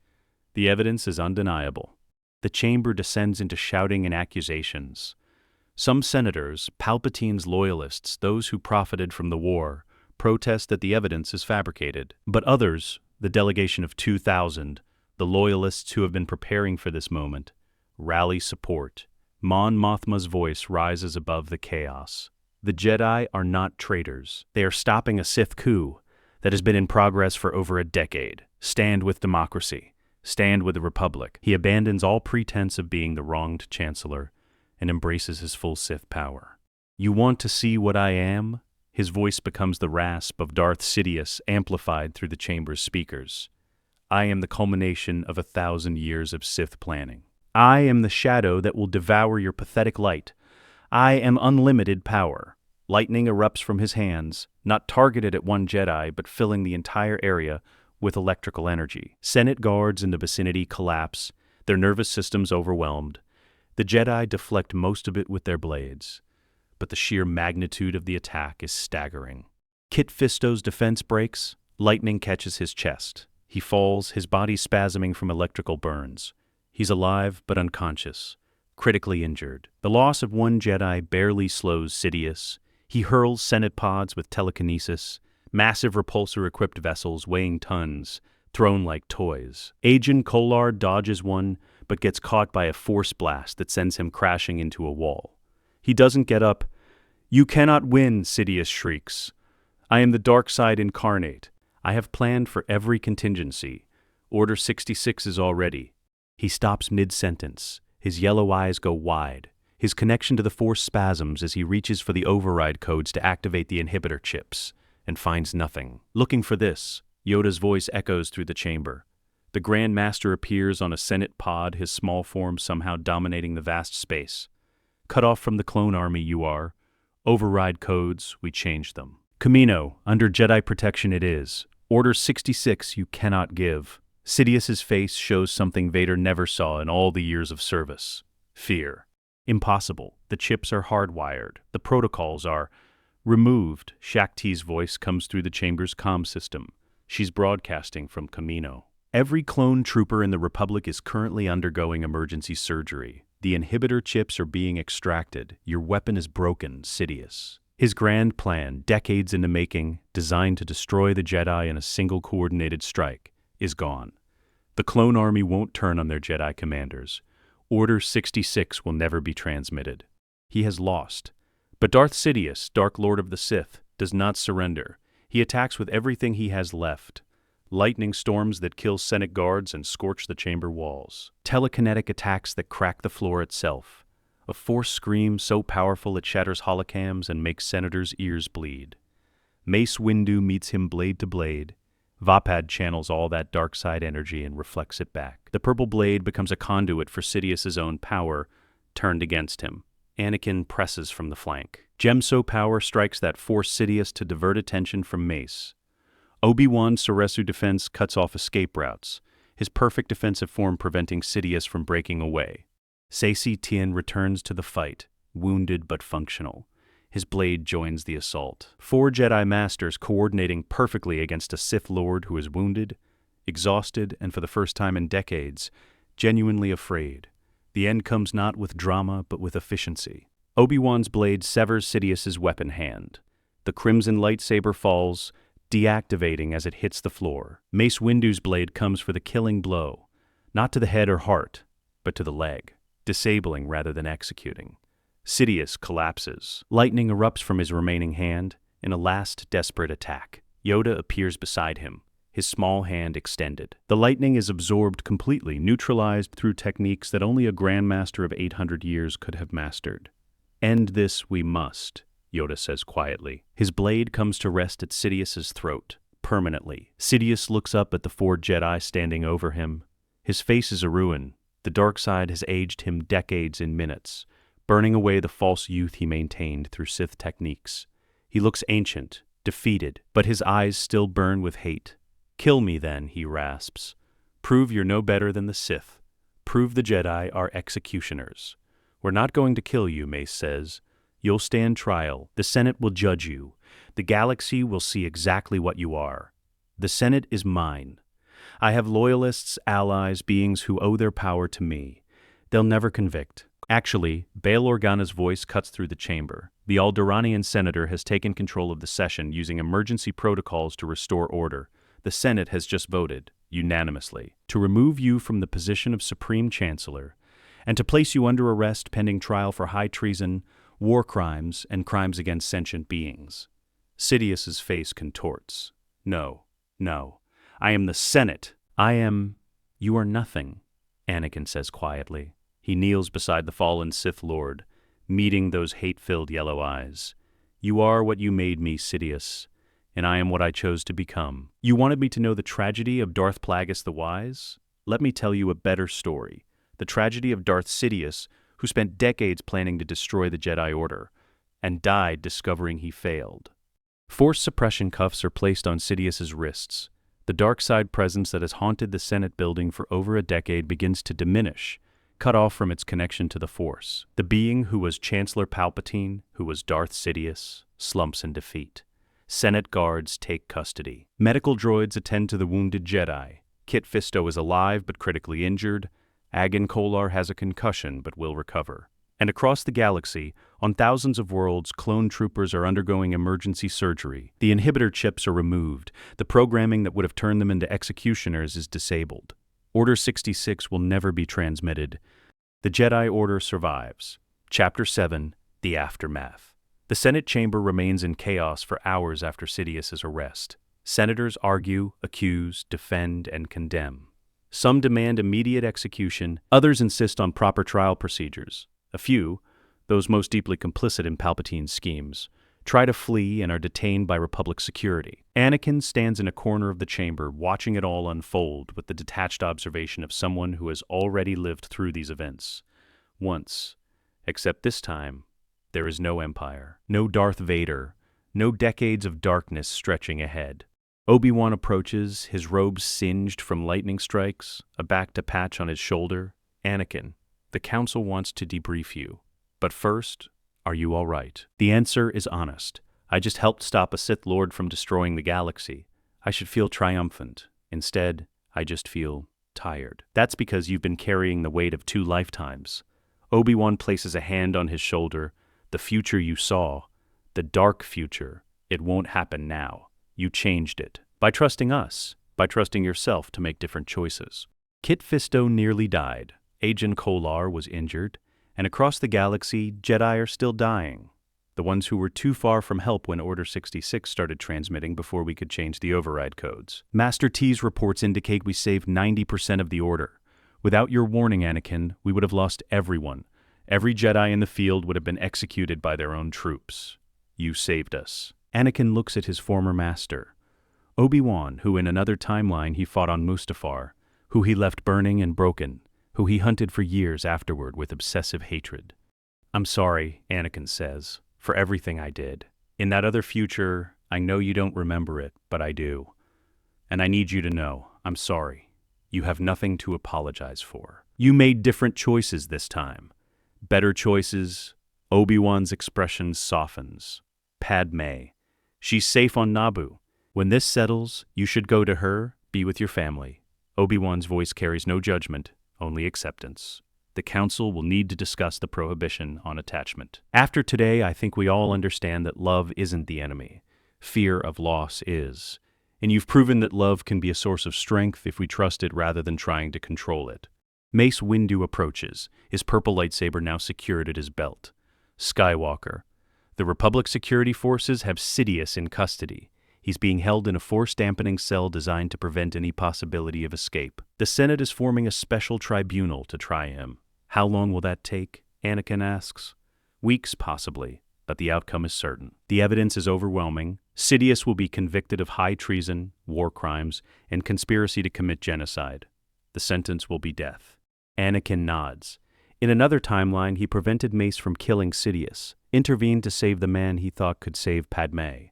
The evidence is undeniable." The chamber descends into shouting and accusations. Some senators, Palpatine's loyalists, those who profited from the war, protest that the evidence is fabricated. But others, the delegation of 2,000, the loyalists who have been preparing for this moment, rally support. Mon Mothma's voice rises above the chaos. The Jedi are not traitors. They are stopping a Sith coup that has been in progress for over a decade. Stand with democracy. Stand with the Republic. He abandons all pretense of being the wronged Chancellor and embraces his full Sith power. "You want to see what I am?" His voice becomes the rasp of Darth Sidious amplified through the chamber's speakers. "I am the culmination of 1,000 years of Sith planning. I am the shadow that will devour your pathetic light. I am unlimited power." Lightning erupts from his hands, not targeted at one Jedi, but filling the entire area with electrical energy. Senate guards in the vicinity collapse, their nervous systems overwhelmed. The Jedi deflect most of it with their blades, but the sheer magnitude of the attack is staggering. Kit Fisto's defense breaks, lightning catches his chest. He falls, his body spasming from electrical burns. He's alive but unconscious, critically injured. The loss of one Jedi barely slows Sidious. He hurls Senate pods with telekinesis, massive repulsor-equipped vessels weighing tons, thrown like toys. Agent Kolar dodges one, but gets caught by a force blast that sends him crashing into a wall. He doesn't get up. "You cannot win," Sidious shrieks. "I am the dark side incarnate. I have planned for every contingency. Order 66 is all ready." He stops mid-sentence. His yellow eyes go wide. His connection to the Force spasms as he reaches for the override codes to activate the inhibitor chips, and finds nothing. "Looking for this," Yoda's voice echoes through the chamber. The Grand Master appears on a Senate pod, his small form somehow dominating the vast space. "Cut off from the clone army you are. Override codes, we changed them. Camino, under Jedi protection it is. Order 66 you cannot give." Sidious's face shows something Vader never saw in all the years of service. Fear. "Impossible. The chips are hardwired. The protocols are removed." Shakti's voice comes through the chamber's comm system. She's broadcasting from Camino. "Every clone trooper in the Republic is currently undergoing emergency surgery. The inhibitor chips are being extracted. Your weapon is broken, Sidious." His grand plan, decades in the making, designed to destroy the Jedi in a single coordinated strike, is gone. The clone army won't turn on their Jedi commanders. Order 66 will never be transmitted. He has lost. But Darth Sidious, Dark Lord of the Sith, does not surrender. He attacks with everything he has left. Lightning storms that kill Senate guards and scorch the chamber walls. Telekinetic attacks that crack the floor itself. A force scream so powerful it shatters holocams and makes senators' ears bleed. Mace Windu meets him blade to blade. Vapad channels all that dark side energy and reflects it back. The purple blade becomes a conduit for Sidious's own power, turned against him. Anakin presses from the flank. Gemso power strikes that force Sidious to divert attention from Mace. Obi-Wan's Soresu defense cuts off escape routes, his perfect defensive form preventing Sidious from breaking away. Saesee Tiin returns to the fight, wounded but functional. His blade joins the assault. 4 Jedi Masters coordinating perfectly against a Sith Lord who is wounded, exhausted, and for the first time in decades, genuinely afraid. The end comes not with drama, but with efficiency. Obi-Wan's blade severs Sidious's weapon hand. The crimson lightsaber falls, deactivating as it hits the floor. Mace Windu's blade comes for the killing blow, not to the head or heart, but to the leg, disabling rather than executing. Sidious collapses. Lightning erupts from his remaining hand. in a last desperate attack. Yoda appears beside him, his small hand extended. The lightning is absorbed completely, neutralized through techniques that only a grandmaster of 800 years could have mastered. "End this we must," Yoda says quietly. His blade comes to rest at Sidious's throat, permanently. Sidious looks up at the 4 Jedi standing over him. His face is a ruin. The dark side has aged him decades in minutes, burning away the false youth he maintained through Sith techniques. He looks ancient, defeated, but his eyes still burn with hate. "Kill me then," he rasps. "Prove you're no better than the Sith. Prove the Jedi are executioners." "We're not going to kill you," Mace says. "You'll stand trial. The Senate will judge you. The galaxy will see exactly what you are. The Senate is mine. I have loyalists, allies, beings who owe their power to me. They'll never convict." Actually, Bail Organa's voice cuts through the chamber. The Alderaanian senator has taken control of the session using emergency protocols to restore order. The Senate has just voted, unanimously, to remove you from the position of Supreme Chancellor and to place you under arrest pending trial for high treason, war crimes, and crimes against sentient beings. Sidious's face contorts. No. I am the Senate. You are nothing," Anakin says quietly. He kneels beside the fallen Sith Lord, meeting those hate-filled yellow eyes. "You are what you made me, Sidious, and I am what I chose to become. You wanted me to know the tragedy of Darth Plagueis the Wise? Let me tell you a better story. The tragedy of Darth Sidious, who spent decades planning to destroy the Jedi Order, and died discovering he failed." Force suppression cuffs are placed on Sidious's wrists. The dark side presence that has haunted the Senate building for over a decade begins to diminish, cut off from its connection to the Force. The being who was Chancellor Palpatine, who was Darth Sidious, slumps in defeat. Senate guards take custody. Medical droids attend to the wounded Jedi. Kit Fisto is alive but critically injured. Agan Kolar has a concussion but will recover. And across the galaxy, on thousands of worlds, clone troopers are undergoing emergency surgery. The inhibitor chips are removed. The programming that would have turned them into executioners is disabled. Order 66 will never be transmitted. The Jedi Order survives. Chapter 7, The Aftermath. The Senate chamber remains in chaos for hours after Sidious's arrest. Senators argue, accuse, defend, and condemn. Some demand immediate execution, others insist on proper trial procedures. A few, those most deeply complicit in Palpatine's schemes, try to flee and are detained by Republic security. Anakin stands in a corner of the chamber, watching it all unfold with the detached observation of someone who has already lived through these events. Once. Except this time, there is no Empire, no Darth Vader, no decades of darkness stretching ahead. Obi-Wan approaches, his robes singed from lightning strikes, a back-to-patch on his shoulder. "Anakin, the Council wants to debrief you. But first, are you all right?" The answer is honest. I just helped stop a Sith Lord from destroying the galaxy. I should feel triumphant. Instead, I just feel tired. That's because you've been carrying the weight of 2 lifetimes. Obi-Wan places a hand on his shoulder. "The future you saw, the dark future, it won't happen now. You changed it. By trusting us, by trusting yourself to make different choices." Kit Fisto nearly died. Agen Kolar was injured. And across the galaxy, Jedi are still dying. The ones who were too far from help when Order 66 started transmitting before we could change the override codes. Master T's reports indicate we saved 90% of the Order. Without your warning, Anakin, we would have lost everyone. Every Jedi in the field would have been executed by their own troops. You saved us. Anakin looks at his former master, Obi-Wan, who in another timeline he fought on Mustafar, who he left burning and broken, who he hunted for years afterward with obsessive hatred. "I'm sorry," Anakin says, "for everything I did. In that other future, I know you don't remember it, but I do. And I need you to know, I'm sorry. You have nothing to apologize for. You made different choices this time. Better choices." Obi-Wan's expression softens. "Padme. She's safe on Naboo. When this settles, you should go to her, be with your family." Obi-Wan's voice carries no judgment, only acceptance. "The Council will need to discuss the prohibition on attachment. After today, I think we all understand that love isn't the enemy. Fear of loss is. And you've proven that love can be a source of strength if we trust it rather than trying to control it." Mace Windu approaches, his purple lightsaber now secured at his belt. "Skywalker, The Republic security forces have Sidious in custody. He's being held in a force-dampening cell designed to prevent any possibility of escape. The Senate is forming a special tribunal to try him. How long will that take? Anakin asks. Weeks, possibly, but the outcome is certain. The evidence is overwhelming. Sidious will be convicted of high treason, war crimes, and conspiracy to commit genocide. The sentence will be death. Anakin nods. In another timeline, he prevented Mace from killing Sidious, intervened to save the man he thought could save Padme.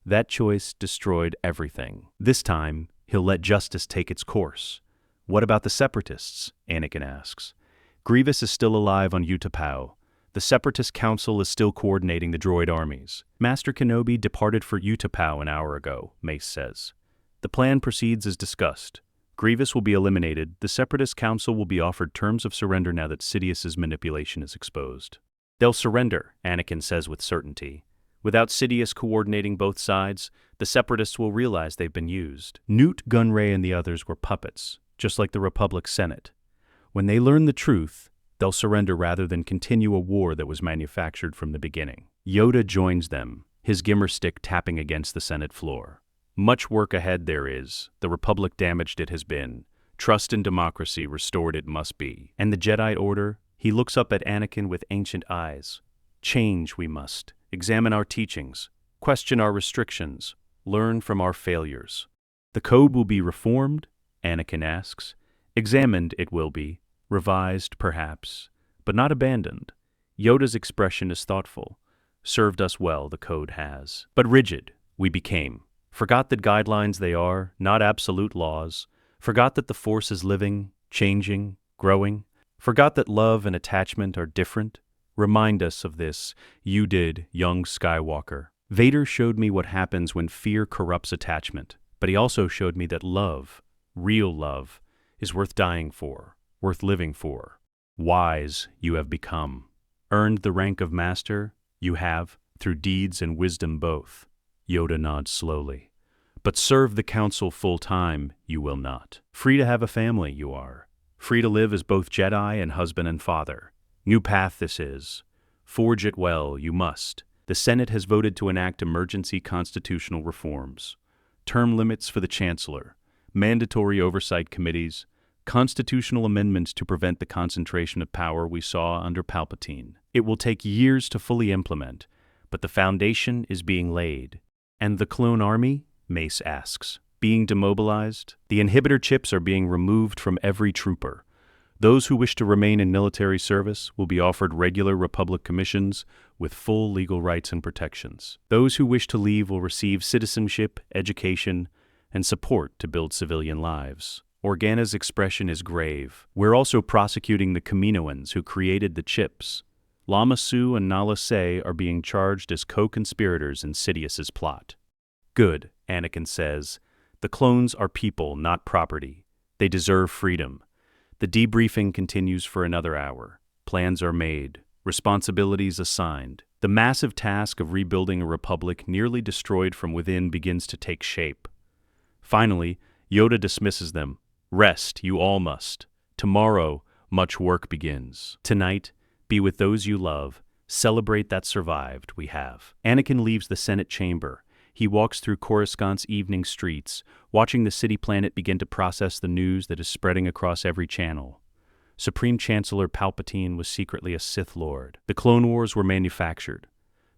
That choice destroyed everything. This time, he'll let justice take its course. What about the Separatists? Anakin asks. Grievous is still alive on Utapau. The Separatist Council is still coordinating the droid armies. Master Kenobi departed for Utapau an hour ago, Mace says. The plan proceeds as discussed. Grievous will be eliminated. The Separatist Council will be offered terms of surrender now that Sidious's manipulation is exposed. They'll surrender, Anakin says with certainty. Without Sidious coordinating both sides, the Separatists will realize they've been used. Newt, Gunray, and the others were puppets, just like the Republic Senate. When they learn the truth, they'll surrender rather than continue a war that was manufactured from the beginning. Yoda joins them, his gimmer stick tapping against the Senate floor. Much work ahead there is. The Republic damaged it has been. Trust in democracy restored it must be. And the Jedi Order? He looks up at Anakin with ancient eyes. Change we must. Examine our teachings. Question our restrictions. Learn from our failures. The code will be reformed? Anakin asks. Examined it will be. Revised, perhaps. But not abandoned. Yoda's expression is thoughtful. Served us well, the code has. But rigid, we became. Forgot that guidelines they are, not absolute laws. Forgot that the Force is living, changing, growing. Forgot that love and attachment are different. Remind us of this, you did, young Skywalker. Vader showed me what happens when fear corrupts attachment, but he also showed me that love, real love, is worth dying for, worth living for. Wise you have become. Earned the rank of master, you have, through deeds and wisdom both. Yoda nods slowly. But serve the council full time, you will not. Free to have a family, you are. Free to live as both Jedi and husband and father. New path this is. Forge it well, you must. The Senate has voted to enact emergency constitutional reforms. Term limits for the Chancellor. Mandatory oversight committees. Constitutional amendments to prevent the concentration of power we saw under Palpatine. It will take years to fully implement, but the foundation is being laid. And the clone army? Mace asks. Being demobilized? The inhibitor chips are being removed from every trooper. Those who wish to remain in military service will be offered regular Republic commissions with full legal rights and protections. Those who wish to leave will receive citizenship, education, and support to build civilian lives. Organa's expression is grave. We're also prosecuting the Kaminoans who created the chips. Lama Su and Nala Se are being charged as co-conspirators in Sidious's plot. Good, Anakin says. The clones are people, not property. They deserve freedom. The debriefing continues for another hour. Plans are made. Responsibilities assigned. The massive task of rebuilding a republic nearly destroyed from within begins to take shape. Finally, Yoda dismisses them. Rest, you all must. Tomorrow, much work begins. Tonight, be with those you love. Celebrate that survived, we have. Anakin leaves the Senate chamber. He walks through Coruscant's evening streets, watching the city planet begin to process the news that is spreading across every channel. Supreme Chancellor Palpatine was secretly a Sith Lord. The Clone Wars were manufactured.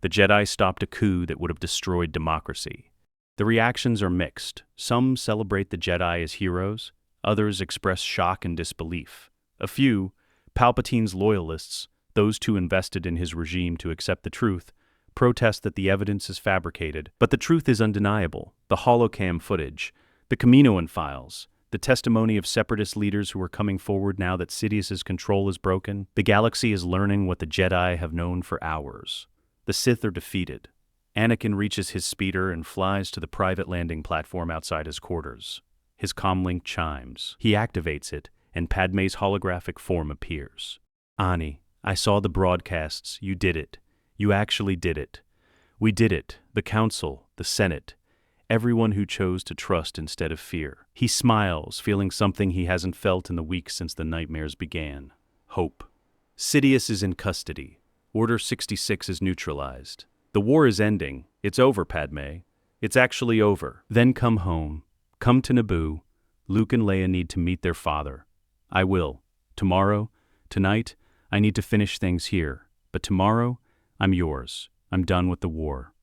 The Jedi stopped a coup that would have destroyed democracy. The reactions are mixed. Some celebrate the Jedi as heroes. Others express shock and disbelief. A few, Palpatine's loyalists, those too invested in his regime to accept the truth, protest that the evidence is fabricated, but the truth is undeniable. The holocam footage, the Kaminoan files, the testimony of separatist leaders who are coming forward now that Sidious's control is broken. The galaxy is learning what the Jedi have known for hours. The Sith are defeated. Anakin reaches his speeder and flies to the private landing platform outside his quarters. His comlink chimes. He activates it, and Padme's holographic form appears. Ani, I saw the broadcasts. You did it. You actually did it. We did it. The Council, the Senate, everyone who chose to trust instead of fear. He smiles, feeling something he hasn't felt in the weeks since the nightmares began. Hope. Sidious is in custody. Order 66 is neutralized. The war is ending. It's over, Padme. It's actually over. Then come home. Come to Naboo. Luke and Leia need to meet their father. I will. Tomorrow, tonight, I need to finish things here. But tomorrow, I'm yours. I'm done with the war.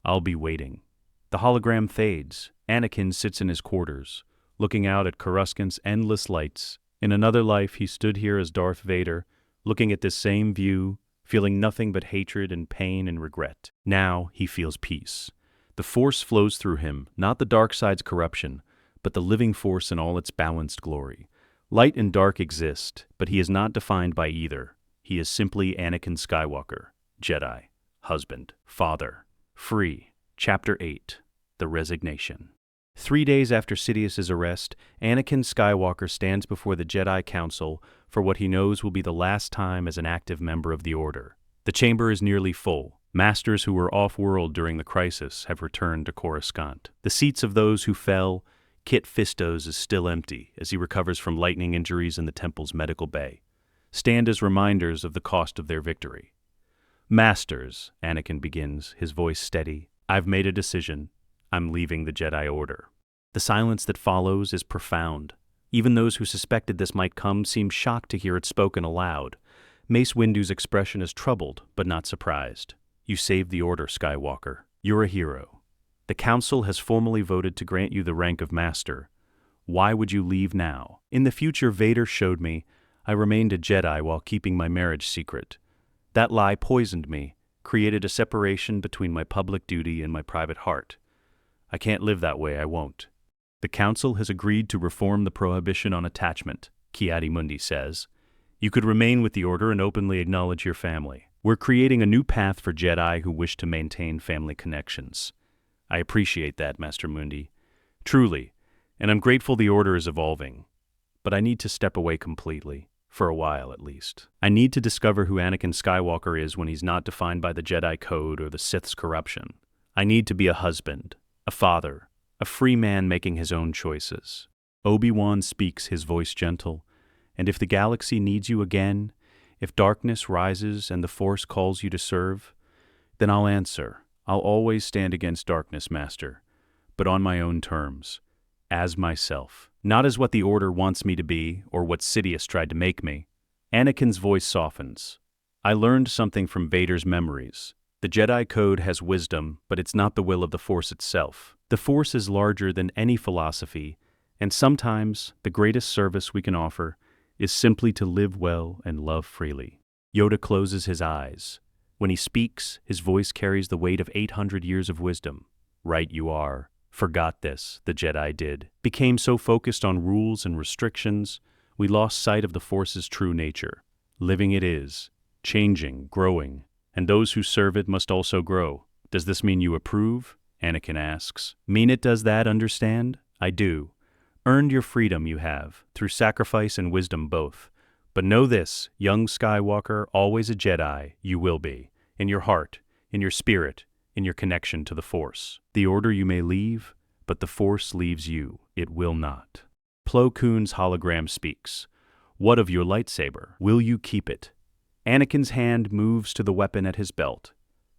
I'll be waiting. The hologram fades. Anakin sits in his quarters, looking out at Coruscant's endless lights. In another life, he stood here as Darth Vader, looking at this same view, feeling nothing but hatred and pain and regret. Now he feels peace. The Force flows through him, not the dark side's corruption, but the living Force in all its balanced glory. Light and dark exist, but he is not defined by either. He is simply Anakin Skywalker, Jedi, husband, father, free. Chapter 8, The Resignation. 3 days after Sidious's arrest, Anakin Skywalker stands before the Jedi Council for what he knows will be the last time as an active member of the Order. The chamber is nearly full. Masters who were off-world during the crisis have returned to Coruscant. The seats of those who fell, Kit Fisto's is still empty as he recovers from lightning injuries in the temple's medical bay, stand as reminders of the cost of their victory. Masters, Anakin begins, his voice steady, I've made a decision. I'm leaving the Jedi Order. The silence that follows is profound. Even those who suspected this might come seem shocked to hear it spoken aloud. Mace Windu's expression is troubled, but not surprised. You saved the Order, Skywalker. You're a hero. The Council has formally voted to grant you the rank of Master. Why would you leave now? In the future, Vader showed me I remained a Jedi while keeping my marriage secret. That lie poisoned me, created a separation between my public duty and my private heart. I can't live that way, I won't. The Council has agreed to reform the prohibition on attachment, Ki-Adi-Mundi says. You could remain with the Order and openly acknowledge your family. We're creating a new path for Jedi who wish to maintain family connections. I appreciate that, Master Mundi. Truly, and I'm grateful the Order is evolving. But I need to step away completely. For a while, at least. I need to discover who Anakin Skywalker is when he's not defined by the Jedi Code or the Sith's corruption. I need to be a husband, a father, a free man making his own choices. Obi-Wan speaks, his voice gentle, and if the galaxy needs you again, if darkness rises and the Force calls you to serve, then I'll answer. I'll always stand against darkness, Master, but on my own terms, as myself. Not as what the Order wants me to be, or what Sidious tried to make me. Anakin's voice softens. I learned something from Vader's memories. The Jedi Code has wisdom, but it's not the will of the Force itself. The Force is larger than any philosophy, and sometimes the greatest service we can offer is simply to live well and love freely. Yoda closes his eyes. When he speaks, his voice carries the weight of 800 years of wisdom. Right you are. Forgot this, the Jedi did. Became so focused on rules and restrictions, we lost sight of the Force's true nature. Living it is, changing, growing, and those who serve it must also grow. Does this mean you approve? Anakin asks. Mean it does that, understand? I do. Earned your freedom you have, through sacrifice and wisdom both. But know this, young Skywalker, always a Jedi, you will be. In your heart, in your spirit, in your connection to the Force. The Order you may leave, but the Force leaves you. It will not. Plo Koon's hologram speaks. What of your lightsaber? Will you keep it? Anakin's hand moves to the weapon at his belt.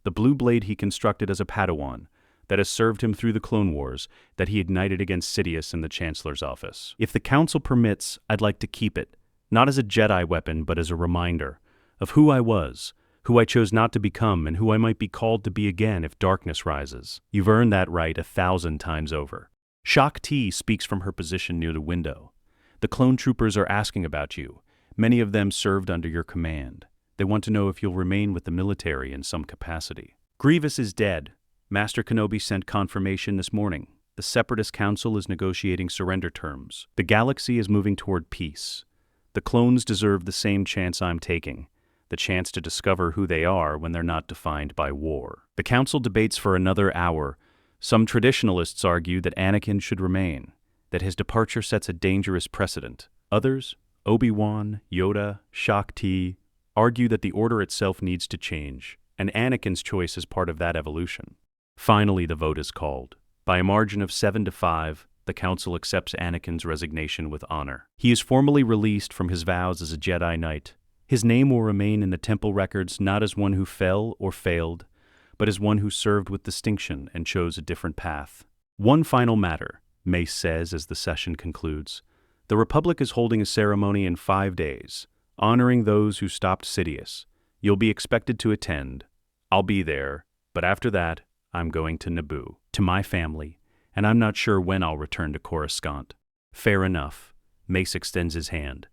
The blue blade he constructed as a Padawan, that has served him through the Clone Wars, that he ignited against Sidious in the Chancellor's office. If the Council permits, I'd like to keep it, not as a Jedi weapon, but as a reminder of who I was, who I chose not to become, and who I might be called to be again if darkness rises. You've earned that right 1,000 times over. Shaak Ti speaks from her position near the window. The clone troopers are asking about you. Many of them served under your command. They want to know if you'll remain with the military in some capacity. Grievous is dead. Master Kenobi sent confirmation this morning. The Separatist Council is negotiating surrender terms. The galaxy is moving toward peace. The clones deserve the same chance I'm taking. The chance to discover who they are when they're not defined by war. The Council debates for another hour. Some traditionalists argue that Anakin should remain, that his departure sets a dangerous precedent. Others, Obi-Wan, Yoda, Shaak Ti, argue that the Order itself needs to change, and Anakin's choice is part of that evolution. Finally, the vote is called. By a margin of 7-5, the Council accepts Anakin's resignation with honor. He is formally released from his vows as a Jedi Knight. His name will remain in the temple records not as one who fell or failed, but as one who served with distinction and chose a different path. One final matter, Mace says as the session concludes. The Republic is holding a ceremony in 5 days, honoring those who stopped Sidious. You'll be expected to attend. I'll be there, but after that, I'm going to Naboo, to my family, and I'm not sure when I'll return to Coruscant. Fair enough. Mace extends his hand.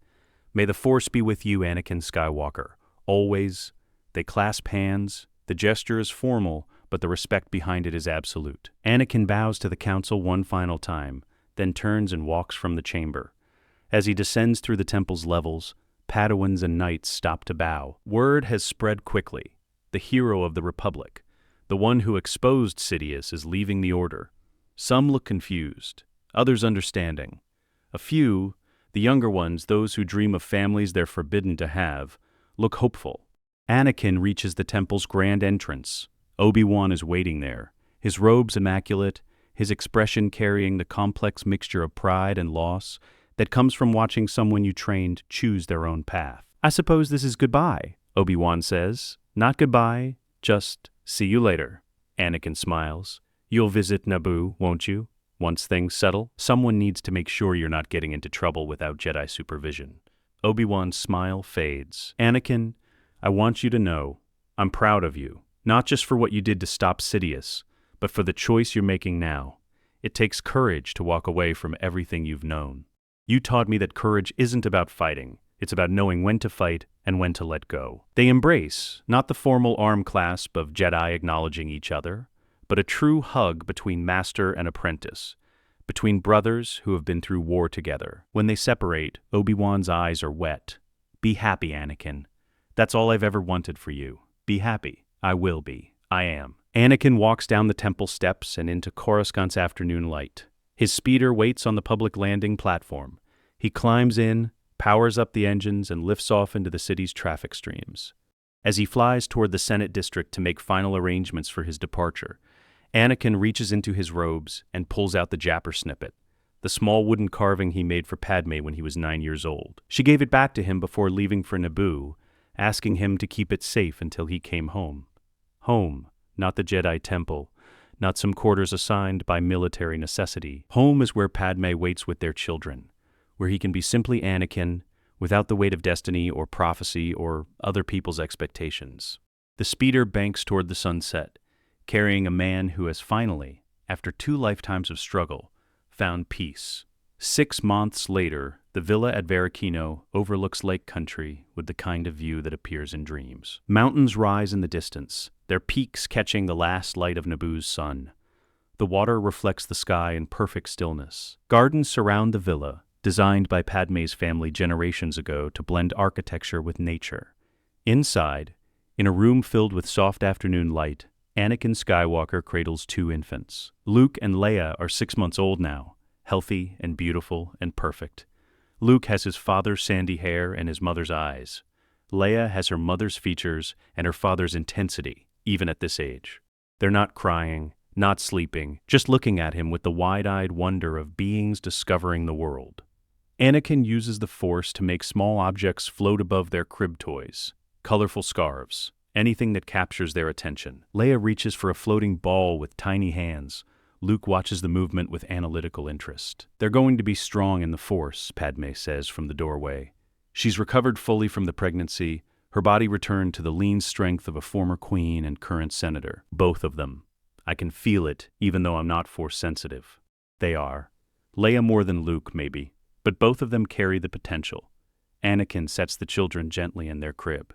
May the Force be with you, Anakin Skywalker. Always. They clasp hands. The gesture is formal, but the respect behind it is absolute. Anakin bows to the Council one final time, then turns and walks from the chamber. As he descends through the temple's levels, Padawans and knights stop to bow. Word has spread quickly. The hero of the Republic, the one who exposed Sidious, is leaving the Order. Some look confused, others understanding. A few, the younger ones, those who dream of families they're forbidden to have, look hopeful. Anakin reaches the temple's grand entrance. Obi-Wan is waiting there, his robes immaculate, his expression carrying the complex mixture of pride and loss that comes from watching someone you trained choose their own path. I suppose this is goodbye, Obi-Wan says. Not goodbye, just see you later. Anakin smiles. You'll visit Naboo, won't you? Once things settle, someone needs to make sure you're not getting into trouble without Jedi supervision. Obi-Wan's smile fades. Anakin, I want you to know, I'm proud of you. Not just for what you did to stop Sidious, but for the choice you're making now. It takes courage to walk away from everything you've known. You taught me that courage isn't about fighting. It's about knowing when to fight and when to let go. They embrace, not the formal arm clasp of Jedi acknowledging each other, but a true hug between master and apprentice, between brothers who have been through war together. When they separate, Obi-Wan's eyes are wet. Be happy, Anakin. That's all I've ever wanted for you. Be happy. I will be. I am. Anakin walks down the temple steps and into Coruscant's afternoon light. His speeder waits on the public landing platform. He climbs in, powers up the engines, and lifts off into the city's traffic streams. As he flies toward the Senate district to make final arrangements for his departure, Anakin reaches into his robes and pulls out the Japper snippet, the small wooden carving he made for Padme when he was 9 years old. She gave it back to him before leaving for Naboo, asking him to keep it safe until he came home. Home, not the Jedi Temple, not some quarters assigned by military necessity. Home is where Padme waits with their children, where he can be simply Anakin, without the weight of destiny or prophecy or other people's expectations. The speeder banks toward the sunset, carrying a man who has finally, after 2 lifetimes of struggle, found peace. 6 months later, the villa at Varricino overlooks lake country with the kind of view that appears in dreams. Mountains rise in the distance, their peaks catching the last light of Naboo's sun. The water reflects the sky in perfect stillness. Gardens surround the villa, designed by Padme's family generations ago to blend architecture with nature. Inside, in a room filled with soft afternoon light, Anakin Skywalker cradles 2 infants. Luke and Leia are 6 months old now, healthy and beautiful and perfect. Luke has his father's sandy hair and his mother's eyes. Leia has her mother's features and her father's intensity, even at this age. They're not crying, not sleeping, just looking at him with the wide-eyed wonder of beings discovering the world. Anakin uses the Force to make small objects float above their crib toys, colorful scarves, anything that captures their attention. Leia reaches for a floating ball with tiny hands. Luke watches the movement with analytical interest. They're going to be strong in the Force, Padme says from the doorway. She's recovered fully from the pregnancy, her body returned to the lean strength of a former queen and current senator. Both of them. I can feel it, even though I'm not Force sensitive. They are. Leia more than Luke, maybe, but both of them carry the potential. Anakin sets the children gently in their crib.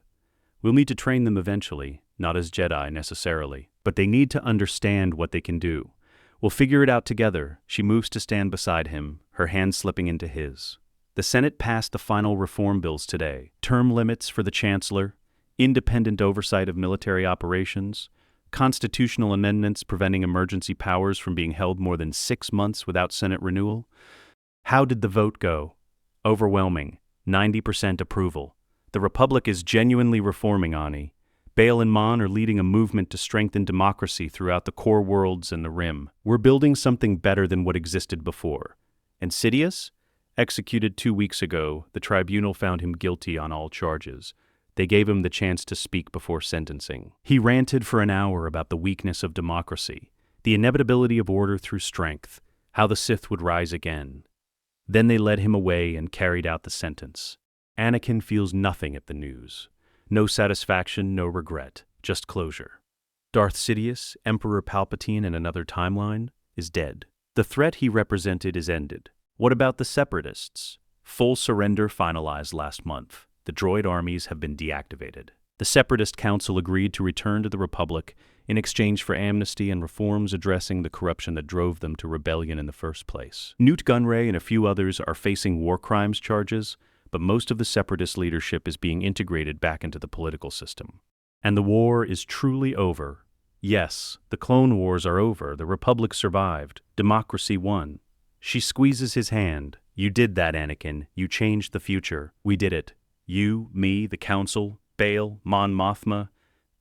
We'll need to train them eventually, not as Jedi necessarily, but they need to understand what they can do. We'll figure it out together. She moves to stand beside him, her hand slipping into his. The Senate passed the final reform bills today. Term limits for the Chancellor, independent oversight of military operations, constitutional amendments preventing emergency powers from being held more than 6 months without Senate renewal. How did the vote go? Overwhelming. 90% approval. The Republic is genuinely reforming, Ani. Bail and Mon are leading a movement to strengthen democracy throughout the core worlds and the Rim. We're building something better than what existed before. And Sidious? Executed 2 weeks ago, the tribunal found him guilty on all charges. They gave him the chance to speak before sentencing. He ranted for an hour about the weakness of democracy, the inevitability of order through strength, how the Sith would rise again. Then they led him away and carried out the sentence. Anakin feels nothing at the news. No satisfaction, no regret, just closure. Darth Sidious, Emperor Palpatine in another timeline, is dead. The threat he represented is ended. What about the Separatists? Full surrender finalized last month. The droid armies have been deactivated. The Separatist Council agreed to return to the Republic in exchange for amnesty and reforms addressing the corruption that drove them to rebellion in the first place. Newt Gunray and a few others are facing war crimes charges, but most of the Separatist leadership is being integrated back into the political system. And the war is truly over. Yes, the Clone Wars are over. The Republic survived. Democracy won. She squeezes his hand. You did that, Anakin. You changed the future. We did it. You, me, the Council, Bail, Mon Mothma,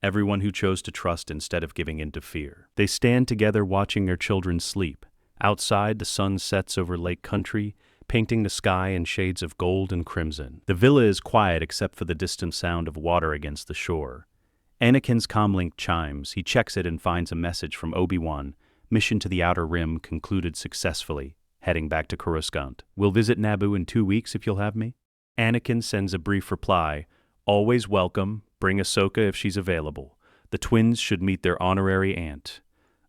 everyone who chose to trust instead of giving in to fear. They stand together watching their children sleep. Outside, the sun sets over Lake Country, painting the sky in shades of gold and crimson. The villa is quiet except for the distant sound of water against the shore. Anakin's comlink chimes. He checks it and finds a message from Obi-Wan. Mission to the Outer Rim concluded successfully. Heading back to Coruscant. We'll visit Naboo in 2 weeks if you'll have me. Anakin sends a brief reply. Always welcome. Bring Ahsoka if she's available. The twins should meet their honorary aunt.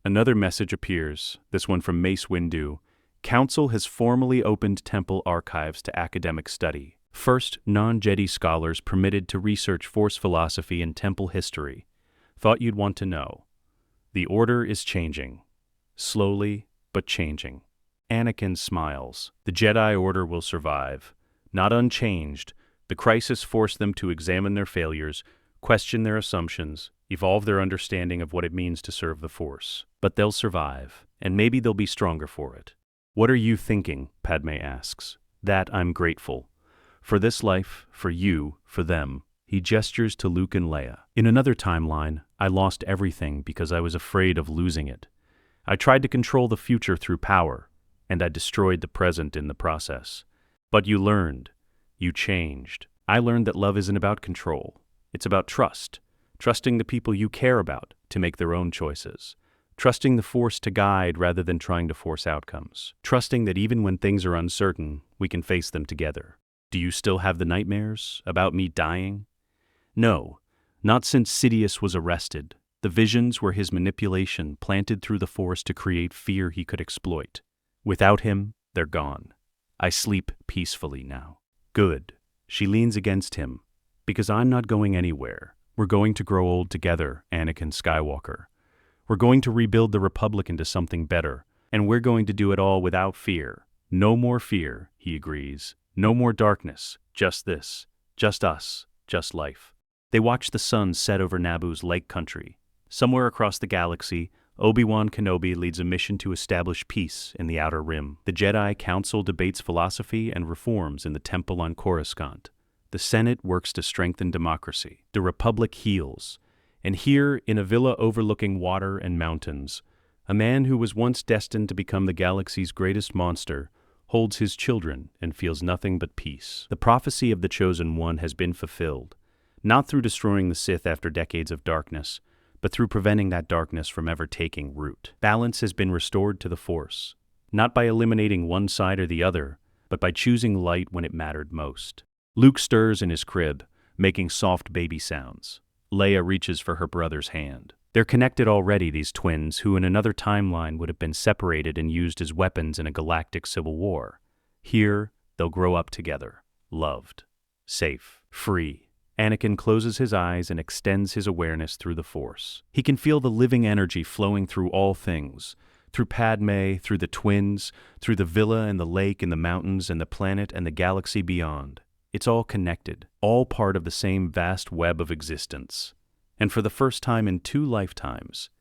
Another message appears, this one from Mace Windu. Council has formally opened temple archives to academic study. First, non-Jedi scholars permitted to research Force philosophy and temple history. Thought you'd want to know. The order is changing. Slowly, but changing. Anakin smiles. The Jedi Order will survive. Not unchanged, the crisis forced them to examine their failures, question their assumptions, evolve their understanding of what it means to serve the Force. But they'll survive, and maybe they'll be stronger for it. What are you thinking? Padme asks. That I'm grateful. For this life, for you, for them. He gestures to Luke and Leia. In another timeline, I lost everything because I was afraid of losing it. I tried to control the future through power, and I destroyed the present in the process. But you learned. You changed. I learned that love isn't about control. It's about trust. Trusting the people you care about to make their own choices. Trusting the Force to guide rather than trying to force outcomes. Trusting that even when things are uncertain, we can face them together. Do you still have the nightmares about me dying? No, not since Sidious was arrested. The visions were his manipulation planted through the Force to create fear he could exploit. Without him, they're gone. I sleep peacefully now. Good. She leans against him. Because I'm not going anywhere. We're going to grow old together, Anakin Skywalker. We're going to rebuild the Republic into something better, and we're going to do it all without fear. No more fear, he agrees. No more darkness. Just this. Just us. Just life. They watch the sun set over Naboo's Lake Country. Somewhere across the galaxy, Obi-Wan Kenobi leads a mission to establish peace in the Outer Rim. The Jedi Council debates philosophy and reforms in the Temple on Coruscant. The Senate works to strengthen democracy. The Republic heals. And here, in a villa overlooking water and mountains, a man who was once destined to become the galaxy's greatest monster holds his children and feels nothing but peace. The prophecy of the Chosen One has been fulfilled, not through destroying the Sith after decades of darkness, but through preventing that darkness from ever taking root. Balance has been restored to the Force, not by eliminating one side or the other, but by choosing light when it mattered most. Luke stirs in his crib, making soft baby sounds. Leia reaches for her brother's hand. They're connected already, these twins, who in another timeline would have been separated and used as weapons in a galactic civil war. Here, they'll grow up together, loved, safe, free. Anakin closes his eyes and extends his awareness through the Force. He can feel the living energy flowing through all things, through Padme, through the twins, through the villa and the lake and the mountains and the planet and the galaxy beyond. It's all connected, all part of the same vast web of existence. And for the first time in 2 lifetimes,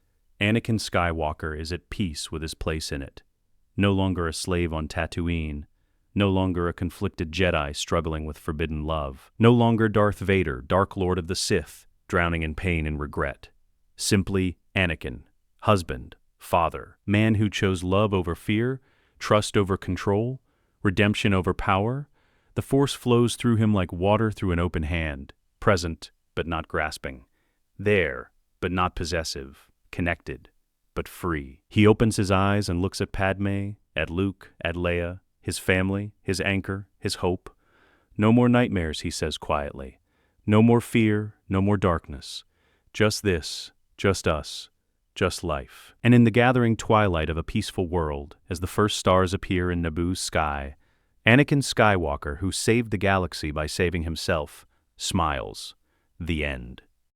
Anakin Skywalker is at peace with his place in it. No longer a slave on Tatooine, no longer a conflicted Jedi struggling with forbidden love, no longer Darth Vader, Dark Lord of the Sith, drowning in pain and regret. Simply Anakin, husband, father, man who chose love over fear, trust over control, redemption over power. The Force flows through him like water through an open hand, present, but not grasping. There, but not possessive. Connected, but free. He opens his eyes and looks at Padme, at Luke, at Leia, his family, his anchor, his hope. No more nightmares, he says quietly. No more fear, no more darkness. Just this, just us, just life. And in the gathering twilight of a peaceful world, as the first stars appear in Naboo's sky, Anakin Skywalker, who saved the galaxy by saving himself, smiles. The end.